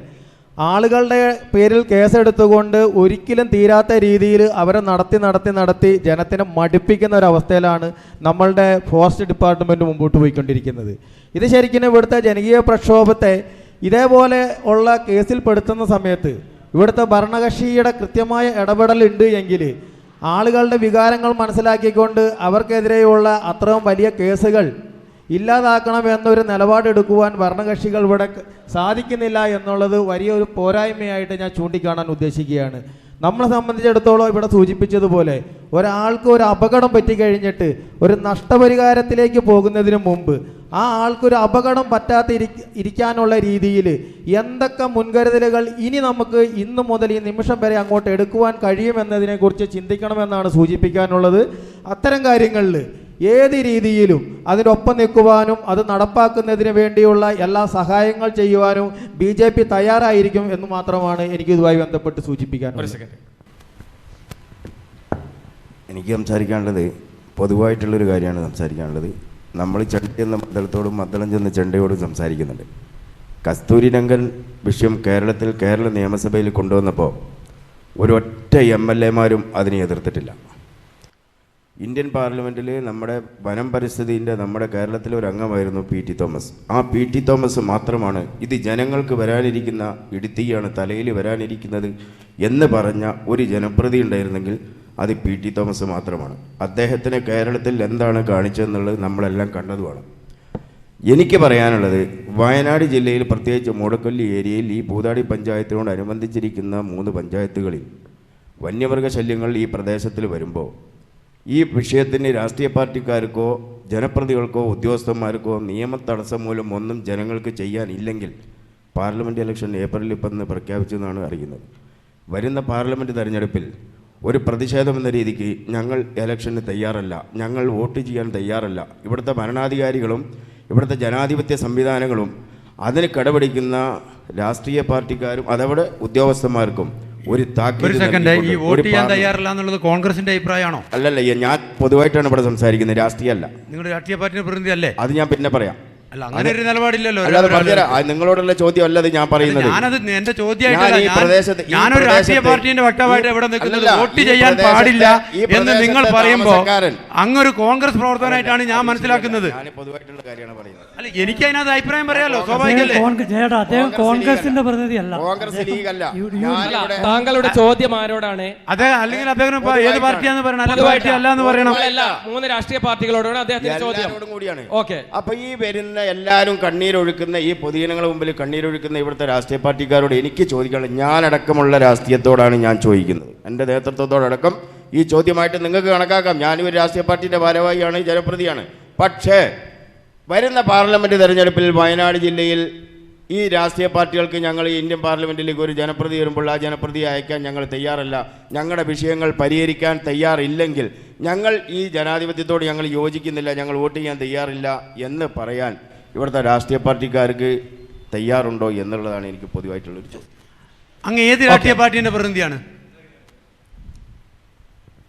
ആളുകളുടെ പേരിൽ കേസെടുത്തുകൊണ്ട് ഒരിക്കലും തീരാത്ത രീതിയിൽ അവരെ നടത്തി ജനത്തിനെ മടുപ്പിക്കുന്ന ഒരവസ്ഥയിലാണ് നമ്മളുടെ ഫോറസ്റ്റ് ഡിപ്പാർട്ട്മെൻറ്റ് മുമ്പോട്ട് പോയിക്കൊണ്ടിരിക്കുന്നത്. ഇത് ശരിക്കും ഇവിടുത്തെ ജനകീയ പ്രക്ഷോഭത്തെ ഇതേപോലെ ഉള്ള കേസിൽ പെടുത്തുന്ന സമയത്ത് ഇവിടുത്തെ ഭരണകക്ഷിയുടെ കൃത്യമായ ഇടപെടലുണ്ട് എങ്കിൽ ആളുകളുടെ വികാരങ്ങൾ മനസ്സിലാക്കിക്കൊണ്ട് അവർക്കെതിരെയുള്ള അത്രയും വലിയ കേസുകൾ ഇല്ലാതാക്കണമെന്നൊരു നിലപാടെടുക്കുവാൻ ഭരണകക്ഷികൾ ഇവിടെ സാധിക്കുന്നില്ല എന്നുള്ളത് വലിയൊരു പോരായ്മയായിട്ട് ഞാൻ ചൂണ്ടിക്കാണാൻ ഉദ്ദേശിക്കുകയാണ്. നമ്മളെ സംബന്ധിച്ചിടത്തോളം ഇവിടെ സൂചിപ്പിച്ചതുപോലെ ഒരാൾക്ക് ഒരു അപകടം പറ്റിക്കഴിഞ്ഞിട്ട് ഒരു നഷ്ടപരിഹാരത്തിലേക്ക് പോകുന്നതിന് മുമ്പ് ആ ആൾക്കൊരു അപകടം പറ്റാത്ത ഇരിക്കാനുള്ള രീതിയിൽ എന്തൊക്കെ മുൻകരുതലുകൾ ഇനി നമുക്ക് ഇന്നു മുതൽ ഈ നിമിഷം വരെ അങ്ങോട്ട് എടുക്കുവാൻ കഴിയുമെന്നതിനെക്കുറിച്ച് ചിന്തിക്കണമെന്നാണ് സൂചിപ്പിക്കാനുള്ളത്. അത്തരം കാര്യങ്ങളിൽ ഏത് രീതിയിലും അതിനൊപ്പം നിൽക്കുവാനും അത് നടപ്പാക്കുന്നതിന് വേണ്ടിയുള്ള എല്ലാ സഹായങ്ങൾ ചെയ്യുവാനും BJP തയ്യാറായിരിക്കും എന്ന് മാത്രമാണ് എനിക്ക് ഇതുമായി ബന്ധപ്പെട്ട് സൂചിപ്പിക്കാനുള്ളത്. എനിക്ക് സംസാരിക്കാനുള്ളത് പൊതുവായിട്ടുള്ളൊരു കാര്യമാണ് സംസാരിക്കാനുള്ളത്. നമ്മൾ ചെണ്ട എന്ന മദ്ദളത്തോടും മദ്ദളം ചെന്ന ചെണ്ടയോടും സംസാരിക്കുന്നുണ്ട്. കസ്തൂരി രംഗൻ വിഷയം കേരള നിയമസഭയിൽ കൊണ്ടുവന്നപ്പോൾ ഒരൊറ്റ MLA-മാരും അതിനെ എതിർത്തിട്ടില്ല. ഇന്ത്യൻ പാർലമെൻറ്റിൽ നമ്മുടെ വനം പരിസ്ഥിതിൻ്റെ നമ്മുടെ കേരളത്തിലെ ഒരു അംഗമായിരുന്നു PT തോമസ്. ആ PT തോമസ് മാത്രമാണ് ഇത് ജനങ്ങൾക്ക് വരാനിരിക്കുന്ന ഇടുത്തിയാണ് തലയിൽ വരാനിരിക്കുന്നത് എന്ന് പറഞ്ഞ ഒരു ജനപ്രതി ഉണ്ടായിരുന്നെങ്കിൽ അത് PT തോമസ് മാത്രമാണ്. അദ്ദേഹത്തിന് കേരളത്തിൽ എന്താണ് കാണിച്ചതെന്നുള്ളത് നമ്മളെല്ലാം കണ്ടതുമാണ്. എനിക്ക് പറയാനുള്ളത്, വയനാട് ജില്ലയിൽ പ്രത്യേകിച്ച് മൂടക്കൊല്ലി ഏരിയയിൽ ഈ പൂതാടി പഞ്ചായത്തിനോടനുബന്ധിച്ചിരിക്കുന്ന 3 പഞ്ചായത്തുകളിൽ വന്യമൃഗശല്യങ്ങൾ ഈ പ്രദേശത്തിൽ വരുമ്പോൾ ഈ വിഷയത്തിന് രാഷ്ട്രീയ പാർട്ടിക്കാർക്കോ ജനപ്രതികൾക്കോ ഉദ്യോഗസ്ഥന്മാർക്കോ നിയമ തടസ്സം മൂലം ഒന്നും ജനങ്ങൾക്ക് ചെയ്യാനില്ലെങ്കിൽ പാർലമെൻറ്റ് ഇലക്ഷൻ ഏപ്രിലിൽ ഇപ്പം പ്രഖ്യാപിച്ചെന്നാണ് അറിയുന്നത്. വരുന്ന പാർലമെൻറ്റ് തെരഞ്ഞെടുപ്പിൽ ഒരു പ്രതിഷേധം എന്ന രീതിക്ക് ഞങ്ങൾ ഇലക്ഷന് തയ്യാറല്ല, ഞങ്ങൾ വോട്ട് ചെയ്യാൻ തയ്യാറല്ല. ഇവിടുത്തെ ഭരണാധികാരികളും ഇവിടുത്തെ ജനാധിപത്യ സംവിധാനങ്ങളും അതിന് കടപിടിക്കുന്ന രാഷ്ട്രീയ പാർട്ടിക്കാരും അതവിടെ ഉദ്യോഗസ്ഥന്മാർക്കും ഒരു സെക്കൻഡ്, ഈ വോട്ട് ചെയ്യാൻ തയ്യാറല്ല എന്നുള്ളത് കോൺഗ്രസിന്റെ അഭിപ്രായമാണോ? അല്ലല്ല, ഞാൻ പൊതുവായിട്ടാണ് ഇവിടെ സംസാരിക്കുന്നത്, രാഷ്ട്രീയമല്ല. നിങ്ങളുടെ രാഷ്ട്രീയ പാർട്ടിയുടെ പ്രതിനിധി അല്ലേ? അത് ഞാൻ പിന്നെ പറയാം. അല്ല, അങ്ങനെ ഒരു നിലപാടില്ലല്ലോ. നിങ്ങളോടുള്ള ചോദ്യം അല്ലത് ഞാൻ പറയുന്നത്. ഞാനത് എന്റെ ചോദ്യമായിട്ടല്ല, ഞാനൊരു രാഷ്ട്രീയ പാർട്ടിന്റെ വക്താവായിട്ട് ഇവിടെ നിൽക്കുന്നത് വോട്ട് ചെയ്യാൻ പാടില്ല എന്ന് നിങ്ങൾ പറയുമ്പോൾ അങ്ങൊരു കോൺഗ്രസ് പ്രവർത്തകനായിട്ടാണ് ഞാൻ മനസ്സിലാക്കുന്നത്. പൊതുവായിട്ടുള്ള കാര്യമാണ് പറയുന്നത്. അല്ല, എനിക്ക് അതിനകത്ത് അഭിപ്രായം പറയാലോ, സ്വാഭാവികല്ലേ. അദ്ദേഹം കോൺഗ്രസിന്റെ പ്രതിനിധിയല്ല, കോൺഗ്രസ് ലീഗല്ല. താങ്കളുടെ ചോദ്യം ആരോടാണ്? അതെ, അല്ലെങ്കിൽ അദ്ദേഹം ഏത് പാർട്ടിയാന്ന് പറയണം, അല്ല പാർട്ടി അല്ല എന്ന് പറയണം. 3 രാഷ്ട്രീയ പാർട്ടികളോടാണ് അദ്ദേഹത്തിന്റെ ചോദ്യം. ഓക്കെ, അപ്പൊ ഈ വരുന്ന എല്ലാവരും കണ്ണീരൊഴുക്കുന്ന ഈ പൊതുജനങ്ങളുടെ മുമ്പിൽ കണ്ണീരൊഴുക്കുന്ന ഇവിടുത്തെ രാഷ്ട്രീയ പാർട്ടിക്കാരോട് എനിക്ക് ചോദിക്കാനുള്ളത്, ഞാനടക്കമുള്ള രാഷ്ട്രീയത്തോടാണ് ഞാൻ ചോദിക്കുന്നത്, എൻ്റെ നേതൃത്വത്തോടക്കം ഈ ചോദ്യമായിട്ട് നിങ്ങൾക്ക് കണക്കാക്കാം. ഞാനും ഒരു രാഷ്ട്രീയ പാർട്ടിയുടെ ഭാരവാഹിയാണ്, ജനപ്രതിയാണ്. പക്ഷേ വരുന്ന പാർലമെൻറ്റ് തെരഞ്ഞെടുപ്പിൽ വയനാട് ജില്ലയിൽ ഈ രാഷ്ട്രീയ പാർട്ടികൾക്ക് ഞങ്ങൾ ഈ ഇന്ത്യൻ പാർലമെൻറ്റിലേക്ക് ഒരു ജനപ്രതി വരുമ്പോൾ ആ ജനപ്രതിയെ അയക്കാൻ ഞങ്ങൾ തയ്യാറല്ല, ഞങ്ങളുടെ വിഷയങ്ങൾ പരിഹരിക്കാൻ തയ്യാറില്ലെങ്കിൽ ഞങ്ങൾ ഈ ജനാധിപത്യത്തോട് ഞങ്ങൾ യോജിക്കുന്നില്ല, ഞങ്ങൾ വോട്ട് ചെയ്യാൻ തയ്യാറില്ല എന്ന് പറയാൻ ഇവിടുത്തെ രാഷ്ട്രീയ പാർട്ടിക്കാർക്ക് തയ്യാറുണ്ടോ എന്നുള്ളതാണ് എനിക്ക് പൊതുവായിട്ടുള്ളൊരു ചോദ്യം. അങ്ങ് ഏത് രാഷ്ട്രീയ പാർട്ടിയുടെ പ്രതിനിധിയാണ്?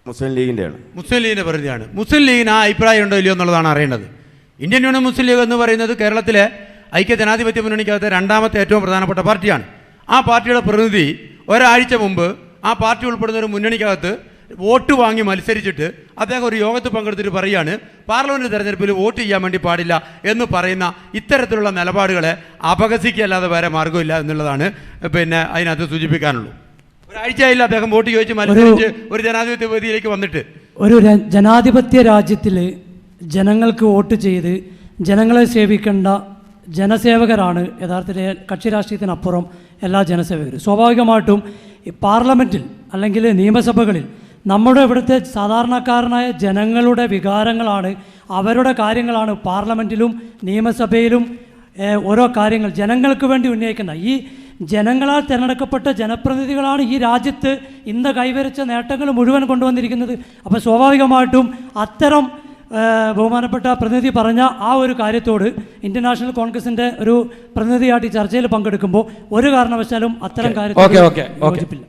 മുസ്ലിം ലീഗിൻ്റെയാണ്. മുസ്ലിം ലീഗിൻ്റെ പ്രതിനിധിയാണ്. മുസ്ലിം ലീഗിന് ആ അഭിപ്രായം ഉണ്ടോ ഇല്ലയോ എന്നുള്ളതാണ് അറിയേണ്ടത്. ഇന്ത്യൻ യൂണിയൻ മുസ്ലിം ലീഗ് എന്ന് പറയുന്നത് കേരളത്തിലെ ഐക്യ ജനാധിപത്യ മുന്നണിക്കകത്തെ 2ാമത്തെ ഏറ്റവും പ്രധാനപ്പെട്ട പാർട്ടിയാണ്. ആ പാർട്ടിയുടെ പ്രതിനിധി ഒരാഴ്ച മുമ്പ് ആ പാർട്ടി ഉൾപ്പെടുന്ന ഒരു മുന്നണിക്കകത്ത് വോട്ട് വാങ്ങി മത്സരിച്ചിട്ട് അദ്ദേഹം ഒരു യോഗത്തിൽ പങ്കെടുത്തിട്ട് പറയുകയാണ് പാർലമെൻറ്റ് തെരഞ്ഞെടുപ്പിൽ വോട്ട് ചെയ്യാൻ വേണ്ടി പാടില്ല എന്ന് പറയുന്ന ഇത്തരത്തിലുള്ള നിലപാടുകളെ അപഹസിക്കല്ലാതെ വേറെ മാർഗ്ഗമില്ല എന്നുള്ളതാണ് പിന്നെ അതിനകത്ത് സൂചിപ്പിക്കാനുള്ളൂ. ഒരാഴ്ചയായില്ല അദ്ദേഹം വോട്ട് ചോദിച്ച് മത്സരിച്ച് ഒരു ജനാധിപത്യ വേദിയിലേക്ക് വന്നിട്ട്. ഒരു ജനാധിപത്യ രാജ്യത്തിൽ ജനങ്ങൾക്ക് വോട്ട് ചെയ്ത് ജനങ്ങളെ സേവിക്കേണ്ട ജനസേവകരാണ് യഥാർത്ഥത്തിൽ കക്ഷി രാഷ്ട്രീയത്തിനപ്പുറം എല്ലാ ജനസേവകരും. സ്വാഭാവികമായിട്ടും ഈ പാർലമെൻറ്റിൽ അല്ലെങ്കിൽ നിയമസഭകളിൽ നമ്മുടെ ഇവിടുത്തെ സാധാരണക്കാരനായ ജനങ്ങളുടെ വികാരങ്ങളാണ്, അവരുടെ കാര്യങ്ങളാണ് പാർലമെൻറ്റിലും നിയമസഭയിലും ഓരോ കാര്യങ്ങൾ ജനങ്ങൾക്ക് വേണ്ടി ഉന്നയിക്കുന്ന ഈ ജനങ്ങളാൽ തിരഞ്ഞെടുക്കപ്പെട്ട ജനപ്രതിനിധികളാണ് ഈ രാജ്യത്ത് ഇന്ന് കൈവരിച്ച നേട്ടങ്ങൾ മുഴുവൻ കൊണ്ടുവന്നിരിക്കുന്നത്. അപ്പോൾ സ്വാഭാവികമായിട്ടും അത്തരം ബഹുമാനപ്പെട്ട പ്രതിനിധി പറഞ്ഞ ആ ഒരു കാര്യത്തോട് ഇന്ത്യൻ നാഷണൽ കോൺഗ്രസിൻ്റെ ഒരു പ്രതിനിധിയായിട്ട് ഈ ചർച്ചയിൽ പങ്കെടുക്കുമ്പോൾ ഒരു കാരണവശാലും അത്തരം കാര്യത്തിൽ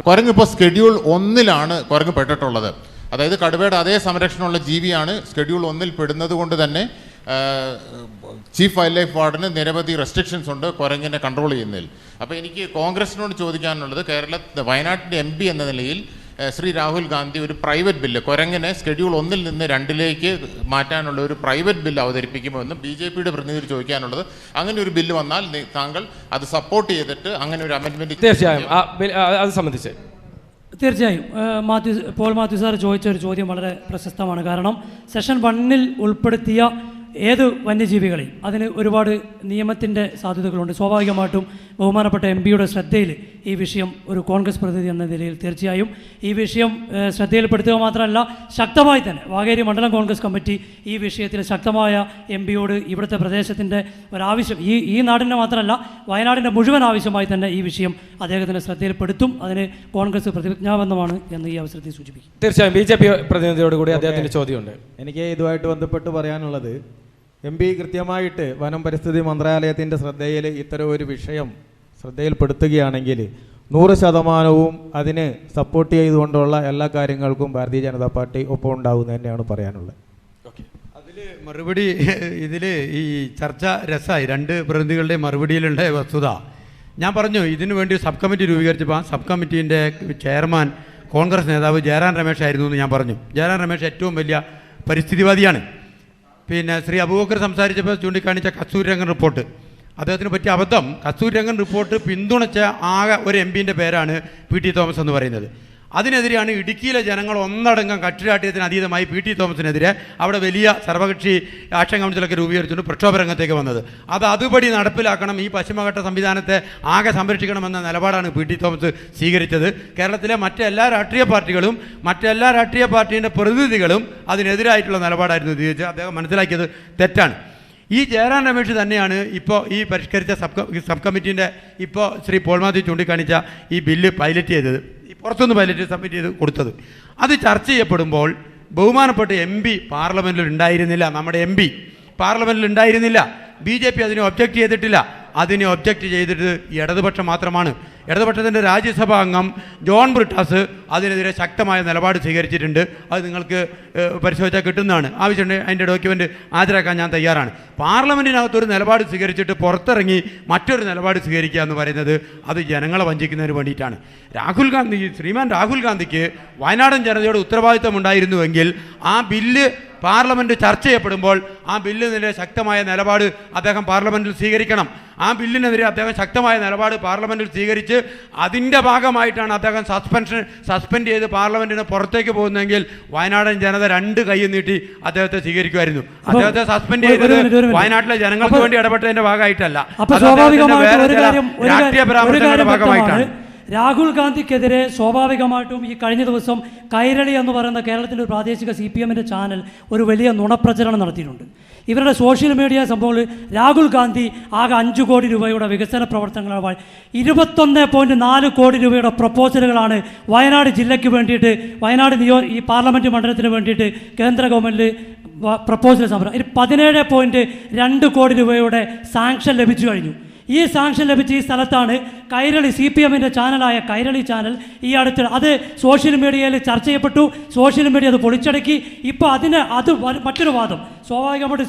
കുരങ്ങ് ഇപ്പോൾ ഷെഡ്യൂൾ 1 കുരങ്ങ് പെട്ടിട്ടുള്ളത്. അതായത് കടുവയുടെ അതേ സംരക്ഷണമുള്ള ജീവിയാണ്. ഷെഡ്യൂൾ 1 പെടുന്നത് കൊണ്ട് തന്നെ ചീഫ് വൈൽഡ് ലൈഫ് വാർഡിന് നിരവധി റെസ്ട്രിക്ഷൻസ് ഉണ്ട് കുരങ്ങിനെ കൺട്രോൾ ചെയ്യുന്നതിൽ. അപ്പോൾ എനിക്ക് കോൺഗ്രസിനോട് ചോദിക്കാനുള്ളത്, വയനാട്ടിൻ്റെ MP എന്ന നിലയിൽ ശ്രീ രാഹുൽ ഗാന്ധി ഒരു പ്രൈവറ്റ് ബില്ല് കുരങ്ങിനെ ഷെഡ്യൂൾ 1 നിന്ന് 2 മാറ്റാനുള്ള ഒരു പ്രൈവറ്റ് ബില്ല് അവതരിപ്പിക്കുമോ എന്ന് BJPയുടെ പ്രതിനിധി ചോദിക്കാനുള്ളത്. അങ്ങനെ ഒരു ബില്ല് വന്നാൽ താങ്കൾ അത് സപ്പോർട്ട് ചെയ്തിട്ട് അങ്ങനെ ഒരു അമെൻഡ്മെന്റ് തീർച്ചയായും അത് സംബന്ധിച്ച് തീർച്ചയായും പോൾ മാത്യു സാർ ചോദിച്ച ഒരു ചോദ്യം വളരെ പ്രശസ്തമാണ്. കാരണം സെഷൻ 1 ഉൾപ്പെടുത്തിയ ഏത് വന്യജീവികളെയും അതിന് ഒരുപാട് നിയമത്തിൻ്റെ സാധ്യതകളുണ്ട്. സ്വാഭാവികമായിട്ടും ബഹുമാനപ്പെട്ട MP യുടെ ശ്രദ്ധയിൽ ഈ വിഷയം ഒരു കോൺഗ്രസ് പ്രതിനിധി എന്ന നിലയിൽ തീർച്ചയായും ഈ വിഷയം ശ്രദ്ധയിൽപ്പെടുത്തുക മാത്രമല്ല ശക്തമായി തന്നെ വാഗേരി മണ്ഡലം കോൺഗ്രസ് കമ്മിറ്റി ഈ വിഷയത്തിൽ ശക്തമായ എംപിയോട് ഇവിടുത്തെ പ്രദേശത്തിൻ്റെ ഒരാവശ്യം ഈ നാടിൻ്റെ മാത്രമല്ല വയനാടിൻ്റെ മുഴുവൻ ആവശ്യമായി തന്നെ ഈ വിഷയം അദ്ദേഹത്തിൻ്റെ ശ്രദ്ധയിൽപ്പെടുത്തും. അതിന് കോൺഗ്രസ് പ്രതിജ്ഞാബദ്ധമാണ് എന്ന് ഈ അവസരത്തിൽ സൂചിപ്പിക്കും. തീർച്ചയായും BJP പ്രതിനിധിയോട് കൂടി അദ്ദേഹത്തിൻ്റെ ചോദ്യമുണ്ട്. എനിക്ക് ഇതുമായിട്ട് ബന്ധപ്പെട്ട് പറയാനുള്ളത്, MP കൃത്യമായിട്ട് വനം പരിസ്ഥിതി മന്ത്രാലയത്തിൻ്റെ ശ്രദ്ധയിൽ ഇത്തരം ഒരു വിഷയം ശ്രദ്ധയിൽപ്പെടുത്തുകയാണെങ്കിൽ 100% അതിന് സപ്പോർട്ട് ചെയ്തുകൊണ്ടുള്ള എല്ലാ കാര്യങ്ങൾക്കും ഭാരതീയ ജനതാ പാർട്ടി ഒപ്പം ഉണ്ടാകും തന്നെയാണ് പറയാനുള്ളത്. അതിൽ മറുപടി, ഇതിൽ ഈ ചർച്ച രസമായി. രണ്ട് പ്രതിനിധികളുടെ മറുപടിയിലുള്ള വസ്തുത ഞാൻ പറഞ്ഞു. ഇതിനു വേണ്ടി സബ് കമ്മിറ്റി രൂപീകരിച്ചപ്പോൾ ആ സബ് കമ്മിറ്റീൻ്റെ ചെയർമാൻ കോൺഗ്രസ് നേതാവ് ജയറാം രമേശ് ആയിരുന്നു എന്ന് ഞാൻ പറഞ്ഞു. ജയറാം രമേശ് ഏറ്റവും വലിയ പരിസ്ഥിതിവാദിയാണ്. പിന്നെ ശ്രീ അബൂബക്കർ സംസാരിച്ചപ്പോൾ ചൂണ്ടിക്കാണിച്ച കസ്തൂരിരംഗൻ റിപ്പോർട്ട്, അദ്ദേഹത്തിന് പറ്റിയ അബദ്ധം, കസ്തൂരിരംഗൻ റിപ്പോർട്ട് പിന്തുണച്ച ആകെ ഒരു MP പേരാണ് PT തോമസ് എന്ന് പറയുന്നത്. അതിനെതിരെയാണ് ഇടുക്കിയിലെ ജനങ്ങൾ ഒന്നടങ്കം കക്ഷിരാഷ്ട്രീയത്തിന് അതീതമായി PT തോമസിനെതിരെ അവിടെ വലിയ സർവകക്ഷി ആക്ഷൻ കൗൺസിലൊക്കെ രൂപീകരിച്ചുകൊണ്ട് പ്രക്ഷോഭ രംഗത്തേക്ക് വന്നത്. അതുപടി നടപ്പിലാക്കണം, ഈ പശ്ചിമഘട്ട സംവിധാനത്തെ ആകെ സംരക്ഷിക്കണമെന്ന നിലപാടാണ് PT തോമസ് സ്വീകരിച്ചത്. കേരളത്തിലെ മറ്റെല്ലാ രാഷ്ട്രീയ പാർട്ടികളും മറ്റെല്ലാ രാഷ്ട്രീയ പാർട്ടിയുടെ പ്രതിനിധികളും അതിനെതിരായിട്ടുള്ള നിലപാടായിരുന്നു സ്വീകരിച്ചത്. അദ്ദേഹം മനസ്സിലാക്കിയത് തെറ്റാണ്. ഈ ജയറാം രമേശ് തന്നെയാണ് ഇപ്പോൾ ഈ പരിഷ്കരിച്ച സബ് കമ്മിറ്റീൻ്റെ ഇപ്പോൾ ശ്രീ പോൾ മാത്യു ചൂണ്ടിക്കാണിച്ച ഈ ബില്ല് പൈലറ്റ് ചെയ്തത്, ഈ പുറത്തുനിന്ന് പൈലറ്റ് സബ്മിറ്റ് ചെയ്ത് കൊടുത്തത്. അത് ചർച്ച ചെയ്യപ്പെടുമ്പോൾ ബഹുമാനപ്പെട്ട MP പാർലമെൻറ്റിൽ ഉണ്ടായിരുന്നില്ല. നമ്മുടെ MP പാർലമെൻറ്റിൽ ഉണ്ടായിരുന്നില്ല. BJP അതിനെ ഒബ്ജക്റ്റ് ചെയ്തിട്ടില്ല. അതിനെ ഒബ്ജക്റ്റ് ചെയ്തിട്ട് ഇടതുപക്ഷം മാത്രമാണ്. ഇടതുപക്ഷത്തിൻ്റെ രാജ്യസഭാ അംഗം ജോൺ ബ്രിട്ടാസ് അതിനെതിരെ ശക്തമായ നിലപാട് സ്വീകരിച്ചിട്ടുണ്ട്. അത് നിങ്ങൾക്ക് പരിശോധിച്ചാൽ കിട്ടുന്നതാണ്. ആവശ്യമുണ്ടെങ്കിൽ അതിൻ്റെ ഡോക്യുമെൻ്റ് ഹാജരാക്കാൻ ഞാൻ തയ്യാറാണ്. പാർലമെൻറ്റിനകത്തൊരു നിലപാട് സ്വീകരിച്ചിട്ട് പുറത്തിറങ്ങി മറ്റൊരു നിലപാട് സ്വീകരിക്കുക എന്ന് പറയുന്നത് അത് ജനങ്ങളെ വഞ്ചിക്കുന്നതിന് വേണ്ടിയിട്ടാണ്. ശ്രീമാൻ രാഹുൽ ഗാന്ധിക്ക് വയനാടൻ ജനതയുടെ ഉത്തരവാദിത്വം ഉണ്ടായിരുന്നുവെങ്കിൽ ആ ബില്ല് പാർലമെൻറ്റ് ചർച്ച ചെയ്യപ്പെടുമ്പോൾ ആ ബില്ലിനെതിരെ ശക്തമായ നിലപാട് അദ്ദേഹം പാർലമെൻറ്റിൽ സ്വീകരിക്കണം. ആ ബില്ലിനെതിരെ അദ്ദേഹം ശക്തമായ നിലപാട് പാർലമെൻറ്റിൽ സ്വീകരിച്ച് അതിൻ്റെ ഭാഗമായിട്ടാണ് അദ്ദേഹം സസ്പെൻഡ് ചെയ്ത് പാർലമെൻറ്റിന് പുറത്തേക്ക് പോകുന്നതെങ്കിൽ വയനാടൻ ജനത രണ്ട് കൈ നീട്ടി അദ്ദേഹത്തെ സ്വീകരിക്കുമായിരുന്നു. അദ്ദേഹത്തെ സസ്പെൻഡ് ചെയ്തത് വയനാട്ടിലെ ജനങ്ങൾക്ക് വേണ്ടി ഇടപെട്ടതിൻ്റെ ഭാഗമായിട്ടല്ല, രാഷ്ട്രീയ പരാമർശങ്ങളുടെ ഭാഗമായിട്ടാണ്. രാഹുൽ ഗാന്ധിക്കെതിരെ സ്വാഭാവികമായിട്ടും ഈ കഴിഞ്ഞ ദിവസം കൈരളി എന്ന് പറയുന്ന കേരളത്തിലെ ഒരു പ്രാദേശിക CPM ചാനൽ ഒരു വലിയ നുണപ്രചരണം നടത്തിയിട്ടുണ്ട്. ഇവരുടെ സോഷ്യൽ മീഡിയ സംഭവങ്ങളിൽ രാഹുൽ ഗാന്ധി ആകെ 5 കോടി രൂപയുടെ വികസന പ്രവർത്തനങ്ങൾ 21.4 കോടി രൂപയുടെ പ്രപ്പോസലുകളാണ് വയനാട് ജില്ലയ്ക്ക് വേണ്ടിയിട്ട് വയനാട് ഈ പാർലമെൻറ്റ് മണ്ഡലത്തിന് വേണ്ടിയിട്ട് കേന്ദ്ര ഗവൺമെൻറ് പ്രപ്പോസൽ സമരം 17.2 കോടി രൂപയുടെ സാങ്ഷൻ ലഭിച്ചു കഴിഞ്ഞു. ഈ സാങ്ഷൻ ലഭിച്ച ഈ സ്ഥലത്താണ് കൈരളി CPM ചാനലായ കൈരളി ചാനൽ ഈ അടുത്ത് അത് സോഷ്യൽ മീഡിയയിൽ ചർച്ച ചെയ്യപ്പെട്ടു. സോഷ്യൽ മീഡിയ അത് പൊളിച്ചടക്കി. ഇപ്പോൾ അത് മറ്റൊരു വാദം സ്വാഭാവികമായിട്ട്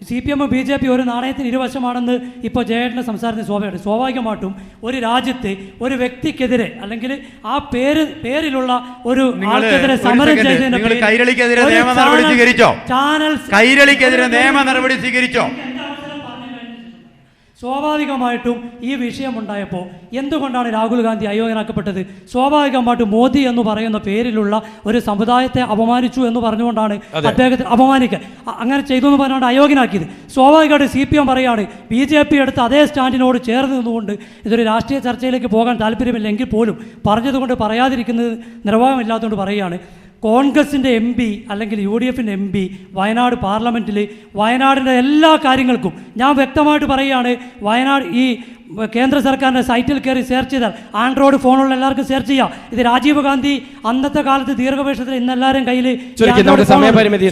CPM BJP ഒരു നാണയത്തിന് ഇരുവശമാണെന്ന് ഇപ്പോൾ ജയേട്ടൻ്റെ സംസാരത്തിന് സ്വാഭാവികമായിട്ടും ഒരു രാജ്യത്ത് ഒരു വ്യക്തിക്കെതിരെ അല്ലെങ്കിൽ ആ പേരിലുള്ള ഒരു ആൾക്കെതിരെ സമരം ചെയ്തതിന് കൈരളിക്കെതിരെ നിയമ നടപടി സ്വീകരിച്ചോ? സ്വാഭാവികമായിട്ടും ഈ വിഷയമുണ്ടായപ്പോൾ എന്തുകൊണ്ടാണ് രാഹുൽ ഗാന്ധി അയോഗ്യനാക്കപ്പെട്ടത്? സ്വാഭാവികമായിട്ടും മോദി എന്ന് പറയുന്ന പേരിലുള്ള ഒരു സമുദായത്തെ അപമാനിച്ചു എന്ന് പറഞ്ഞുകൊണ്ടാണ് അദ്ദേഹത്തെ അങ്ങനെ ചെയ്തു എന്ന് പറഞ്ഞുകൊണ്ട് അയോഗ്യനാക്കിയത്. സ്വാഭാവികമായിട്ട് CPM പറയാണ് BJP എടുത്ത അതേ സ്റ്റാൻഡിനോട് ചേർന്ന് നിന്നുകൊണ്ട് ഇതൊരു രാഷ്ട്രീയ ചർച്ചയിലേക്ക് പോകാൻ താല്പര്യമില്ലെങ്കിൽ പോലും പറഞ്ഞതുകൊണ്ട് പറയാതിരിക്കുന്നത് നിർവാഹമില്ലാത്തതുകൊണ്ട് പറയുകയാണ്. കോൺഗ്രസിൻ്റെ MP അല്ലെങ്കിൽ UDFൻ്റെ MP വയനാട് പാർലമെൻറ്റിൽ വയനാടിൻ്റെ എല്ലാ കാര്യങ്ങൾക്കും ഞാൻ വ്യക്തമായിട്ട് പറയുകയാണ്. വയനാട് ഈ കേന്ദ്ര സർക്കാരിൻ്റെ സൈറ്റിൽ കയറി സെർച്ച് ചെയ്താൽ ആൻഡ്രോയിഡ് ഫോണുള്ള എല്ലാവർക്കും സെർച്ച് ചെയ്യാം. ഇത് രാജീവ് ഗാന്ധി അന്നത്തെ കാലത്ത് ദീർഘവേഷത്തിൽ ഇന്നെല്ലാവരും കയ്യിൽ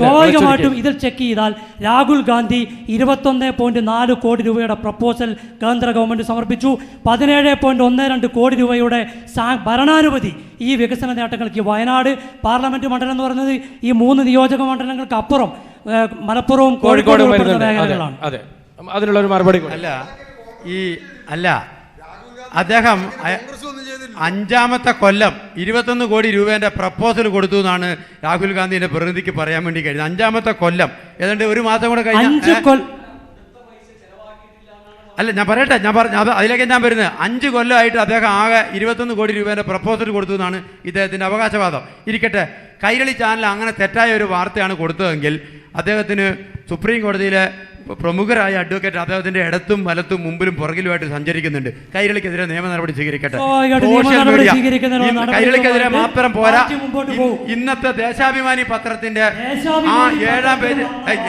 സ്വാഭാവികമായിട്ടും ഇതിൽ ചെക്ക് ചെയ്താൽ രാഹുൽ ഗാന്ധി 21.4 കോടി രൂപയുടെ പ്രപ്പോസൽ കേന്ദ്ര ഗവൺമെൻറ് സമർപ്പിച്ചു. 17.12 കോടി രൂപയുടെ ഭരണാനുമതി ഈ വികസന നേട്ടങ്ങൾക്ക് വയനാട് പാർലമെൻറ്റ് മണ്ഡലം എന്ന് പറയുന്നത് ഈ 3 നിയോജക മണ്ഡലങ്ങൾക്ക് അപ്പുറം മലപ്പുറവും കോഴിക്കോടും മേഖലകളാണ്. അതെ, അതിനുള്ളൊരു മറുപടി അദ്ദേഹം 5ാമത്തെ കൊല്ലം 21 കോടി രൂപേൻ്റെ പ്രപ്പോസൽ കൊടുത്തു എന്നാണ് രാഹുൽ ഗാന്ധിയുടെ പ്രതിനിധിക്ക് പറയാൻ വേണ്ടി കഴിഞ്ഞത്. 5ാമത്തെ കൊല്ലം ഏതാണ്ട് ഒരു മാസം കൂടെ കഴിഞ്ഞ അല്ല ഞാൻ പറയട്ടെ, അതിലേക്ക് ഞാൻ വരുന്നത് 5 കൊല്ലമായിട്ട് അദ്ദേഹം ആകെ 21 കോടി രൂപേൻ്റെ പ്രപ്പോസൽ കൊടുത്തു എന്നാണ് ഇദ്ദേഹത്തിൻ്റെ അവകാശവാദം. ഇരിക്കട്ടെ, കൈരളി ചാനൽ അങ്ങനെ തെറ്റായ ഒരു വാർത്തയാണ് കൊടുത്തതെങ്കിൽ അദ്ദേഹത്തിന് സുപ്രീം കോടതിയിലെ പ്രമുഖരായ അഡ്വക്കേറ്റ് അദ്ദേഹത്തിൻ്റെ ഇടത്തും വലത്തും മുമ്പിലും പുറകിലുമായിട്ട് സഞ്ചരിക്കുന്നുണ്ട്. കൈരളിക്കെതിരെ നിയമ നടപടി സ്വീകരിക്കട്ടെ. കൈരളിക്കെതിരെ മാത്രം പോരാ, ഇന്നത്തെ ദേശാഭിമാനി പത്രത്തിന്റെ ആ 7-ാം പേജ്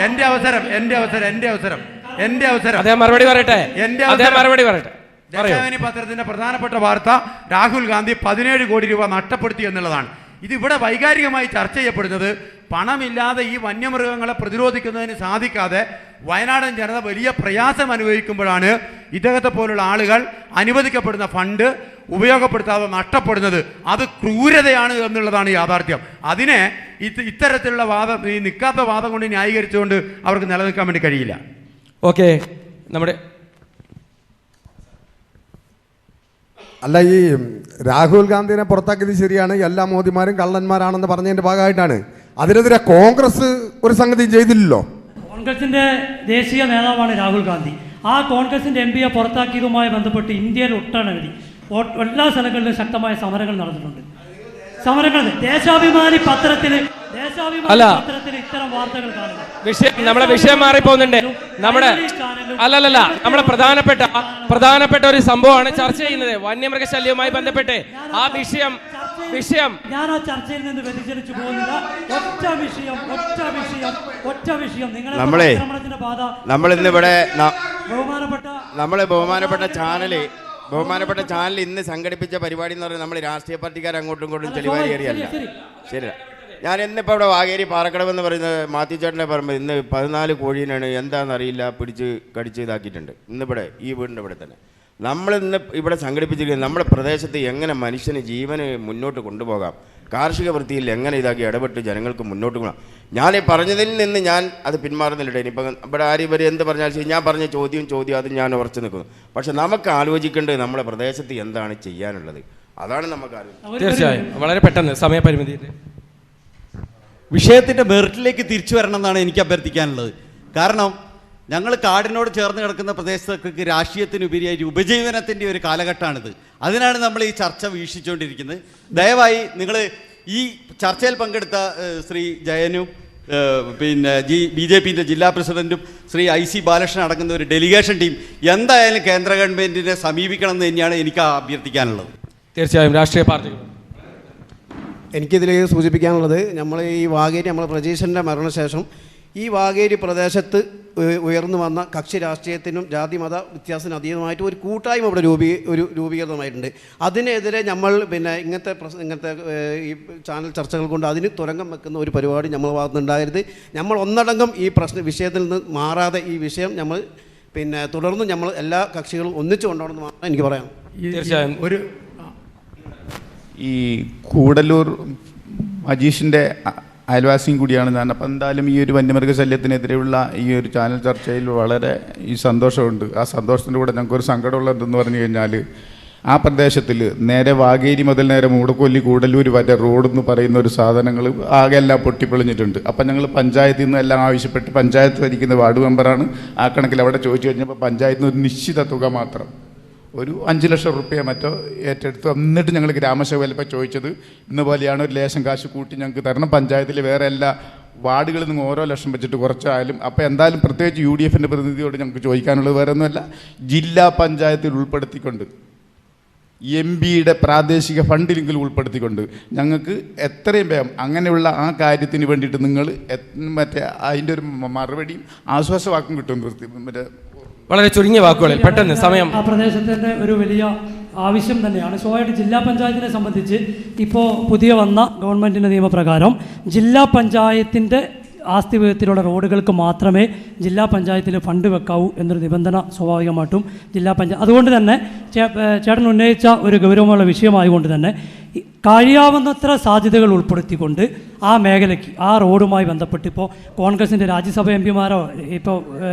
എന്റെ അവസരം മറുപടി പറയട്ടെ. ദേശാഭിമാനി പത്രത്തിന്റെ പ്രധാനപ്പെട്ട വാർത്ത രാഹുൽ ഗാന്ധി 17 കോടി രൂപ നഷ്ടപ്പെടുത്തി എന്നുള്ളതാണ്. ഇതിവിടെ വൈകാരികമായി ചർച്ച ചെയ്യപ്പെടുന്നത് പണമില്ലാതെ ഈ വന്യമൃഗങ്ങളെ പ്രതിരോധിക്കുന്നതിന് സാധിക്കാതെ വയനാടൻ ജനത വലിയ പ്രയാസം അനുഭവിക്കുമ്പോഴാണ് ഇദ്ദേഹത്തെ പോലുള്ള ആളുകൾ അനുവദിക്കപ്പെടുന്ന ഫണ്ട് ഉപയോഗപ്പെടുത്താതെ നഷ്ടപ്പെടുന്നത്. അത് ക്രൂരതയാണ് എന്നുള്ളതാണ് യാഥാർത്ഥ്യം. അതിനെ ഇത്തരത്തിലുള്ള വാദം, ഈ നിൽക്കാത്ത വാദം കൊണ്ട് ന്യായീകരിച്ചുകൊണ്ട് അവർക്ക് നിലനിൽക്കാൻ വേണ്ടി കഴിയില്ല. ഓക്കെ, നമ്മുടെ അല്ല, ഈ രാഹുൽ ഗാന്ധിനെ പുറത്താക്കിയത് ശരിയാണ്, എല്ലാ മോദിമാരും കള്ളന്മാരാണെന്ന് പറഞ്ഞതിൻ്റെ ഭാഗമായിട്ടാണ്. അതിനെതിരെ കോൺഗ്രസ് ഒരു സംഗതി ചെയ്തില്ലല്ലോ. കോൺഗ്രസിൻ്റെ ദേശീയ നേതാവാണ് രാഹുൽ ഗാന്ധി. ആ കോൺഗ്രസിൻ്റെ MP പുറത്താക്കിയതുമായി ബന്ധപ്പെട്ട് ഇന്ത്യയിൽ ഒട്ടനവധി എല്ലാ സ്ഥലങ്ങളിലും ശക്തമായ സമരങ്ങൾ നടന്നിട്ടുണ്ട്. ദേശാഭിമാനി പത്രത്തിൽ ഇത്തരം വാർത്തകൾ കാണുന്നു. നമ്മളെ വിഷയം മാറിപ്പോകുന്നുണ്ട്. നമ്മളെ പ്രധാനപ്പെട്ട ഒരു സംഭവമാണ് ചർച്ച ചെയ്യുന്നത്, വന്യമൃഗശല്യവുമായി ബന്ധപ്പെട്ട്. ആ വിഷയം ഞാൻ ആ ചർച്ചയിൽ നിന്ന് വ്യതിചലിച്ചു പോകുന്നില്ല. ഒറ്റ വിഷയം ബഹുമാനപ്പെട്ട ചാനൽ ഇന്ന് സംഘടിപ്പിച്ച പരിപാടി എന്ന് പറഞ്ഞാൽ നമ്മൾ രാഷ്ട്രീയ പാർട്ടിക്കാർ അങ്ങോട്ടും ഇങ്ങോട്ടും ചെളിവാരി ഏറിയല്ല. ശരിയല്ല. ഞാൻ ഇന്നിപ്പോൾ ഇവിടെ വാഗേരി പാറക്കടവ് എന്ന് പറയുന്നത് മാത്യു ചേട്ടനെ പറയുമ്പോൾ ഇന്ന് 14 കോഴീനാണ് എന്താണെന്നറിയില്ല പിടിച്ച് കടിച്ച് ഇതാക്കിയിട്ടുണ്ട്. ഇന്നിവിടെ ഈ വീടിൻ്റെ ഇവിടെ തന്നെ നമ്മളിന്ന് ഇവിടെ സംഘടിപ്പിച്ചിരിക്കുന്നത് നമ്മുടെ പ്രദേശത്ത് എങ്ങനെ മനുഷ്യന് ജീവന് മുന്നോട്ട് കൊണ്ടുപോകാം, കാർഷിക വൃത്തിയിൽ എങ്ങനെ ഇതാക്കി ഇടപെട്ട് ജനങ്ങൾക്ക് മുന്നോട്ട് പോകണം. ഞാൻ ഈ പറഞ്ഞതിൽ നിന്ന് ഞാൻ അത് പിന്മാറുന്നില്ല. ഇനിയിപ്പം ഇവിടെ ആരും എന്ത് പറഞ്ഞാൽ ശരി, ഞാൻ പറഞ്ഞ ചോദ്യം അത് ഞാൻ ഉറച്ചു നിൽക്കുന്നു. പക്ഷെ നമുക്ക് ആലോചിക്കേണ്ടത് നമ്മുടെ പ്രദേശത്ത് എന്താണ് ചെയ്യാനുള്ളത്, അതാണ് നമുക്ക് ആലോചിക്കുന്നത്. തീർച്ചയായും വളരെ പെട്ടെന്ന് സമയപരിമിതി. വിഷയത്തിൻ്റെ മെറിറ്റിലേക്ക് തിരിച്ചു വരണം എന്നാണ് എനിക്ക് അഭ്യർത്ഥിക്കാനുള്ളത്. കാരണം ഞങ്ങൾ കാടിനോട് ചേർന്ന് കിടക്കുന്ന പ്രദേശത്തേക്ക് രാഷ്ട്രീയത്തിനുപരിയായി ഉപജീവനത്തിൻ്റെ ഒരു കാലഘട്ടമാണിത്. അതിനാണ് നമ്മൾ ഈ ചർച്ച വീക്ഷിച്ചുകൊണ്ടിരിക്കുന്നത്. ദയവായി നിങ്ങൾ ഈ ചർച്ചയിൽ പങ്കെടുത്ത ശ്രീ ജയനും പിന്നെ BJPൻ്റെ ജില്ലാ പ്രസിഡൻറ്റും ശ്രീ IC ബാലകൃഷ്ണൻ അടങ്ങുന്ന ഒരു ഡെലിഗേഷൻ ടീം എന്തായാലും കേന്ദ്ര ഗവൺമെൻറ്റിനെ സമീപിക്കണം എന്ന് തന്നെയാണ് എനിക്ക് അഭ്യർത്ഥിക്കാനുള്ളത്. തീർച്ചയായും രാഷ്ട്രീയ പാർട്ടികൾ എനിക്കിതിൽ സൂചിപ്പിക്കാനുള്ളത്, നമ്മൾ ഈ വാഗേരി നമ്മുടെ പ്രജീഷൻ്റെ മരണശേഷം ഈ വാഗേരി പ്രദേശത്ത് ഉയർന്നു വന്ന കക്ഷി രാഷ്ട്രീയത്തിനും ജാതി മത വ്യത്യാസത്തിനും അതീതമായിട്ട് ഒരു കൂട്ടായ്മ ഇവിടെ രൂപീകൃതമായിട്ടുണ്ട്. അതിനെതിരെ നമ്മൾ ഇങ്ങനത്തെ ഈ ചാനൽ ചർച്ചകൾ കൊണ്ട് അതിന് തുരങ്കം വെക്കുന്ന ഒരു പരിപാടി നമ്മൾ ഭാഗത്തുനിന്നുണ്ടാകരുത്. നമ്മൾ ഒന്നടങ്കം ഈ വിഷയത്തിൽ നിന്ന് മാറാതെ ഈ വിഷയം നമ്മൾ തുടർന്ന് നമ്മൾ എല്ലാ കക്ഷികളും ഒന്നിച്ചു കൊണ്ടുപോകണമെന്ന് മാത്രം എനിക്ക് പറയാം. തീർച്ചയായും ഈ കൂടല്ലൂർ അജീഷിൻ്റെ അയൽവാസിയും കൂടിയാണ് ഞാൻ. അപ്പം എന്തായാലും ഈ ഒരു വന്യമൃഗശല്യത്തിനെതിരെയുള്ള ഈ ഒരു ചാനൽ ചർച്ചയിൽ വളരെ ഈ സന്തോഷമുണ്ട്. ആ സന്തോഷത്തിൻ്റെ കൂടെ ഞങ്ങൾക്കൊരു സങ്കടമുള്ളതെന്ന് പറഞ്ഞു കഴിഞ്ഞാൽ ആ പ്രദേശത്തിൽ നേരെ വാഗേരി മുതൽ നേരെ മൂടക്കൊല്ലി കൂടല്ലൂർ വരെ റോഡെന്ന് പറയുന്ന ഒരു സാധനങ്ങൾ ആകെ എല്ലാം പൊട്ടിപ്പൊളിഞ്ഞിട്ടുണ്ട്. അപ്പം ഞങ്ങൾ പഞ്ചായത്തിൽ നിന്ന് എല്ലാം ആവശ്യപ്പെട്ട്, പഞ്ചായത്ത് ഭരിക്കുന്ന വാർഡ് മെമ്പറാണ് ആ കണക്കിൽ അവിടെ ചോദിച്ചു കഴിഞ്ഞപ്പോൾ പഞ്ചായത്തിൽ നിന്ന് ഒരു നിശ്ചിത തുക മാത്രം ഒരു 5 ലക്ഷം റുപ്യ മറ്റോ ഏറ്റെടുത്തു. എന്നിട്ട് ഞങ്ങൾ ഗ്രാമസഭയിലിപ്പോൾ ചോദിച്ചത് ഇന്ന് പോലെയാണ് ഒരു ലേശം കാശ് കൂട്ടി ഞങ്ങൾക്ക് തരണം. പഞ്ചായത്തിൽ വേറെ എല്ലാ വാർഡുകളിൽ നിന്ന് ഓരോ ലക്ഷം വെച്ചിട്ട് കുറച്ചായാലും. അപ്പോൾ എന്തായാലും പ്രത്യേകിച്ച് UDFൻ്റെ പ്രതിനിധിയോട് ഞങ്ങൾക്ക് ചോദിക്കാനുള്ളത് വേറെ ഒന്നുമല്ല, ജില്ലാ പഞ്ചായത്തിൽ ഉൾപ്പെടുത്തിക്കൊണ്ട് MP-യുടെ പ്രാദേശിക ഫണ്ടിലെങ്കിലും ഉൾപ്പെടുത്തിക്കൊണ്ട് ഞങ്ങൾക്ക് എത്രയും വേഗം അങ്ങനെയുള്ള ആ കാര്യത്തിന് വേണ്ടിയിട്ട് നിങ്ങൾ അതിൻ്റെ ഒരു മറുപടിയും ആശ്വാസവാക്കും കിട്ടും. വളരെ ചുരുങ്ങിയ വാക്കുകളിൽ പെട്ടെന്ന് സമയം. ആ പ്രദേശത്തിൻ്റെ ഒരു വലിയ ആവശ്യം തന്നെയാണ്. സ്വാഭാവികമായിട്ട് ജില്ലാ പഞ്ചായത്തിനെ സംബന്ധിച്ച് ഇപ്പോൾ പുതിയ വന്ന ഗവൺമെൻറ്റിൻ്റെ നിയമപ്രകാരം ജില്ലാ പഞ്ചായത്തിൻ്റെ ആസ്തി വിഹിതത്തിലുള്ള റോഡുകൾക്ക് മാത്രമേ ജില്ലാ പഞ്ചായത്തിൽ ഫണ്ട് വെക്കാവൂ എന്നൊരു നിബന്ധന സ്വാഭാവികമായിട്ടും ജില്ലാ പഞ്ചായത്ത്. അതുകൊണ്ട് തന്നെ ചേട്ടൻ ഉന്നയിച്ച ഒരു ഗൗരവമുള്ള വിഷയമായതുകൊണ്ട് തന്നെ കഴിയാവുന്നത്ര സാധ്യതകൾ ഉൾപ്പെടുത്തിക്കൊണ്ട് ആ മേഖലയ്ക്ക് ആ റോഡുമായി ബന്ധപ്പെട്ട് ഇപ്പോൾ കോൺഗ്രസിൻ്റെ രാജ്യസഭ MP-മാരോ ഇപ്പോൾ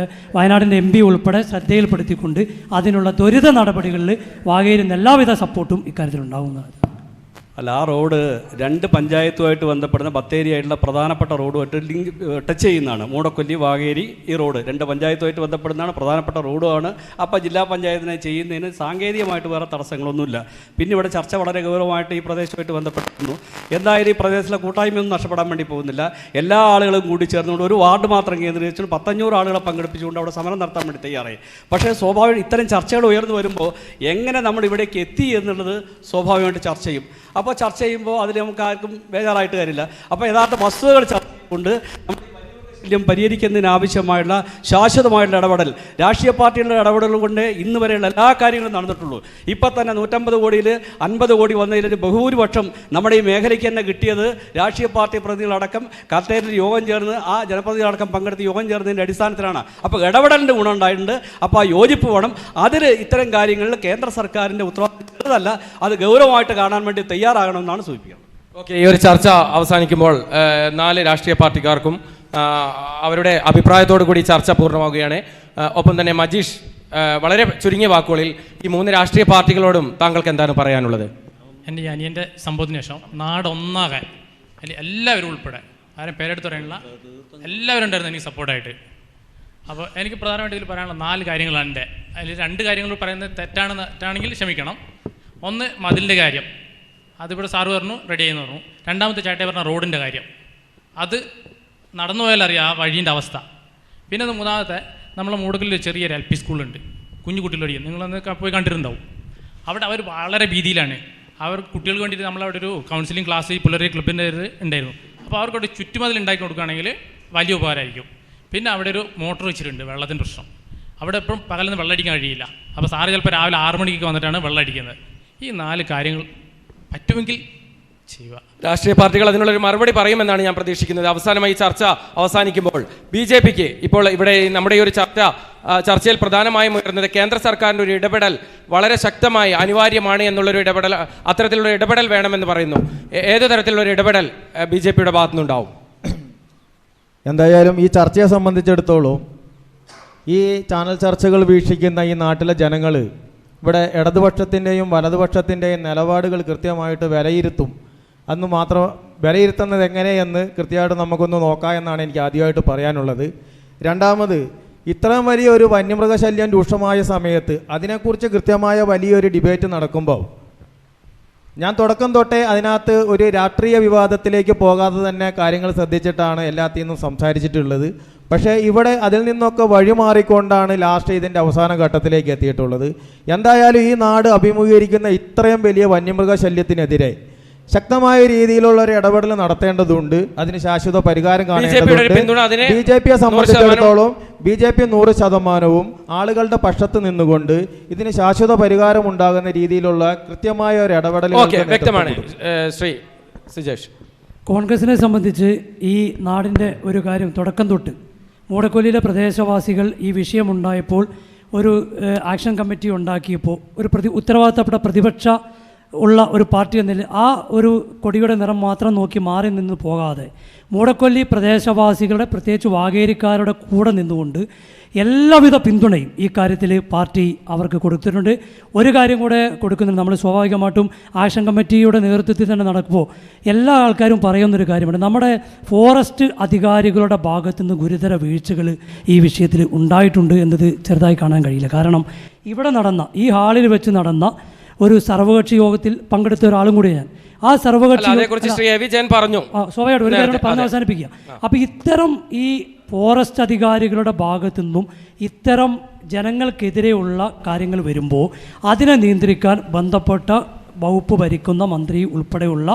വയനാടിൻ്റെ MP ഉൾപ്പെടെ ശ്രദ്ധയിൽപ്പെടുത്തിക്കൊണ്ട് അതിനുള്ള ത്വരിത നടപടികളിൽ വാഗേരിന്ന് എല്ലാവിധ സപ്പോർട്ടും ഇക്കാര്യത്തിൽ ഉണ്ടാകുന്നതാണ്. അല്ല, ആ റോഡ് 2 പഞ്ചായത്തുമായിട്ട് ബന്ധപ്പെടുന്ന ബത്തേരിയായിട്ടുള്ള പ്രധാനപ്പെട്ട റോഡുമായിട്ട് ടച്ച് ചെയ്യുന്നതാണ്. മൂടക്കൊല്ലി വാകേരി ഈ റോഡ് 2 പഞ്ചായത്തുമായിട്ട് ബന്ധപ്പെടുന്നതാണ്, പ്രധാനപ്പെട്ട റോഡുമാണ്. അപ്പോൾ ജില്ലാ പഞ്ചായത്തിനെ ചെയ്യുന്നതിന് സാങ്കേതികമായിട്ട് വേറെ തടസ്സങ്ങളൊന്നുമില്ല. പിന്നെ ഇവിടെ ചർച്ച വളരെ ഗൗരവമായിട്ട് ഈ പ്രദേശമായിട്ട് ബന്ധപ്പെടുന്നു. എന്തായാലും ഈ പ്രദേശത്തിലെ കൂട്ടായ്മയൊന്നും നഷ്ടപ്പെടാൻ വേണ്ടി പോകുന്നില്ല. എല്ലാ ആളുകളും കൂടി ചേർന്നുകൊണ്ട് ഒരു വാർഡ് മാത്രം കേന്ദ്രീകരിച്ചുകൊണ്ട് 1,500 ആളുകളെ പങ്കെടുപ്പിച്ചുകൊണ്ട് അവിടെ സമരം നടത്താൻ വേണ്ടി തയ്യാറായി. പക്ഷേ സ്വാഭാവികം ഇത്തരം ചർച്ചകൾ ഉയർന്നു വരുമ്പോൾ എങ്ങനെ നമ്മൾ ഇവിടേക്ക് എത്തി എന്നുള്ളത് സ്വാഭാവികമായിട്ട് ചർച്ച ചെയ്യും. അപ്പോൾ ചർച്ച ചെയ്യുമ്പോൾ അതിൽ നമുക്ക് ആർക്കും ബേജാറായിട്ട് കാര്യമില്ല. അപ്പോൾ യഥാർത്ഥ വസ്തുതകൾ ചർച്ച കൊണ്ട് പരിഹരിക്കുന്നതിനാവശ്യമായുള്ള ശാശ്വതമായിട്ടുള്ള ഇടപെടൽ, രാഷ്ട്രീയ പാർട്ടികളുടെ ഇടപെടൽ കൊണ്ട് ഇന്ന് വരെയുള്ള എല്ലാ കാര്യങ്ങളും നടന്നിട്ടുള്ളൂ. ഇപ്പം തന്നെ 150 കോടിയിൽ 50 കോടി വന്നതിലൊരു ബഹുഭൂരിപക്ഷം നമ്മുടെ ഈ മേഖലയ്ക്ക് തന്നെ കിട്ടിയത് രാഷ്ട്രീയ പാർട്ടി പ്രതിനിധികളടക്കം കത്തേരിൽ യോഗം ചേർന്ന് ആ ജനപ്രതിനിധികളടക്കം പങ്കെടുത്ത് യോഗം ചേർന്നതിൻ്റെ അടിസ്ഥാനത്തിലാണ്. അപ്പോൾ ഇടപെടലിൻ്റെ ഗുണം ഉണ്ടായിട്ടുണ്ട്. അപ്പോൾ ആ യോജിപ്പ് വേണം. അതിൽ ഇത്തരം കാര്യങ്ങളിൽ കേന്ദ്ര സർക്കാരിൻ്റെ ഉത്തരവാദിത്വം ചെറുതല്ല, അത് ഗൗരവമായിട്ട് കാണാൻ വേണ്ടി തയ്യാറാകണമെന്നാണ് സൂചിപ്പിക്കുന്നത്. ഓക്കെ, ഈ ഒരു ചർച്ച അവസാനിക്കുമ്പോൾ 4 രാഷ്ട്രീയ പാർട്ടിക്കാർക്കും അവരുടെ അഭിപ്രായത്തോടു കൂടി ചർച്ച പൂർണ്ണമാവുകയാണ്. ഒപ്പം തന്നെ മജീഷ്, വളരെ ചുരുങ്ങിയ വാക്കുകളിൽ ഈ 3 രാഷ്ട്രീയ പാർട്ടികളോടും താങ്കൾക്ക് എന്താണ് പറയാനുള്ളത്? എൻ്റെ അനിയൻ്റെ സംഭവത്തിന് ശേഷം നാടൊന്നാകാൻ എല്ലാവരും ഉൾപ്പെടെ ആരും പേരെടുത്ത് പറയാനുള്ള എല്ലാവരും ഉണ്ടായിരുന്നു എനിക്ക് സപ്പോർട്ടായിട്ട്. അപ്പോൾ എനിക്ക് പ്രധാനമായിട്ട് ഇതിൽ പറയാനുള്ള 4 കാര്യങ്ങളാണ് എൻ്റെ. അതിൽ 2 കാര്യങ്ങൾ പറയുന്നത് തെറ്റാണെങ്കിൽ ക്ഷമിക്കണം. ഒന്ന് മതിലിൻ്റെ കാര്യം, അതിവിടെ സാറ് പറഞ്ഞു റെഡി ആയെന്ന് പറഞ്ഞു. രണ്ടാമത്തെ ചേട്ടൻ പറഞ്ഞ റോഡിൻ്റെ കാര്യം, അത് നടന്നു പോയാൽ അറിയാം ആ വഴീൻ്റെ അവസ്ഥ. പിന്നെ അത് മൂന്നാമത്തെ, നമ്മളെ മൂടക്കലിൽ ചെറിയൊരു LP സ്കൂളുണ്ട്, കുഞ്ഞു കുട്ടികൾ പഠിക്കും, നിങ്ങളൊന്ന് പോയി കണ്ടിട്ടുണ്ടാവും. അവിടെ അവർ വളരെ ഭീതിയിലാണ്. അവർ കുട്ടികൾക്ക് വേണ്ടിയിട്ട് നമ്മളവിടെ ഒരു കൗൺസിലിംഗ് ക്ലാസ് ഈ പിള്ളേർ ക്ലബിൻ്റെ ഉണ്ടായിരുന്നു. അപ്പോൾ അവർക്കവിടെ ചുറ്റുമതിൽ ഉണ്ടാക്കി കൊടുക്കുകയാണെങ്കിൽ വലിയ ഉപകാരമായിരിക്കും. പിന്നെ അവിടെ ഒരു മോട്ടോർ വെച്ചിട്ടുണ്ട്, വെള്ളത്തിൻ്റെ പ്രശ്നം. അവിടെ എപ്പോഴും പകലൊന്നും വെള്ളം അടിക്കാൻ കഴിയില്ല. അപ്പോൾ സാറ് ചിലപ്പോൾ രാവിലെ 6 മണിക്ക് വന്നിട്ടാണ് വെള്ളം അടിക്കുന്നത്. ഈ 4 കാര്യങ്ങൾ പറ്റുമെങ്കിൽ ചെയ്യുക. രാഷ്ട്രീയ പാർട്ടികൾ അതിനുള്ളൊരു മറുപടി പറയുമെന്നാണ് ഞാൻ പ്രതീക്ഷിക്കുന്നത്. അവസാനമായി ചർച്ച അവസാനിക്കുമ്പോൾ BJPക്ക് ഇപ്പോൾ ഇവിടെ നമ്മുടെ ഈ ഒരു ചർച്ചയിൽ പ്രധാനമായും ഉയർന്നത് കേന്ദ്ര സർക്കാരിൻ്റെ ഒരു ഇടപെടൽ വളരെ ശക്തമായി അനിവാര്യമാണ് എന്നുള്ളൊരു ഇടപെടൽ, അത്തരത്തിലുള്ള ഇടപെടൽ വേണമെന്ന് പറയുന്നു. ഏത് തരത്തിലുള്ളൊരു ഇടപെടൽ BJPയുടെ ഭാഗത്തുനിന്നുണ്ടാവും? എന്തായാലും ഈ ചർച്ചയെ സംബന്ധിച്ചിടത്തോളം ഈ ചാനൽ ചർച്ചകൾ വീക്ഷിക്കുന്ന ഈ നാട്ടിലെ ജനങ്ങൾ ഇവിടെ ഇടതുപക്ഷത്തിൻ്റെയും വലതുപക്ഷത്തിൻ്റെയും നിലപാടുകൾ കൃത്യമായിട്ട് വിലയിരുത്തും. അന്ന് മാത്രം വിലയിരുത്തുന്നത് എങ്ങനെയെന്ന് കൃത്യമായിട്ട് നമുക്കൊന്ന് നോക്കാം എന്നാണ് എനിക്ക് ആദ്യമായിട്ട് പറയാനുള്ളത്. രണ്ടാമത്, ഇത്രയും വലിയൊരു വന്യമൃഗശല്യം രൂക്ഷമായ സമയത്ത് അതിനെക്കുറിച്ച് കൃത്യമായ വലിയൊരു ഡിബേറ്റ് നടക്കുമ്പോൾ ഞാൻ തുടക്കം തൊട്ടേ അതിനകത്ത് ഒരു രാഷ്ട്രീയ വിവാദത്തിലേക്ക് പോകാതെ തന്നെ കാര്യങ്ങൾ ശ്രദ്ധിച്ചിട്ടാണ് എല്ലാത്തിൽ നിന്നും സംസാരിച്ചിട്ടുള്ളത്. പക്ഷേ ഇവിടെ അതിൽ നിന്നൊക്കെ വഴിമാറിക്കൊണ്ടാണ് ലാസ്റ്റ് ഇതിൻ്റെ അവസാന ഘട്ടത്തിലേക്ക് എത്തിയിട്ടുള്ളത്. എന്തായാലും ഈ നാട് അഭിമുഖീകരിക്കുന്ന ഇത്രയും വലിയ വന്യമൃഗശല്യത്തിനെതിരെ ശക്തമായ രീതിയിലുള്ള ഒരു ഇടപെടൽ നടത്തേണ്ടതുണ്ട്. അതിന് ശാശ്വത പരിഹാരം കാണേണ്ടതുണ്ട്. BJPയെ സംബന്ധിച്ചിടത്തോളം BJP 100% ആളുകളുടെ പക്ഷത്ത് നിന്നുകൊണ്ട് ഇതിന് ശാശ്വത പരിഹാരം ഉണ്ടാകുന്ന രീതിയിലുള്ള കൃത്യമായ ഒരു ഇടപെടൽ വ്യക്തമാണ്. ശ്രീ സുജേഷ്, കോൺഗ്രസിനെ സംബന്ധിച്ച് ഈ നാടിൻ്റെ ഒരു കാര്യം തുടക്കം തൊട്ട് മൂടക്കൊല്ലിയിലെ പ്രദേശവാസികൾ ഈ വിഷയമുണ്ടായപ്പോൾ ഒരു ആക്ഷൻ കമ്മിറ്റി ഉണ്ടാക്കിയപ്പോൾ ഒരു ഉത്തരവാദിത്തപ്പെട്ട പ്രതിപക്ഷ ഉള്ള ഒരു പാർട്ടി എന്ന നിലയിൽ ആ ഒരു കൊടിയുടെ നിറം മാത്രം നോക്കി മാറി നിന്ന് പോകാതെ മൂടക്കൊല്ലി പ്രദേശവാസികളുടെ പ്രത്യേകിച്ച് വാകേരിക്കാരുടെ കൂടെ നിന്നുകൊണ്ട് എല്ലാവിധ പിന്തുണയും ഈ കാര്യത്തിൽ പാർട്ടി അവർക്ക് കൊടുത്തിട്ടുണ്ട്. ഒരു കാര്യം കൂടെ കൊടുക്കുന്നുണ്ട്. നമ്മൾ സ്വാഭാവികമായിട്ടും ആക്ഷൻ കമ്മിറ്റിയുടെ നേതൃത്വത്തിൽ തന്നെ നടക്കുമ്പോൾ എല്ലാ ആൾക്കാരും പറയുന്നൊരു കാര്യമുണ്ട്. നമ്മുടെ ഫോറസ്റ്റ് അധികാരികളുടെ ഭാഗത്തു നിന്ന് ഗുരുതര വീഴ്ചകൾ ഈ വിഷയത്തിൽ ഉണ്ടായിട്ടുണ്ട് എന്നത് ചെറുതായി കാണാൻ കഴിയില്ല. കാരണം ഇവിടെ നടന്ന ഈ ഹാളിൽ വെച്ച് നടന്ന ഒരു സർവകക്ഷി യോഗത്തിൽ പങ്കെടുത്ത ഒരാളും കൂടി ഞാൻ. ആ സർവകക്ഷി പറഞ്ഞു സ്വാഭാവികമായിട്ട് ഒരു കാര്യം പറഞ്ഞ് അവസാനിപ്പിക്കുക. അപ്പോൾ ഇത്തരം ഈ ഫോറസ്റ്റ് അധികാരികളുടെ ഭാഗത്തു നിന്നും ഇത്തരം ജനങ്ങൾക്കെതിരെയുള്ള കാര്യങ്ങൾ വരുമ്പോൾ അതിനെ നിയന്ത്രിക്കാൻ ബന്ധപ്പെട്ട വകുപ്പ് ഭരിക്കുന്ന മന്ത്രി ഉൾപ്പെടെയുള്ള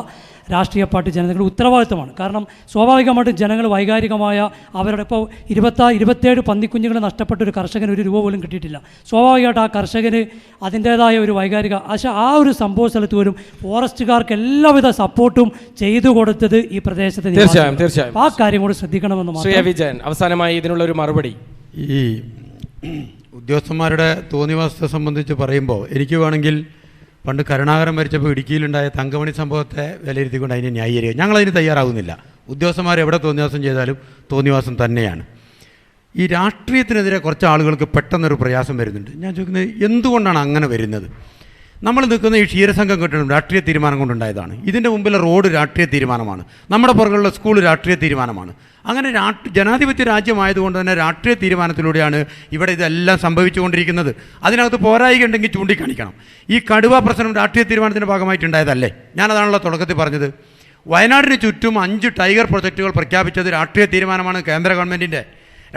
രാഷ്ട്രീയ പാർട്ടി ജനങ്ങളുടെ ഉത്തരവാദിത്തമാണ്. കാരണം സ്വാഭാവികമായിട്ടും ജനങ്ങൾ വൈകാരികമായ അവരുടെ ഇപ്പോൾ 27 പന്നിക്കുഞ്ഞുങ്ങൾ നഷ്ടപ്പെട്ട ഒരു കർഷകന് ഒരു രൂപ പോലും കിട്ടിയിട്ടില്ല. സ്വാഭാവികമായിട്ട് ആ കർഷകന് അതിൻ്റേതായ ഒരു വൈകാരിക പക്ഷേ ആ ഒരു സംഭവ സ്ഥലത്ത് പോലും ഫോറസ്റ്റുകാർക്ക് എല്ലാവിധ സപ്പോർട്ടും ചെയ്തു കൊടുത്തത് ഈ പ്രദേശത്ത്. തീർച്ചയായും ആ കാര്യം കൂടി ശ്രദ്ധിക്കണമെന്ന്. അവസാനമായി ഇതിനുള്ള ഒരു മറുപടി. ഈ ഉദ്യോഗസ്ഥന്മാരുടെ തോന്നിവാസത്തെ സംബന്ധിച്ച് പറയുമ്പോൾ എനിക്ക് വേണമെങ്കിൽ പണ്ട് കരുണാകരൻ മരിച്ചപ്പോൾ ഇടുക്കിയിലുണ്ടായ തങ്കമണി സംഭവത്തെ വിലയിരുത്തിക്കൊണ്ട് അതിനെ ന്യായീകരിക്കുക. ഞങ്ങളതിന് തയ്യാറാകുന്നില്ല. ഉദ്യോഗസ്ഥന്മാർ എവിടെ തോന്നിവാസം ചെയ്താലും തോന്നിവാസം തന്നെയാണ്. ഈ രാഷ്ട്രീയത്തിനെതിരെ കുറച്ച് ആളുകൾക്ക് പെട്ടെന്നൊരു പ്രയാസം വരുന്നുണ്ട്. ഞാൻ ചോദിക്കുന്നത് എന്തുകൊണ്ടാണ് അങ്ങനെ വരുന്നത്? നമ്മൾ നിൽക്കുന്ന ഈ ക്ഷീരസംഘം കെട്ടിടം രാഷ്ട്രീയ തീരുമാനം കൊണ്ടുണ്ടായതാണ്. ഇതിൻ്റെ മുമ്പിലെ റോഡ് രാഷ്ട്രീയ തീരുമാനമാണ്. നമ്മുടെ പുറകുള്ള സ്കൂൾ രാഷ്ട്രീയ തീരുമാനമാണ്. അങ്ങനെ ജനാധിപത്യ രാജ്യമായതുകൊണ്ട് തന്നെ രാഷ്ട്രീയ തീരുമാനത്തിലൂടെയാണ് ഇവിടെ ഇതെല്ലാം സംഭവിച്ചുകൊണ്ടിരിക്കുന്നത്. അതിനകത്ത് പോരായിക ഉണ്ടെങ്കിൽ ചൂണ്ടിക്കാണിക്കണം. ഈ കടുവ പ്രശ്നം രാഷ്ട്രീയ തീരുമാനത്തിൻ്റെ ഭാഗമായിട്ടുണ്ടായതല്ലേ? ഞാനതാണല്ലോ തുടക്കത്തിൽ പറഞ്ഞത്. വയനാടിന് ചുറ്റും 5 ടൈഗർ പ്രൊജക്റ്റുകൾ പ്രഖ്യാപിച്ചത് രാഷ്ട്രീയ തീരുമാനമാണ് കേന്ദ്ര ഗവൺമെൻറ്റിൻ്റെ.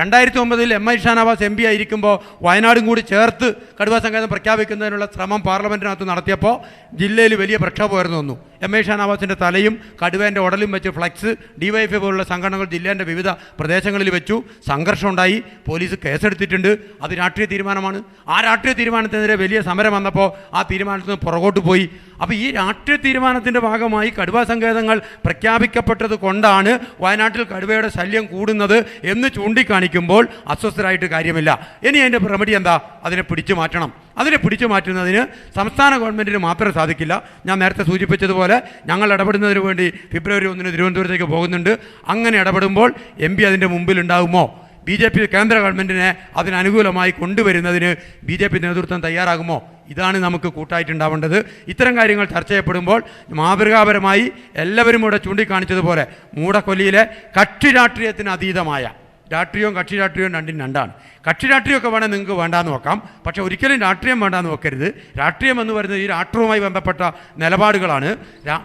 2009 എം.ഐ. ഷാനവാസ് MP ആയിരിക്കുമ്പോൾ വയനാടും കൂടി ചേർത്ത് കടുവാ സങ്കേതം പ്രഖ്യാപിക്കുന്നതിനുള്ള ശ്രമം പാർലമെൻറ്റിനകത്ത് നടത്തിയപ്പോൾ ജില്ലയിൽ വലിയ പ്രക്ഷോഭമായിരുന്നു വന്നു. എം.ഐ. ഷാനവാസിൻ്റെ തലയും കടുവേൻ്റെ ഉടലും വെച്ച് ഫ്ലക്സ് DYFI പോലുള്ള സംഘടനകൾ ജില്ലേൻ്റെ വിവിധ പ്രദേശങ്ങളിൽ വെച്ചു. സംഘർഷം ഉണ്ടായി. പോലീസ് കേസെടുത്തിട്ടുണ്ട്. അത് രാഷ്ട്രീയ തീരുമാനമാണ്. ആ രാഷ്ട്രീയ തീരുമാനത്തിനെതിരെ വലിയ സമരം വന്നപ്പോൾ ആ തീരുമാനത്തിൽ നിന്ന് പുറകോട്ട് പോയി. അപ്പോൾ ഈ രാഷ്ട്രീയ തീരുമാനത്തിൻ്റെ ഭാഗമായി കടുവാ സങ്കേതങ്ങൾ പ്രഖ്യാപിക്കപ്പെട്ടത് കൊണ്ടാണ് വയനാട്ടിൽ കടുവയുടെ ശല്യം കൂടുന്നത് എന്ന് ചൂണ്ടിക്കാണിക്കുമ്പോൾ അസ്വസ്ഥരായിട്ട് കാര്യമില്ല. ഇനി അതിൻ്റെ റെമഡി എന്താ? അതിനെ പിടിച്ചു മാറ്റണം. അതിനെ പിടിച്ചു മാറ്റുന്നതിന് സംസ്ഥാന ഗവൺമെൻറ്റിന് മാത്രം സാധിക്കില്ല. ഞാൻ നേരത്തെ സൂചിപ്പിച്ചതുപോലെ ഞങ്ങൾ ഇടപെടുന്നതിന് വേണ്ടി ഫെബ്രുവരി 1 തിരുവനന്തപുരത്തേക്ക് പോകുന്നുണ്ട്. അങ്ങനെ ഇടപെടുമ്പോൾ MP അതിൻ്റെ മുമ്പിലുണ്ടാകുമോ? BJP കേന്ദ്ര ഗവൺമെൻറ്റിനെ അതിനനുകൂലമായി കൊണ്ടുവരുന്നതിന് BJP നേതൃത്വം തയ്യാറാകുമോ? ഇതാണ് നമുക്ക് കൂട്ടായിട്ടുണ്ടാവേണ്ടത്. ഇത്തരം കാര്യങ്ങൾ ചർച്ച ചെയ്യപ്പെടുമ്പോൾ മാതൃകാപരമായി എല്ലാവരും ഇവിടെ ചൂണ്ടിക്കാണിച്ചതുപോലെ മൂടക്കൊല്ലിയിലെ കക്ഷി രാഷ്ട്രീയത്തിന് അതീതമായ രാഷ്ട്രീയവും കക്ഷി രാഷ്ട്രീയവും രണ്ടും രണ്ടാണ്. കക്ഷി രാഷ്ട്രീയമൊക്കെ വേണേൽ നിങ്ങൾക്ക് വേണ്ടാന്ന് നോക്കാം. പക്ഷേ ഒരിക്കലും രാഷ്ട്രീയം വേണ്ടാന്ന് വെക്കരുത്. രാഷ്ട്രീയം എന്ന് പറയുന്നത് ഈ രാഷ്ട്രീയവുമായി ബന്ധപ്പെട്ട നിലപാടുകളാണ്.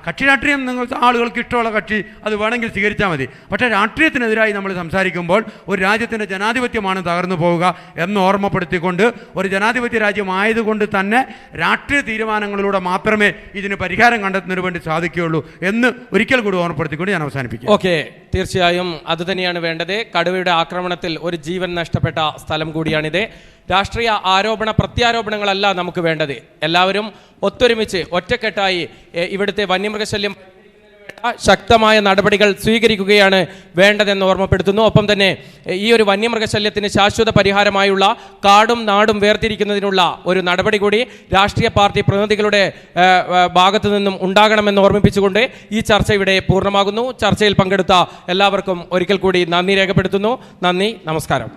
കക്ഷി രാഷ്ട്രീയം നിങ്ങൾക്ക് ആളുകൾക്ക് ഇഷ്ടമുള്ള കക്ഷി അത് വേണമെങ്കിൽ സ്വീകരിച്ചാൽ മതി. പക്ഷേ രാഷ്ട്രീയത്തിനെതിരായി നമ്മൾ സംസാരിക്കുമ്പോൾ ഒരു രാജ്യത്തിൻ്റെ ജനാധിപത്യമാണ് തകർന്നു പോവുക എന്ന് ഓർമ്മപ്പെടുത്തിക്കൊണ്ട് ഒരു ജനാധിപത്യ രാജ്യമായതുകൊണ്ട് തന്നെ രാഷ്ട്രീയ തീരുമാനങ്ങളിലൂടെ മാത്രമേ ഇതിന് പരിഹാരം കണ്ടെത്തുന്നതിന് വേണ്ടി സാധിക്കുകയുള്ളൂ എന്ന് ഒരിക്കൽ കൂടി ഓർമ്മപ്പെടുത്തിക്കൊണ്ട് ഞാൻ അവസാനിപ്പിക്കും. ഓക്കെ, തീർച്ചയായും അതുതന്നെയാണ് വേണ്ടത്. കടുവയുടെ ആക്രമണത്തിൽ ഒരു ജീവൻ നഷ്ടപ്പെട്ട സ്ഥലം കൂടിയാണിത്. രാഷ്ട്രീയ ആരോപണ പ്രത്യാരോപണങ്ങളല്ല നമുക്ക് വേണ്ടത്. എല്ലാവരും ഒത്തൊരുമിച്ച് ഒറ്റക്കെട്ടായി ഇവിടുത്തെ വന്യമൃഗശല്യം ശക്തമായ നടപടികൾ സ്വീകരിക്കുകയാണ് വേണ്ടതെന്ന് ഓർമ്മപ്പെടുത്തുന്നു. ഒപ്പം തന്നെ ഈ ഒരു വന്യമൃഗശല്യത്തിന് ശാശ്വത പരിഹാരമായുള്ള കാടും നാടും വേർതിരിക്കുന്നതിനുള്ള ഒരു നടപടി കൂടി രാഷ്ട്രീയ പാർട്ടി പ്രതിനിധികളുടെ ഭാഗത്തു നിന്നും ഉണ്ടാകണമെന്ന് ഓർമ്മിപ്പിച്ചുകൊണ്ട് ഈ ചർച്ച ഇവിടെ പൂർണ്ണമാകുന്നു. ചർച്ചയിൽ പങ്കെടുത്ത എല്ലാവർക്കും ഒരിക്കൽ കൂടി നന്ദി രേഖപ്പെടുത്തുന്നു. നന്ദി, നമസ്കാരം.